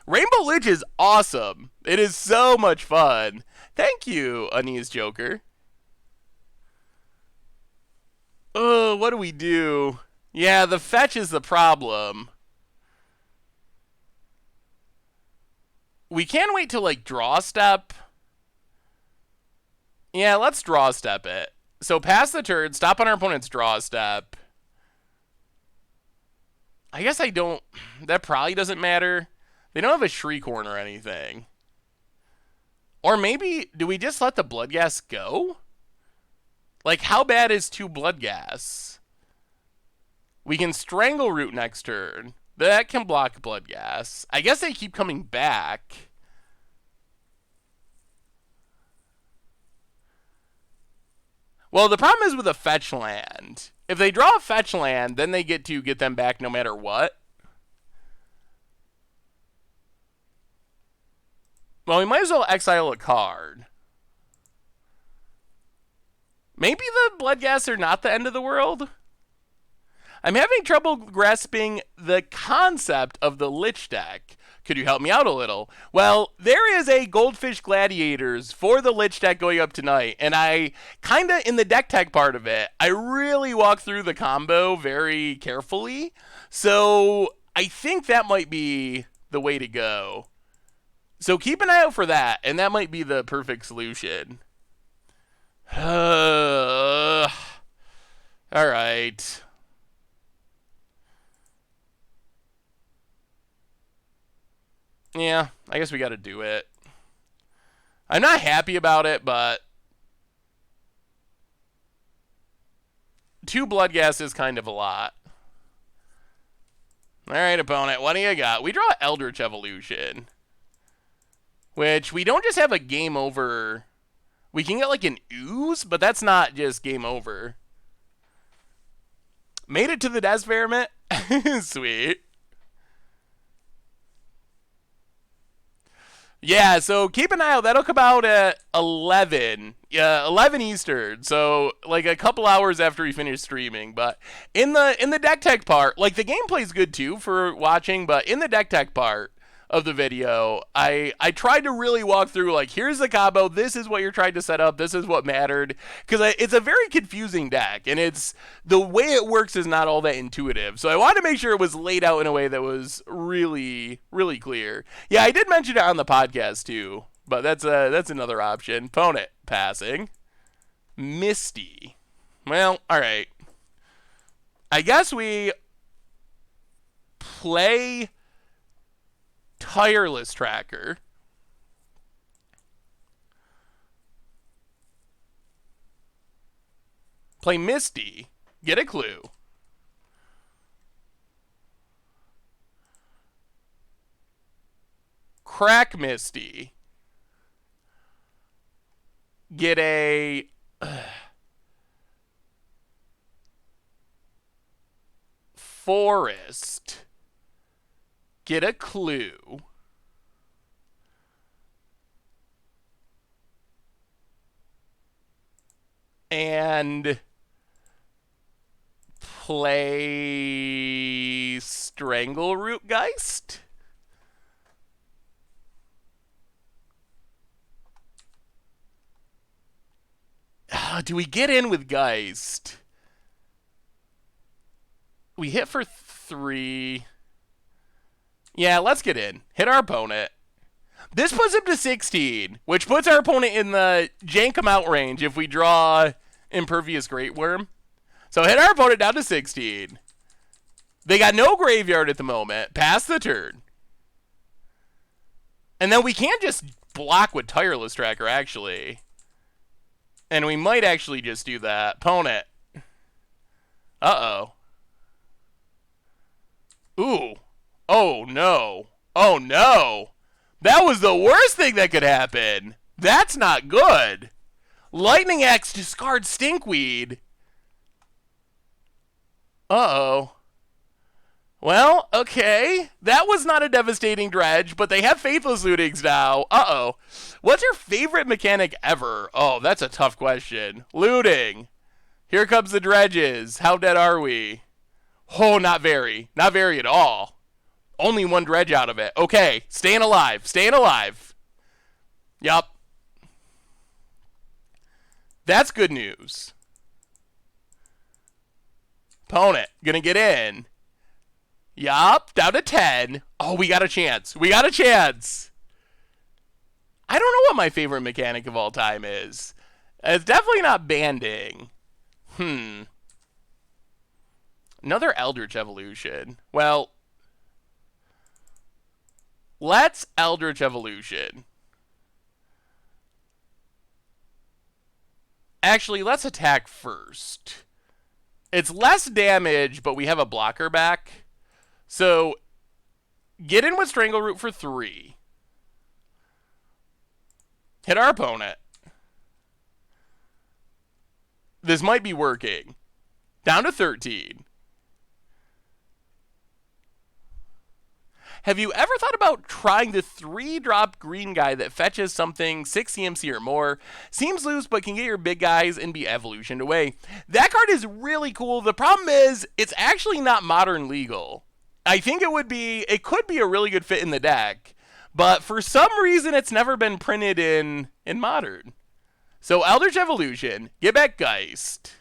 A: Rainbow Lich is awesome. It is so much fun. Thank you, Unease Joker. Oh, what do we do? Yeah, the fetch is the problem. We can wait till, like, draw step. Yeah, let's draw step it. So pass the turn, stop on our opponent's draw step. I guess I don't... That probably doesn't matter. They don't have a Shriekhorn or anything. Or maybe, do we just let the Bloodghast go? Like, how bad is 2 Bloodghasts? We can Strangle Root next turn. That can block Bloodghast. I guess they keep coming back. Well, the problem is with a fetch land. If they draw a fetch land, then they get to get them back no matter what. Well, we might as well exile a card. Maybe the Bloodghasts are not the end of the world? I'm having trouble grasping the concept of the Lich deck. Could you help me out a little? Well, there is a Goldfish Gladiators for the Lich deck going up tonight, and I kind of, in the deck tech part of it, I really walk through the combo very carefully. So I think that might be the way to go. So keep an eye out for that, and that might be the perfect solution. All right. Yeah, I guess we got to do it. I'm not happy about it, but 2 Bloodghasts is kind of a lot. All right, opponent, what do you got? We draw Eldritch Evolution, which we don't just have a game over. We can get like an ooze, but that's not just game over. Made it to the Desveriment? Sweet. Yeah, so keep an eye out. That'll come out at 11. Yeah, 11 Eastern. So like a couple hours after we finish streaming. But in the deck tech part, like the gameplay's good too for watching, but in the deck tech part, of the video, I tried to really walk through, like, here's the combo, this is what you're trying to set up, this is what mattered, because it's a very confusing deck, and the way it works is not all that intuitive, so I wanted to make sure it was laid out in a way that was really, really clear. Yeah, I did mention it on the podcast, too, but that's another option. Opponent, passing. Misty. Well, alright. I guess we play Tireless Tracker. Play Misty. Get a clue. Crack Misty. Get a... Forest. Get a clue. And play Strangleroot Geist. Do we get in with Geist? We hit for 3. Yeah, let's get in. Hit our opponent. This puts him to 16, which puts our opponent in the jank him out range if we draw Impervious Great Worm. So hit our opponent down to 16. They got no graveyard at the moment. Pass the turn. And then we can't just block with Tireless Tracker, actually. And we might actually just do that. Opponent. Uh-oh. Ooh. Oh, no. Oh, no. That was the worst thing that could happen. That's not good. Lightning Axe discards Stinkweed. Uh-oh. Well, okay. That was not a devastating dredge, but they have Faithless Lootings now. Uh-oh. What's your favorite mechanic ever? Oh, that's a tough question. Looting. Here comes the dredges. How dead are we? Oh, not very. Not very at all. Only one dredge out of it. Okay, staying alive. Staying alive. Yup. That's good news. Opponent, gonna get in. Yup, down to 10. Oh, we got a chance. We got a chance. I don't know what my favorite mechanic of all time is. It's definitely not banding. Another Eldritch Evolution. Well, let's Eldritch Evolution. Actually, let's attack first. It's less damage, but we have a blocker back. So, get in with Strangleroot for 3. Hit our opponent. This might be working. Down to 13. Have you ever thought about trying the 3-drop green guy that fetches something 6 CMC or more? Seems loose, but can get your big guys and be evolutioned away. That card is really cool. The problem is, it's actually not modern legal. I think it could be a really good fit in the deck, but for some reason, it's never been printed in modern. So Eldritch Evolution, get back Geist.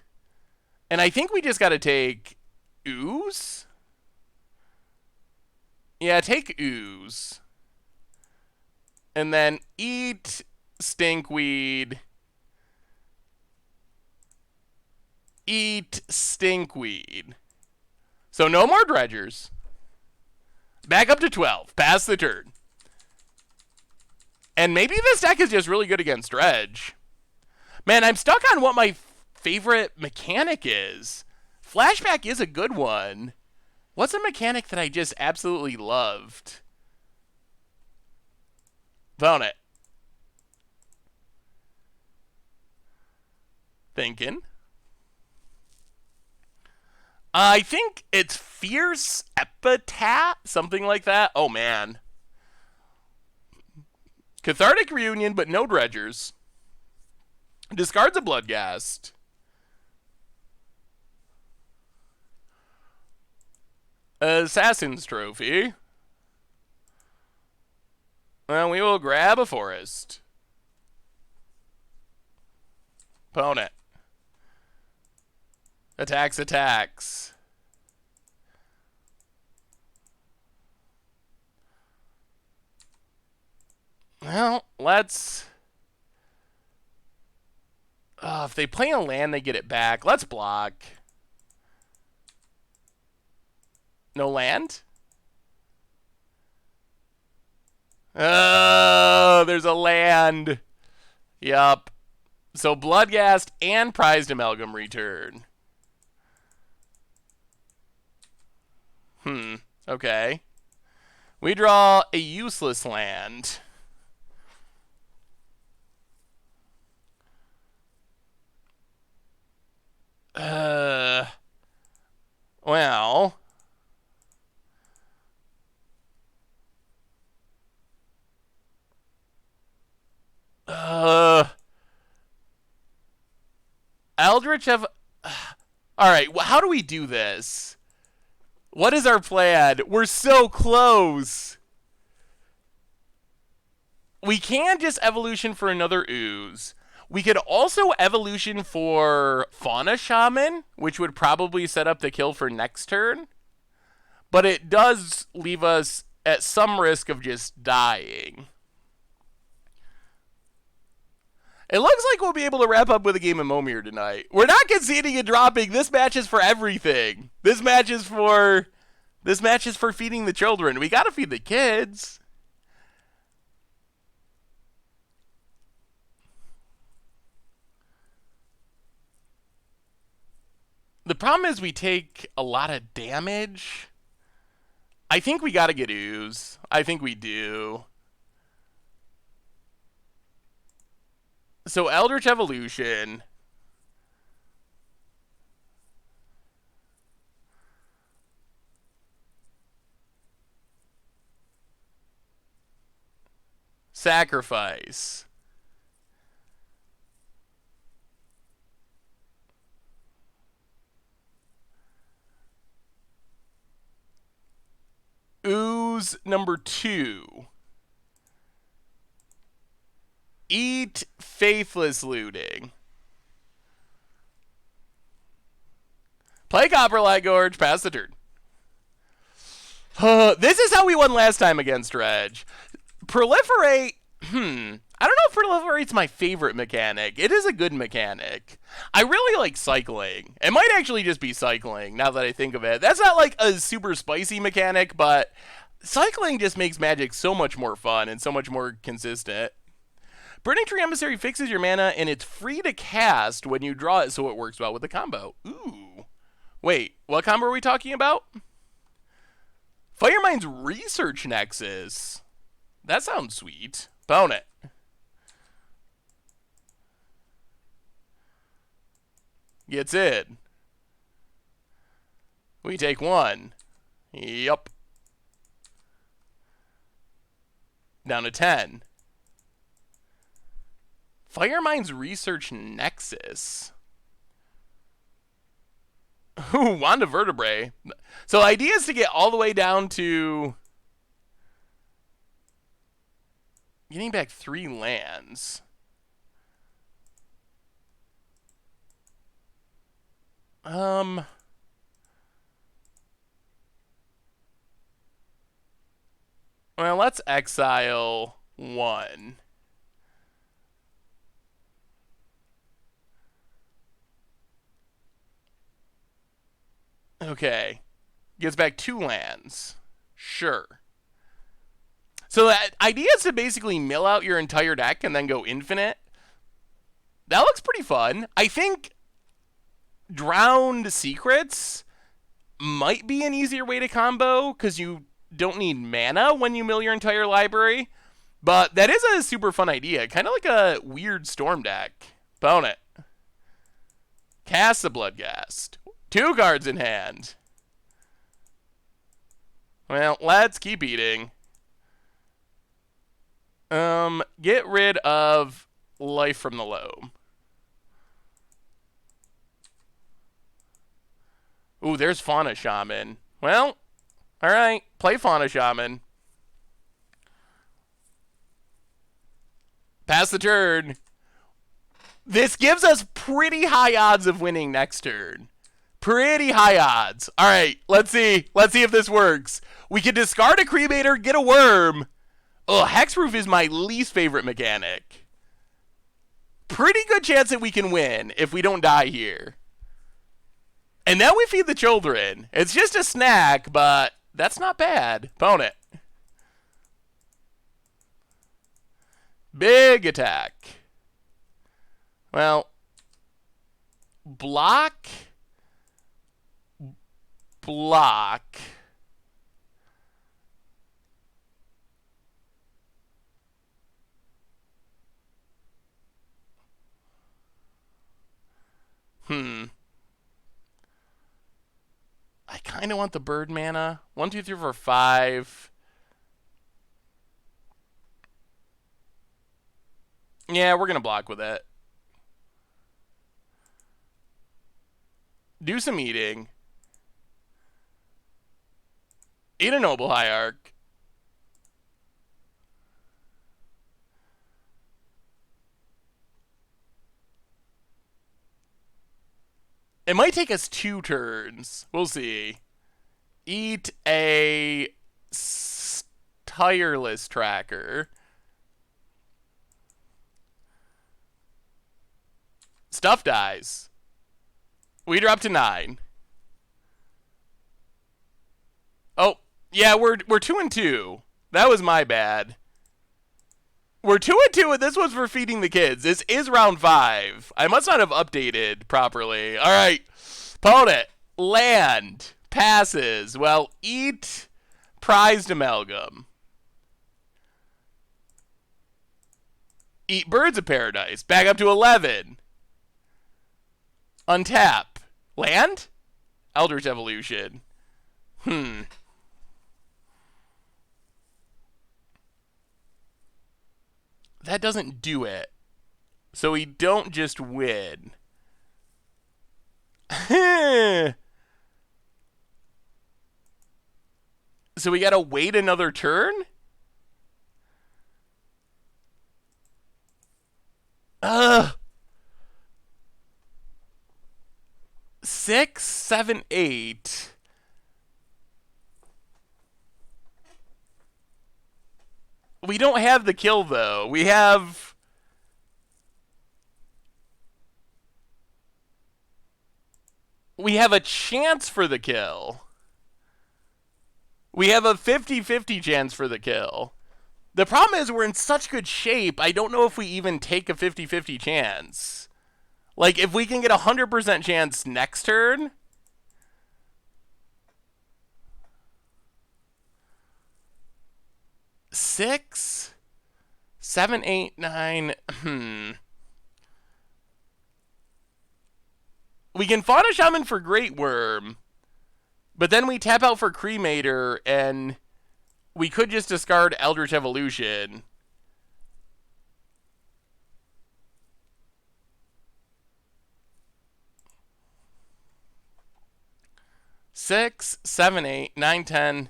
A: And I think we just got to take Ooze? Yeah, take Ooze. And then eat Stinkweed. Eat Stinkweed. So no more Dredgers. Back up to 12. Pass the turn. And maybe this deck is just really good against Dredge. Man, I'm stuck on what my favorite mechanic is. Flashback is a good one. What's a mechanic that I just absolutely loved? Phone it. Thinking. I think it's Fierce Epitaph, something like that. Oh, man. Cathartic Reunion, but no Dredgers. Discards a Bloodghast. Assassin's Trophy. Well, we will grab a forest. Opponent. Attacks, attacks. Well, let's... if they play a land, they get it back. Let's block. No land? Oh, there's a land. Yup. So Bloodghast and Prized Amalgam return. Okay. We draw a useless land. Well... Eldritch have... Alright, how do we do this? What is our plan? We're so close. We can just evolution for another ooze. We could also evolution for Fauna Shaman, which would probably set up the kill for next turn. But it does leave us at some risk of just dying. It looks like we'll be able to wrap up with a game of Momir tonight. We're not conceding and dropping. This match is for everything. This match is for feeding the children. We gotta feed the kids. The problem is we take a lot of damage. I think we gotta get ooze. I think we do. So Eldritch Evolution. Sacrifice. Ooze number 2. Eat Faithless Looting. Play Copperlight Gorge, pass the turn. This is how we won last time against Reg. Proliferate, I don't know if Proliferate's my favorite mechanic. It is a good mechanic. I really like cycling. It might actually just be cycling, now that I think of it. That's not like a super spicy mechanic, but cycling just makes Magic so much more fun and so much more consistent. Burning Tree Emissary fixes your mana, and it's free to cast when you draw it, so it works well with the combo. Ooh. Wait, what combo are we talking about? Firemind's Research Nexus. That sounds sweet. Opponent. Gets in. We take 1. Yup. Down to 10. Firemind's Research Nexus. Ooh, Wand of Vertebrae. So the idea is to get all the way down to getting back 3 lands. Well, let's exile 1. Okay. Gets back 2 lands. Sure. So the idea is to basically mill out your entire deck and then go infinite. That looks pretty fun. I think Drowned Secrets might be an easier way to combo because you don't need mana when you mill your entire library. But that is a super fun idea. Kind of like a weird Storm deck. Opponent. Cast the Bloodghast. 2 cards in hand. Well, let's keep eating. Get rid of Life from the Loam. Ooh, there's Fauna Shaman. Well, alright. Play Fauna Shaman. Pass the turn. This gives us pretty high odds of winning next turn. Pretty high odds. All right, let's see. Let's see if this works. We can discard a Cremator, get a worm. Oh, Hexproof is my least favorite mechanic. Pretty good chance that we can win if we don't die here. And then we feed the children. It's just a snack, but that's not bad. Opponent. Big attack. Well, block. Block. I kind of want the bird mana. 1, 2, 3, 4, 5. Yeah, we're going to block with it. Do some eating. Eat a Noble Hierarch. It might take us 2 turns. We'll see. Eat a tireless tracker. Stuff dies. We drop to 9. Oh, yeah, we're 2 and 2. That was my bad. We're 2 and 2, and this was for feeding the kids. This is round 5. I must not have updated properly. All right, opponent, land, passes. Well, eat prized amalgam. Eat birds of paradise. Back up to 11. Untap. Land? Eldritch Evolution. That doesn't do it. So we don't just win. So we gotta wait another turn? 6, 7, 8. We don't have the kill, though. We have... We have a chance for the kill. We have a 50-50 chance for the kill. The problem is we're in such good shape, I don't know if we even take a 50-50 chance. Like, if we can get a 100% chance next turn... Six, 7, 8, 9. We can Fauna Shaman for Great Worm, but then we tap out for Cremator, and we could just discard Eldritch Evolution. Six, 7, 8, 9, 10.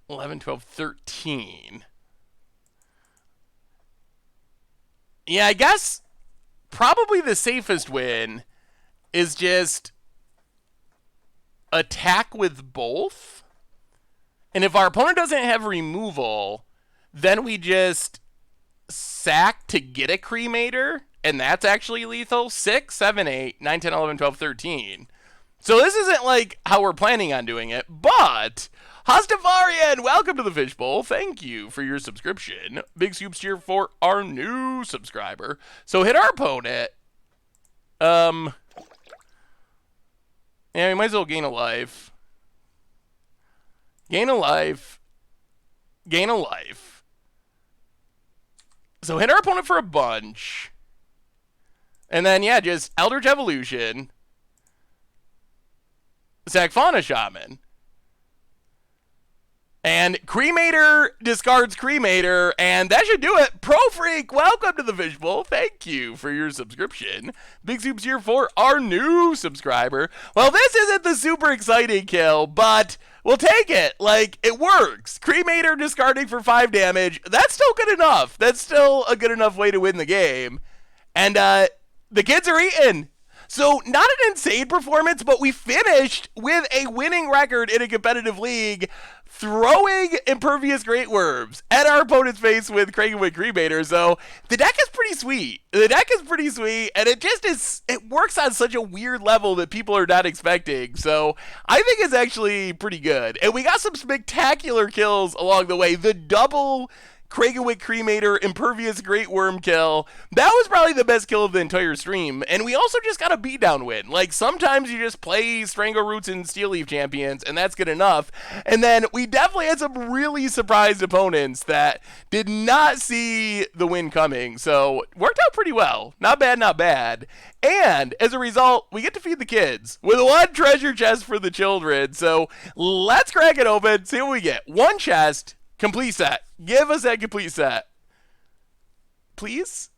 A: 11, 12, 13. Yeah, I guess probably the safest win is just attack with both. And if our opponent doesn't have removal, then we just sack to get a Cremator, and that's actually lethal. 6, 7, 8, 9, 10, 11, 12, 13. So this isn't like how we're planning on doing it, but... Hostafarian, welcome to the Fishbowl. Thank you for your subscription. Big scoops cheer for our new subscriber. So hit our opponent. Yeah, we might as well gain a life. Gain a life. Gain a life. So hit our opponent for a bunch. And then, yeah, just Eldritch Evolution. Sack Fauna Shaman. And Cremator discards Cremator, and that should do it. Pro Freak, welcome to the Fishbowl. Thank you for your subscription. Big soups here for our new subscriber. Well, this isn't the super exciting kill, but We'll take it. Like, it works. Cremator discarding for 5 damage. That's still good enough. That's still a good enough way to win the game. And the kids are eating. So, not an insane performance, but we finished with a winning record in a competitive league, throwing Impervious Great Worms at our opponent's face with Cremator. So, the deck is pretty sweet. The deck is pretty sweet, and it just is, it works on such a weird level that people are not expecting. So, I think it's actually pretty good. And we got some spectacular kills along the way. The double Cremator Impervious Great Worm kill. That was probably the best kill of the entire stream. And we also just got a beatdown win. Like, sometimes you just play Strangleroots and Steel Leaf champions, and that's good enough. And then we definitely had some really surprised opponents that did not see the win coming. So, worked out pretty well. Not bad, not bad. And as a result, we get to feed the kids with one treasure chest for the children. So, let's crack it open, see what we get. One chest. Complete set. Give us that complete set. Please?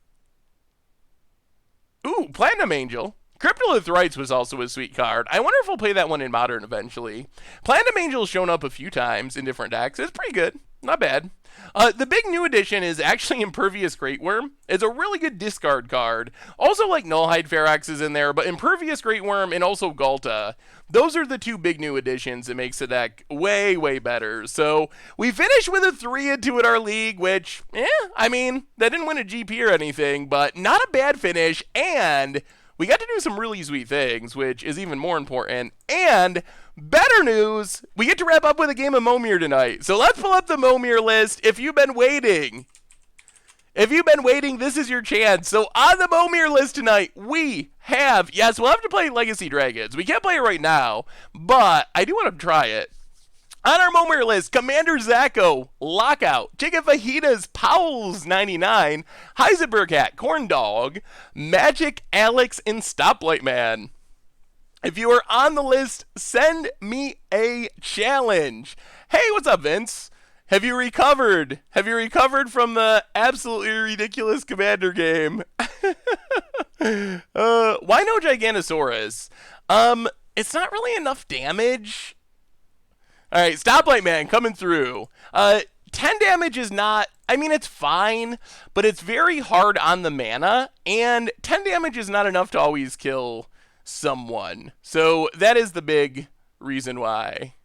A: Ooh, Platinum Angel. Cryptolith Rights was also a sweet card. I wonder if we'll play that one in Modern eventually. Platinum Angel's shown up a few times in different decks. It's pretty good. Not bad. The big new addition is actually Impervious Great Worm. It's a really good discard card. Also, like Nullhide Ferox is in there, but Impervious Great Worm and also Galta. Those are the two big new additions that makes the deck way, way better. So, we finished with a 3-2 in our league, which, I mean, that didn't win a GP or anything, but not a bad finish, and we got to do some really sweet things, which is even more important. And better news, we get to wrap up with a game of Momir tonight. So let's pull up the Momir list. If you've been waiting, this is your chance. So on the Momir list tonight, we have, yes, we'll have to play Legacy Dragons. We can't play it right now, but I do want to try it. On our Momir list, Commander Zacho, Lockout, Chicken Fajitas, Powell's 99, Heisenberg Hat, Corn Dog, Magic Alex, and Stoplight Man. If you are on the list, send me a challenge. Hey, what's up, Vince? Have you recovered? Have you recovered from the absolutely ridiculous Commander game? Why no Giganosaurus? It's not really enough damage. All right, Stoplight Man coming through. 10 damage is not, I mean, it's fine, but it's very hard on the mana, and 10 damage is not enough to always kill someone. So that is the big reason why.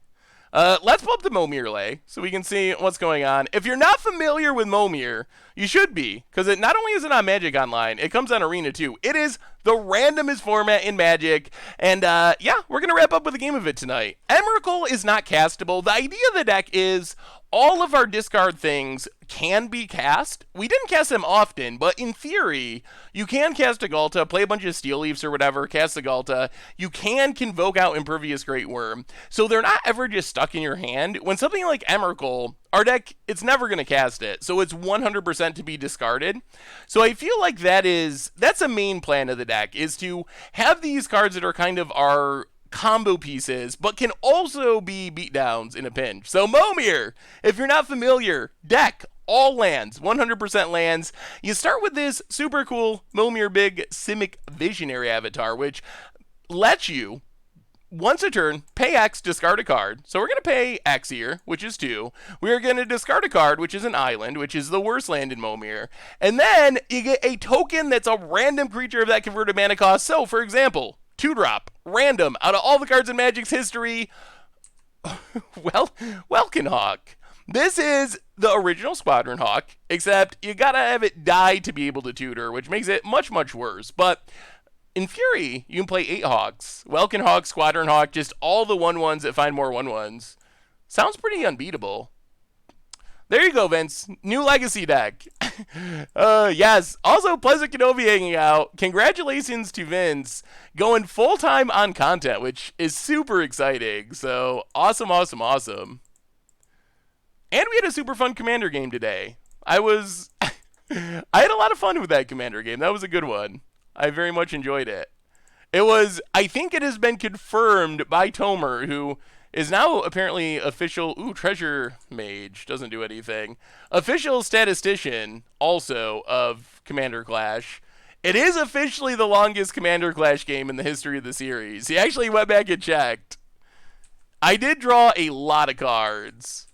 A: Let's pull up the Momir lay so we can see what's going on. If you're not familiar with Momir, you should be, because it not only is it on Magic Online, it comes on Arena too. It is the randomest format in Magic, and yeah, we're going to wrap up with a game of it tonight. Emrakul is not castable. The idea of the deck is all of our discard things can be cast. We didn't cast them often, but in theory, you can cast a Galta, play a bunch of Steel Leaves or whatever, cast a Galta. You can convoke out Impervious Great Worm. So they're not ever just stuck in your hand. When something like Emrakul, our deck, it's never going to cast it. So it's 100% to be discarded. So I feel like that's a main plan of the deck, is to have these cards that are kind of our combo pieces, but can also be beatdowns in a pinch. So Momir, if you're not familiar, deck, all lands, 100% lands. You start with this super cool Momir Big Simic Visionary avatar, which lets you, once a turn, pay X, discard a card. So we're going to pay X here, which is 2. We're going to discard a card, which is an island, which is the worst land in Momir. And then you get a token that's a random creature of that converted mana cost. So, for example, 2-drop, random, out of all the cards in Magic's history, well, Welkenhawk. This is the original Squadron Hawk, except you gotta have it die to be able to tutor, which makes it much, much worse. But in Fury, you can play 8 Hawks. Welkenhawk, Squadron Hawk, just all the 1/1s that find more 1/1s. Sounds pretty unbeatable. There you go, Vince. New Legacy deck. Yes. Also, Pleasant Kenobi hanging out. Congratulations to Vince going full-time on content, which is super exciting. So, awesome, awesome, awesome. And we had a super fun Commander game today. I had a lot of fun with that Commander game. That was a good one. I very much enjoyed it. I think it has been confirmed by Tomer, who is now apparently official, Treasure Mage, doesn't do anything, official statistician also of Commander Clash. It is officially the longest Commander Clash game in the history of the series. He actually went back and checked. I did draw a lot of cards.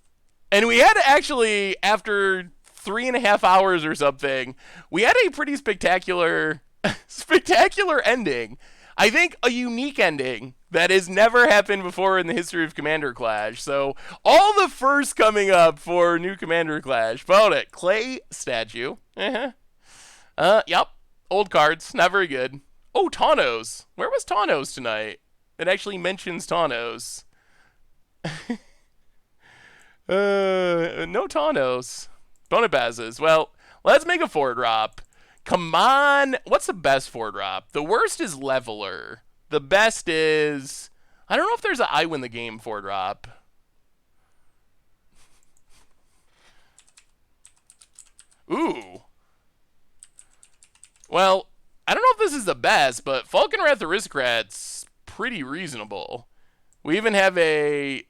A: And we had actually, after 3.5 hours or something, we had a pretty spectacular, spectacular ending. I think a unique ending that has never happened before in the history of Commander Clash. So, all the first coming up for new Commander Clash. Found it. Clay statue. Yep. Old cards. Not very good. Oh, Tawnos. Where was Tawnos tonight? It actually mentions Tawnos. No Tawnos. Bonabazes. Well, let's make a 4-drop. Come on. What's the best 4-drop? The worst is Leveler. The best is... I don't know if there's a I win the game 4-drop. Ooh. Well, I don't know if this is the best, but Falconwrath Aristocrat's pretty reasonable. We even have a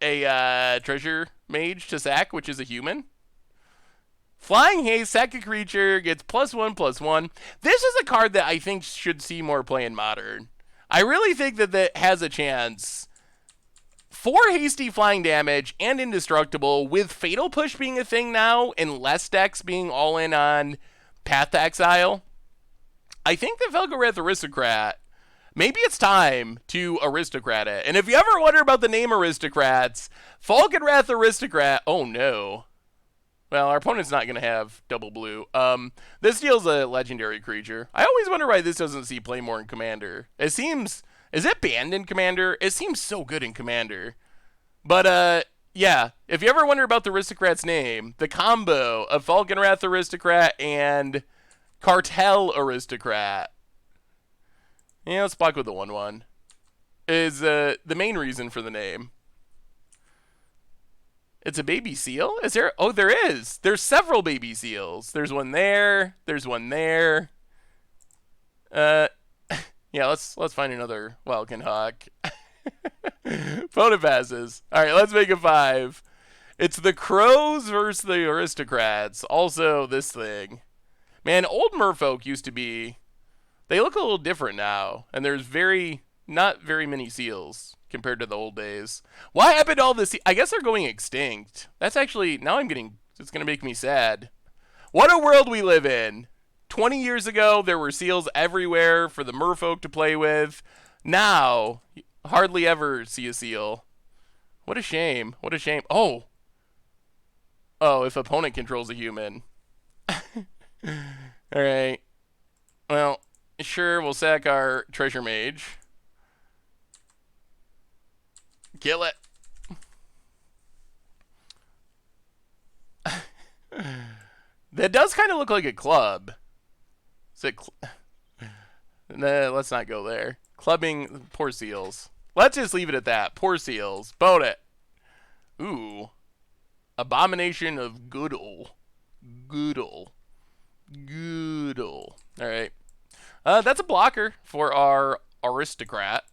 A: treasure mage to sack, which is a human. Flying Haste, sack a creature, gets +1/+1. This is a card that I think should see more play in Modern. I really think that that has a chance. 4 hasty flying damage and indestructible, with Fatal Push being a thing now, and less decks being all in on Path to Exile. I think that Falconwrath Aristocrat, maybe it's time to aristocrat it. And if you ever wonder about the name Aristocrats, Falconwrath Aristocrat, oh no. Well, our opponent's not going to have double blue. This deals a legendary creature. I always wonder why this doesn't see play more in Commander. It seems... Is it banned in Commander? It seems so good in Commander. But, yeah. If you ever wonder about the Aristocrat's name, the combo of Falconwrath Aristocrat and Cartel Aristocrat... Yeah, let's block with the 1/1. Is the main reason for the name. It's a baby seal? Is there? Oh, there is. There's several baby seals. There's one there. There's one there. Yeah, let's find another Welkin Hawk. Photopasses. All right, let's make a 5. It's the Crows versus the Aristocrats. Also, this thing. Man, old merfolk used to be... They look a little different now, and there's not very many seals compared to the old days. What happened to all this? I guess they're going extinct. That's actually, now it's going to make me sad. What a world we live in. 20 years ago, there were seals everywhere for the merfolk to play with. Now, you hardly ever see a seal. What a shame. What a shame. Oh, if opponent controls a human. All right. Well, sure, we'll sack our treasure mage. Kill it. That does kind of look like a club. Is it nah, let's not go there. Clubbing, poor seals. Let's just leave it at that. Poor seals. Bone it. Ooh. Abomination of Goodle. Goodle. Goodle. Alright. That's a blocker for our Aristocrat.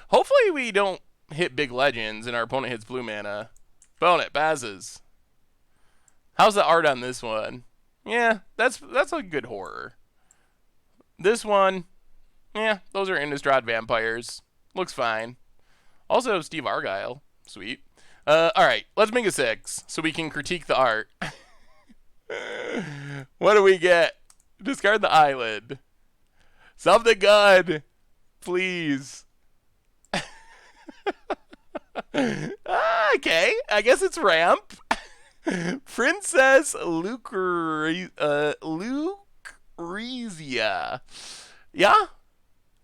A: Hopefully we don't hit big legends and our opponent hits blue mana. Bone it. Bazes. How's the art on this one? Yeah, that's a good horror. This one, yeah, those are Innistrad vampires. Looks fine. Also, Steve Argyle. Sweet. Alright, let's make a 6 so we can critique the art. What do we get? Discard the island. Something good. Please. Okay, I guess it's ramp. Princess Lucrezia. Yeah?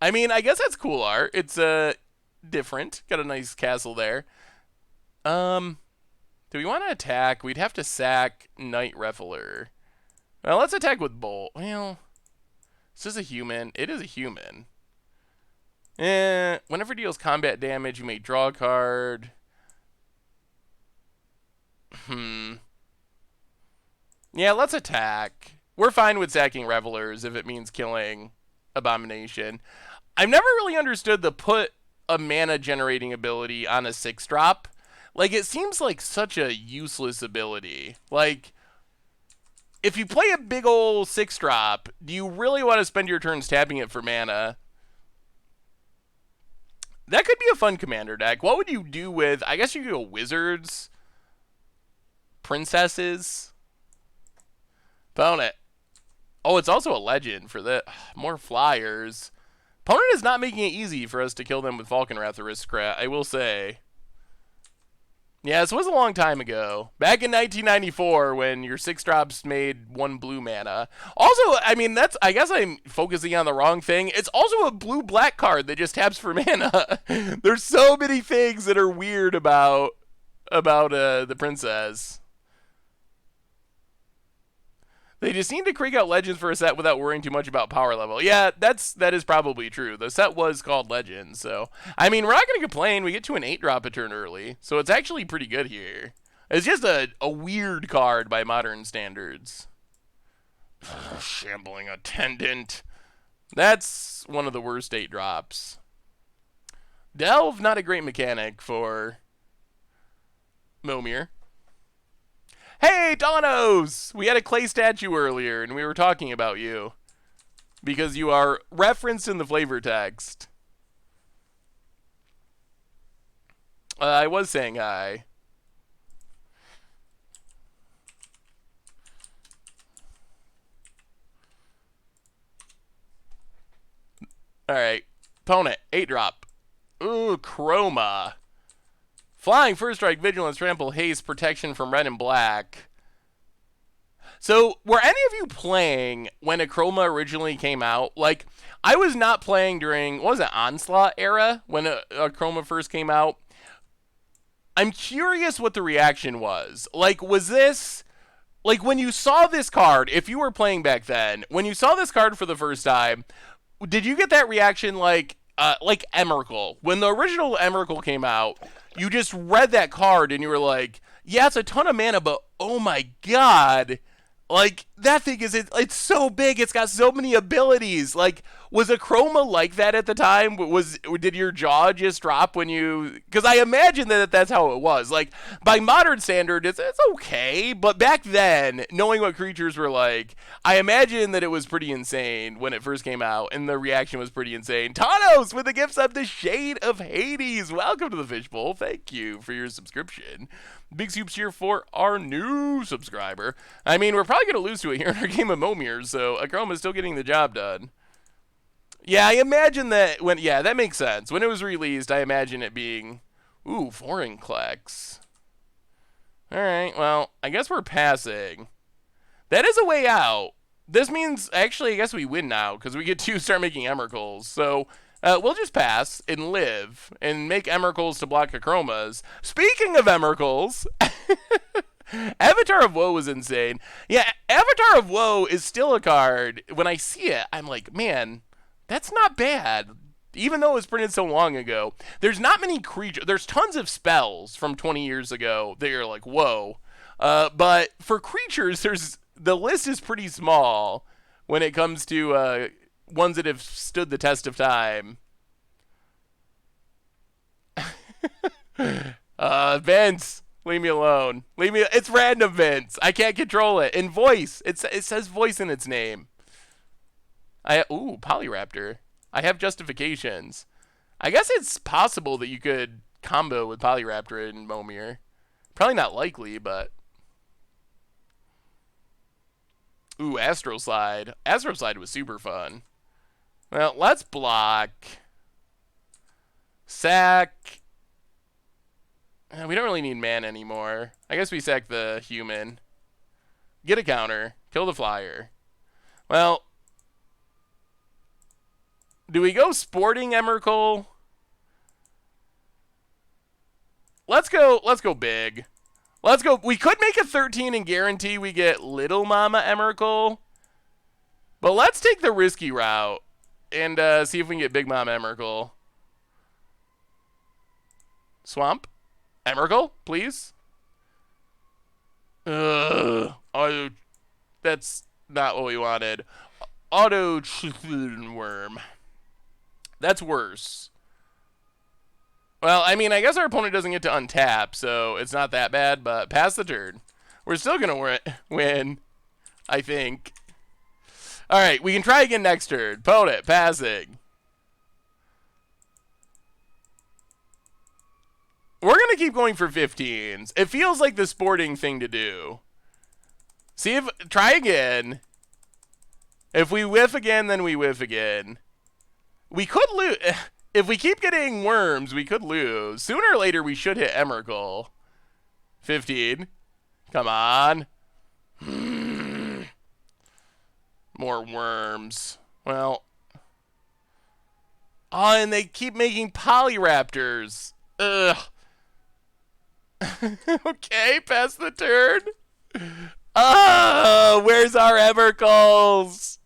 A: I mean, I guess that's cool art. It's different. Got a nice castle there. Do we want to attack? We'd have to sack Night Reveler. Well, let's attack with Bolt. Well, is this a human? It is a human. Whenever it deals combat damage, you may draw a card. Yeah, let's attack. We're fine with sacking Revelers if it means killing Abomination. I've never really understood the put a mana generating ability on a 6-drop. Like, it seems like such a useless ability. Like, if you play a big ol' 6-drop, do you really want to spend your turns tapping it for mana? That could be a fun commander deck. What would you do with, I guess you could go wizards, princesses, opponent. Oh, it's also a legend for the more flyers. Opponent is not making it easy for us to kill them with Falconwrath Aristocrat, I will say. Yeah, this was a long time ago. Back in 1994 when your 6-drops made 1 blue mana. Also, I mean, I guess I'm focusing on the wrong thing. It's also a blue-black card that just taps for mana. There's so many things that are weird about the princess. They just need to crank out Legends for a set without worrying too much about power level. Yeah, that is probably true. The set was called Legends, so I mean, we're not going to complain. We get to an 8-drop a turn early, so it's actually pretty good here. It's just a weird card by modern standards. Shambling Attendant. That's one of the worst 8-drops. Delve, not a great mechanic for Momir. Hey, Donos! We had a clay statue earlier, and we were talking about you. Because you are referenced in the flavor text. I was saying hi. Alright. Opponent, 8-drop. Ooh, Chroma. Flying, First Strike, Vigilance, Trample, Haste, Protection from red and black. So, were any of you playing when a Chroma originally came out? Like, I was not playing during, what was it, Onslaught era? When a Chroma first came out? I'm curious what the reaction was. Like, was this... Like, when you saw this card, if you were playing back then, when you saw this card for the first time, did you get that reaction like Emrakul? When the original Emrakul came out, you just read that card and you were like, yeah, it's a ton of mana, but oh my god, like, that thing is, it's so big, it's got so many abilities. Like, was a Chroma like that at the time? Did your jaw just drop when you, because I imagine that's how it was. Like, by modern standard, it's okay, but back then, knowing what creatures were like, I imagine that it was pretty insane when it first came out, and the reaction was pretty insane. Tanos with the gifts of the Shade of Hades. Welcome to the Fishbowl. Thank you for your subscription. Big soups here for our new subscriber. I mean, we're probably going to lose to it here in our game of Momir, so Chroma is still getting the job done. Yeah, I imagine that when... Yeah, that makes sense. When it was released, I imagine it being... Ooh, foreign Klex. Alright, well, I guess we're passing. That is a way out. This means, actually, I guess we win now, because we get to start making Emrakuls. So... we'll just pass and live and make Emrakuls to block the Chromas. Speaking of Emrakuls, Avatar of Woe was insane. Yeah, Avatar of Woe is still a card. When I see it, I'm like, man, that's not bad. Even though it was printed so long ago. There's not many creatures. There's tons of spells from 20 years ago that you're like, whoa. But for creatures, the list is pretty small when it comes to... ones that have stood the test of time. Vince, leave me alone. It's random, Vince. I can't control it. In voice, it says voice in its name. Ooh, Polyraptor. I have justifications. I guess it's possible that you could combo with Polyraptor in Momir. Probably not likely, but... Ooh, Astroslide. Astroslide was super fun. Well, let's block. Sack. We don't really need mana anymore. I guess we sack the human. Get a counter. Kill the flyer. Well, do we go Sporting Emrakul? Let's go big. Let's go. We could make a 13 and guarantee we get Little Mama Emrakul. But let's take the risky route. And see if we can get Big Mom Emrakul. Swamp? Emrakul, please? Auto... That's not what we wanted. Auto... Worm. That's worse. Well, I mean, I guess our opponent doesn't get to untap, so it's not that bad, but pass the turn. We're still going to win, I think. Alright, we can try again next turn. Opponent, passing. We're going to keep going for 15s. It feels like the sporting thing to do. See if... Try again. If we whiff again, then we whiff again. We could lose... If we keep getting worms, we could lose. Sooner or later, we should hit Emrakul. 15. Come on. More worms. Well. Oh, and they keep making Polyraptors. Ugh. Okay, pass the turn. Oh, where's our Evercalls?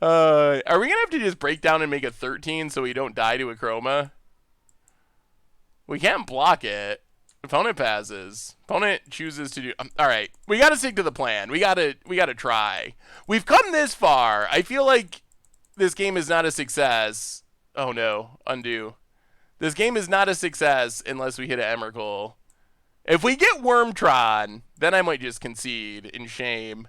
A: Are we gonna have to just break down and make a 13 so we don't die to a Chroma? We can't block it. Opponent passes. Opponent chooses to do. All right, we gotta stick to the plan. We gotta try. We've come this far. I feel like this game is not a success. Oh no, undo. This game is not a success unless we hit an Emrakul. If we get Wormtron, then I might just concede in shame.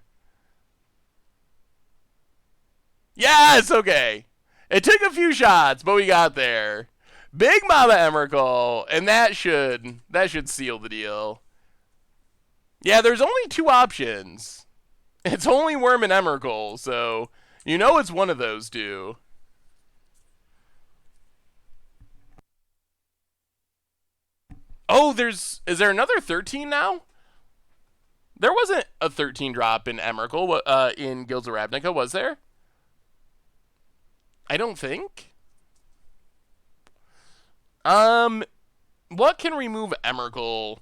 A: Yes, okay. It took a few shots, but we got there. Big Mama Emrakul, and that should seal the deal. Yeah, there's only two options. It's only Worm and Emrakul, so you know it's one of those two. Oh, is there another 13 now? There wasn't a 13 drop in Emrakul, in Guilds of Ravnica, was there? I don't think. What can remove Emrakul?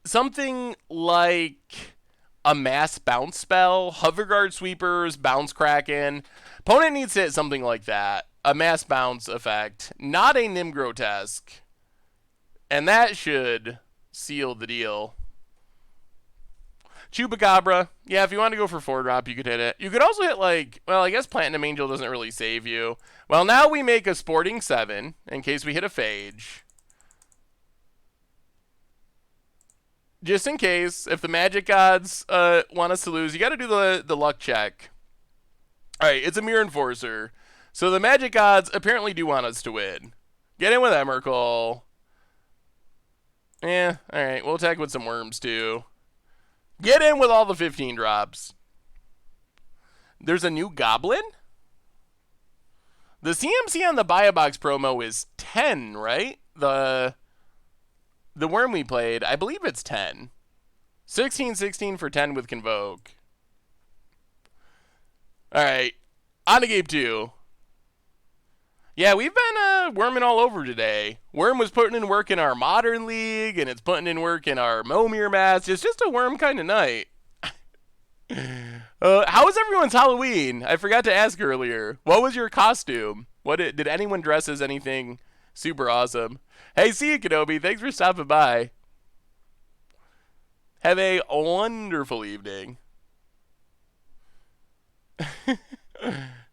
A: Something like a mass bounce spell, Hoverguard Sweepers, Bounce Kraken. Opponent needs to hit something like that. A mass bounce effect, not a Nim Grotesque. And that should seal the deal. Chupacabra. Yeah, if you want to go for 4-drop, you could hit it. You could also hit, like, well, I guess Platinum Angel doesn't really save you. Well, now we make a Sporting 7 in case we hit a Phage. Just in case, if the Magic Gods want us to lose, you got to do the luck check. All right, it's a Mirror Enforcer. So the Magic Gods apparently do want us to win. Get in with Emrakul. Yeah, all right, we'll attack with some worms, too. Get in with all the 15 drops. There's a new Goblin? The CMC on the Buy a Box promo is 10, right? The worm we played, I believe it's 10. 16 for 10 with Convoke. All right, on to game 2. Yeah, we've been worming all over today. Worm was putting in work in our Modern League, and it's putting in work in our Momir match. It's just a worm kind of night. How was everyone's Halloween? I forgot to ask earlier. What was your costume? Did anyone dress as anything super awesome? Hey, see you, Kenobi. Thanks for stopping by. Have a wonderful evening.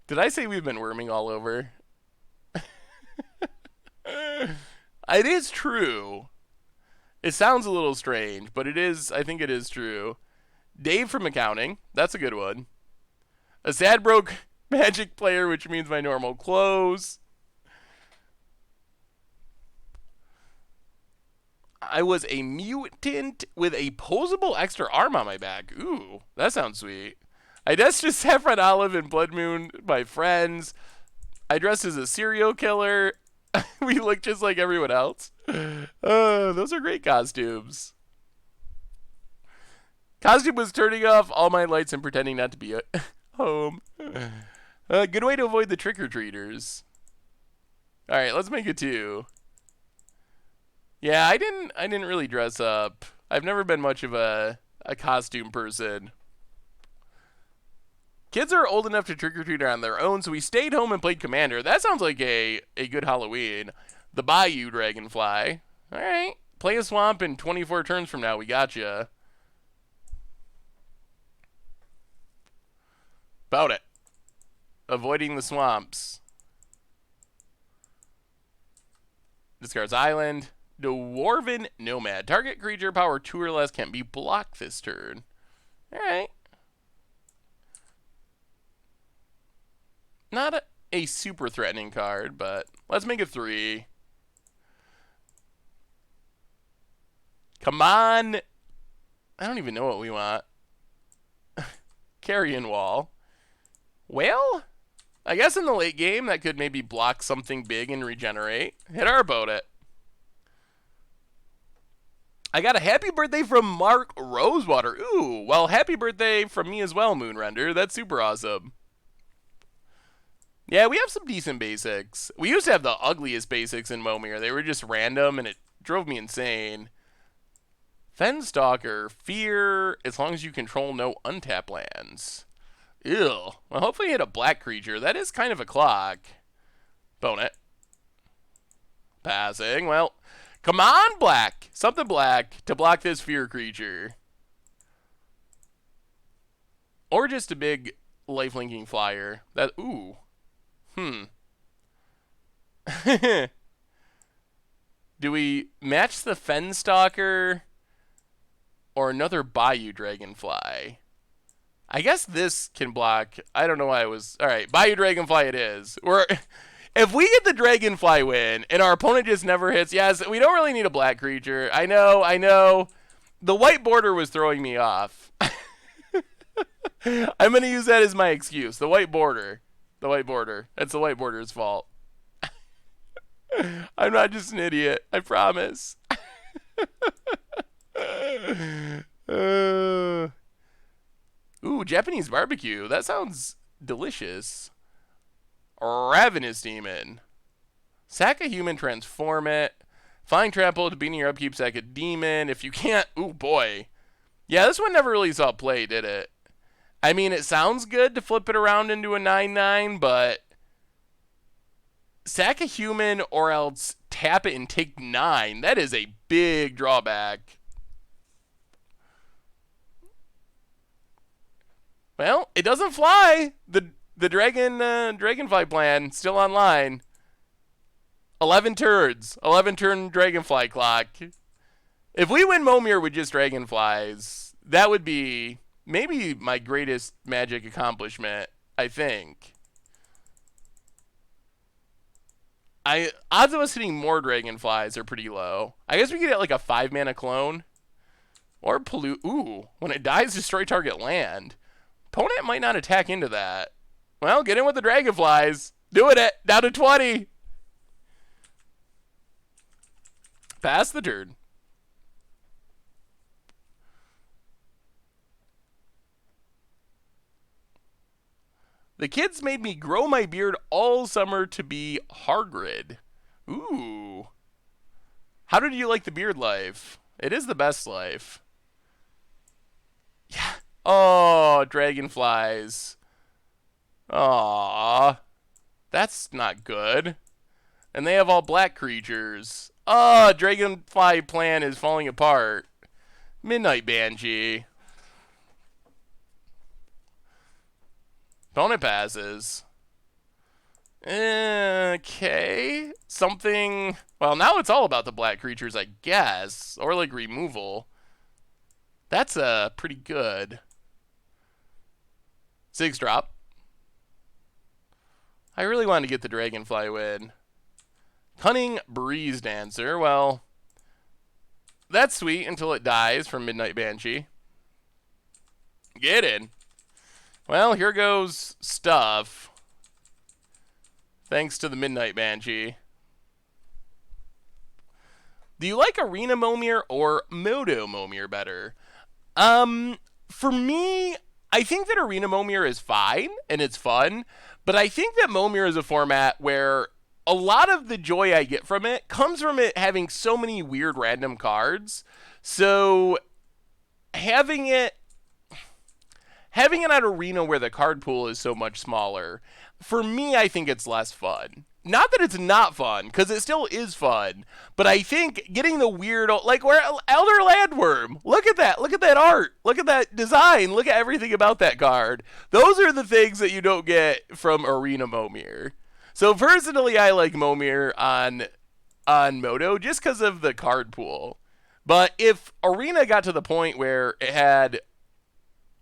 A: Did I say we've been worming all over? It is true. It sounds a little strange, but it is. I think it is true. Dave from accounting. That's a good one. A sad broke Magic player, which means my normal clothes. I was a mutant with a posable extra arm on my back. Ooh, that sounds sweet. I dressed as Saffron Olive and Blood Moon, my friends. I dressed as a serial killer. We look just like everyone else. Those are great costumes. Costume was turning off all my lights and pretending not to be at home. Good way to avoid the trick-or-treaters. All right, let's make it 2. Yeah, I didn't really dress up. I've never been much of a costume person. Kids are old enough to trick-or-treat on their own, so we stayed home and played Commander. That sounds like a good Halloween. The Bayou Dragonfly. All right. Play a swamp in 24 turns from now. We gotcha. About it. Avoiding the swamps. Discards Island. Dwarven Nomad. Target creature power 2 or less can't be blocked this turn. All right. Not a super threatening card, but let's make it 3. Come on. I don't even know what we want. Carrion Wall. Well, I guess in the late game that could maybe block something big and regenerate. Hit our boat it. I got a happy birthday from Mark Rosewater. Ooh, well, happy birthday from me as well, Moonrender. That's super awesome. Yeah, we have some decent basics. We used to have the ugliest basics in Momir. They were just random, and it drove me insane. Fenstalker, Fear, as long as you control no untap lands. Ew. Well, hopefully you hit a black creature. That is kind of a clock. Bone it. Passing. Well, come on, black. Something black to block this Fear creature. Or just a big lifelinking flyer. That, ooh. Do we match the Fenstalker or another Bayou Dragonfly? I guess this can block. I don't know why I was. All right, Bayou Dragonfly it is. If we get the Dragonfly win and our opponent just never hits, yes, we don't really need a black creature. I know. The white border was throwing me off. I'm going to use that as my excuse. The white border. The white border. That's the white border's fault. I'm not just an idiot. I promise. Ooh, Japanese barbecue. That sounds delicious. Ravenous Demon. Sack a human, transform it. Find trample to beating your upkeep, sack a demon. If you can't, ooh boy. Yeah, this one never really saw play, did it? I mean, it sounds good to flip it around into a 9/9, but sack a human or else tap it and take 9. That is a big drawback. Well, it doesn't fly. The Dragonfly plan still online. 11 turns. 11 turn Dragonfly clock. If we win Momir with just Dragonflies, that would be maybe my greatest Magic accomplishment, I think. Odds of us hitting more Dragonflies are pretty low. I guess we could get like a 5-mana clone. Or pollute. Ooh, when it dies, destroy target land. Opponent might not attack into that. Well, get in with the Dragonflies. Doing it. Down to 20. Pass the turn. The kids made me grow my beard all summer to be Hargrid. Ooh. How did you like the beard life? It is the best life. Yeah. Oh, Dragonflies. Aww. That's not good. And they have all black creatures. Oh, Dragonfly plan is falling apart. Midnight Banshee. Opponent passes. Okay. Something. Well, now it's all about the black creatures, I guess. Or like removal. That's pretty good. 6 drop. I really wanted to get the Dragonfly win. Cunning Breeze Dancer. Well, that's sweet until it dies from Midnight Banshee. Get in. Well, here goes stuff. Thanks to the Midnight Banshee. Do you like Arena Momir or Moto Momir better? For me, I think that Arena Momir is fine and it's fun, but I think that Momir is a format where a lot of the joy I get from it comes from it having so many weird random cards. So having it at Arena where the card pool is so much smaller, for me, I think it's less fun. Not that it's not fun, because it still is fun, but I think getting the weird, like where Elder Landworm, look at that art, look at that design, look at everything about that card. Those are the things that you don't get from Arena Momir. So personally, I like Momir on Moto just because of the card pool. But if Arena got to the point where it had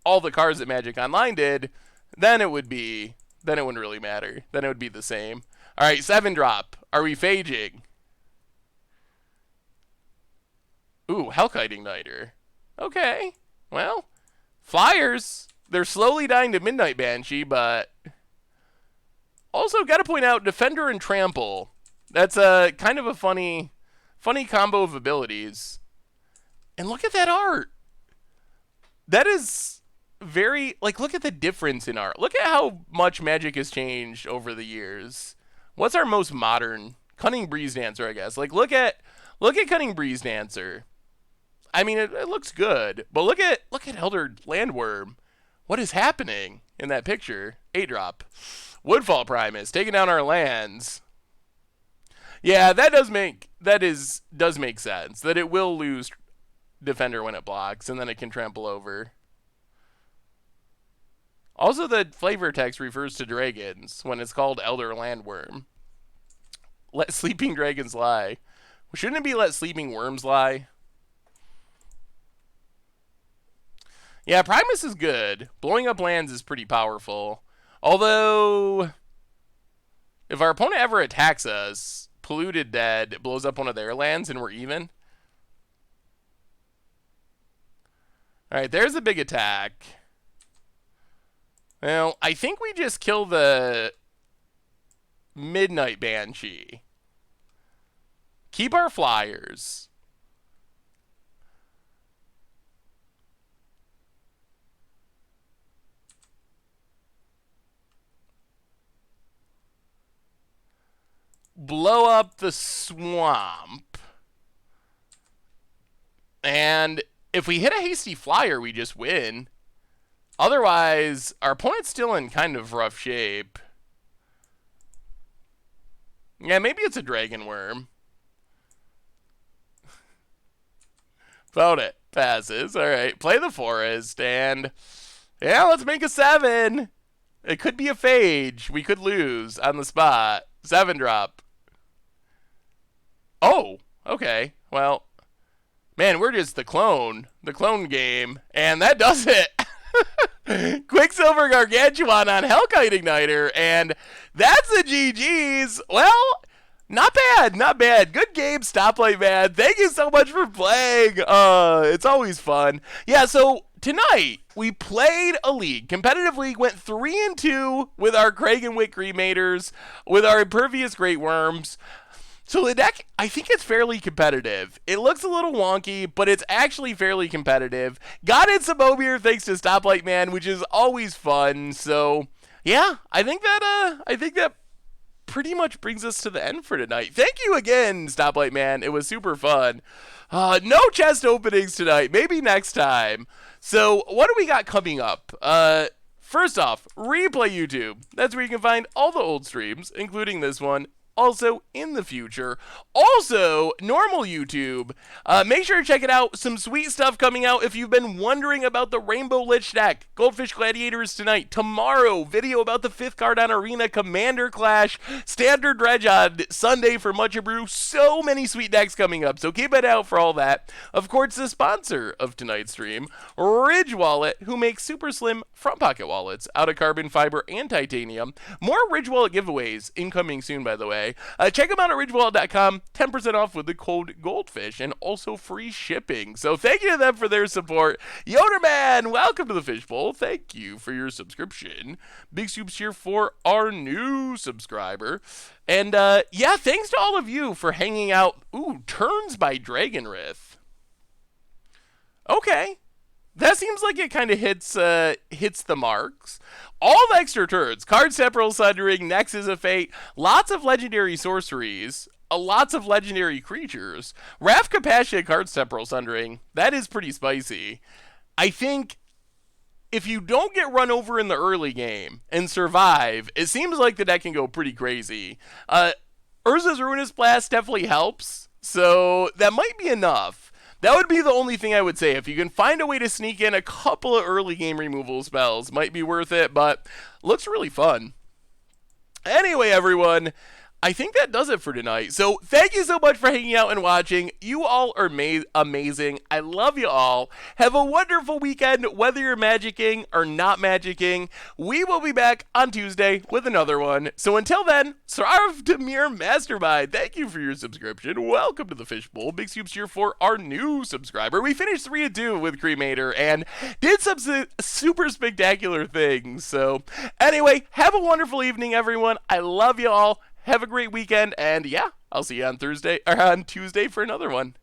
A: all the cards that Magic Online did, then it would be Then it wouldn't really matter. Then it would be the same. All right, 7-drop. Are we phaging? Ooh, Hellkite Igniter. Okay. Well, Flyers. They're slowly dying to Midnight Banshee, but also got to point out Defender and Trample. That's a kind of a funny combo of abilities. And look at that art. That is very, like, look at the difference in art. Look at how much Magic has changed over the years. What's our most modern? Cunning Breeze Dancer, I guess. Like, look at Cunning Breeze Dancer. I mean, it looks good, but look at Elder Landworm. What is happening in that picture? 8-drop. Woodfall Primus taking down our lands. Yeah, that does make sense that it will lose Defender when it blocks, and then it can trample over. Also, the flavor text refers to dragons when it's called Elder Landworm. Let sleeping dragons lie. Shouldn't it be let sleeping worms lie? Yeah, Primus is good. Blowing up lands is pretty powerful. Although, if our opponent ever attacks us, Polluted Dead blows up one of their lands and we're even. Alright, there's a big attack. Well, I think we just kill the Midnight Banshee. Keep our Flyers. Blow up the swamp. And if we hit a hasty flyer, we just win. Otherwise, our opponent's still in kind of rough shape. Yeah, maybe it's a dragon worm. Vote it. Passes. All right. Play the forest. And yeah, let's make a 7. It could be a phage. We could lose on the spot. 7-drop. Oh, okay. Well, man, we're just the clone game, and that does it. Quicksilver Gargantuan on Hellkite Igniter, and that's the GG's. Well, not bad. Good game, Stoplight Man. Thank you so much for playing. It's always fun. Yeah, so tonight we played a league. Competitive league, went 3-2 with our Craig and Wick Cremators, with our Impervious Great Worms. So the deck, I think it's fairly competitive. It looks a little wonky, but it's actually fairly competitive. Got in some Momir thanks to Stoplight Man, which is always fun. So yeah, I think that pretty much brings us to the end for tonight. Thank you again, Stoplight Man. It was super fun. No chest openings tonight. Maybe next time. So what do we got coming up? First off, Replay YouTube. That's where you can find all the old streams, including this one. Also in the future. Also, normal YouTube. Make sure to check it out. Some sweet stuff coming out if you've been wondering about the Rainbow Lich deck. Goldfish Gladiators tonight. Tomorrow, video about the 5th card on Arena Commander Clash. Standard Dredge on Sunday for Much Brew. So many sweet decks coming up, so keep it out for all that. Of course, the sponsor of tonight's stream, Ridge Wallet, who makes super slim front pocket wallets out of carbon fiber and titanium. More Ridge Wallet giveaways incoming soon, by the way. Check them out at ridgewallet.com. 10% off with the code Goldfish and also free shipping. So thank you to them for their support. Yoderman, welcome to the Fishbowl. Thank you for your subscription. Big soups here for our new subscriber. And yeah, thanks to all of you for hanging out. Ooh, Turns by Dragonrith. Okay. That seems like it kind of hits the marks. All the extra turns. Card Temporal Sundering, Nexus of Fate, lots of legendary sorceries, lots of legendary creatures. Wrath Compassion, Card Temporal Sundering, that is pretty spicy. I think if you don't get run over in the early game and survive, it seems like the deck can go pretty crazy. Urza's Ruinous Blast definitely helps, so that might be enough. That would be the only thing I would say. If you can find a way to sneak in a couple of early game removal spells, might be worth it, but looks really fun. Anyway, everyone, I think that does it for tonight. So thank you so much for hanging out and watching. You all are amazing. I love you all. Have a wonderful weekend, whether you're magicking or not magicking. We will be back on Tuesday with another one. So until then, Sarv Demir Mastermind, thank you for your subscription. Welcome to the Fishbowl. Big scoops here for our new subscriber. We finished 3-2 with Cremator and did some super spectacular things. So anyway, have a wonderful evening, everyone. I love you all. Have a great weekend, and yeah, I'll see you on Tuesday for another one.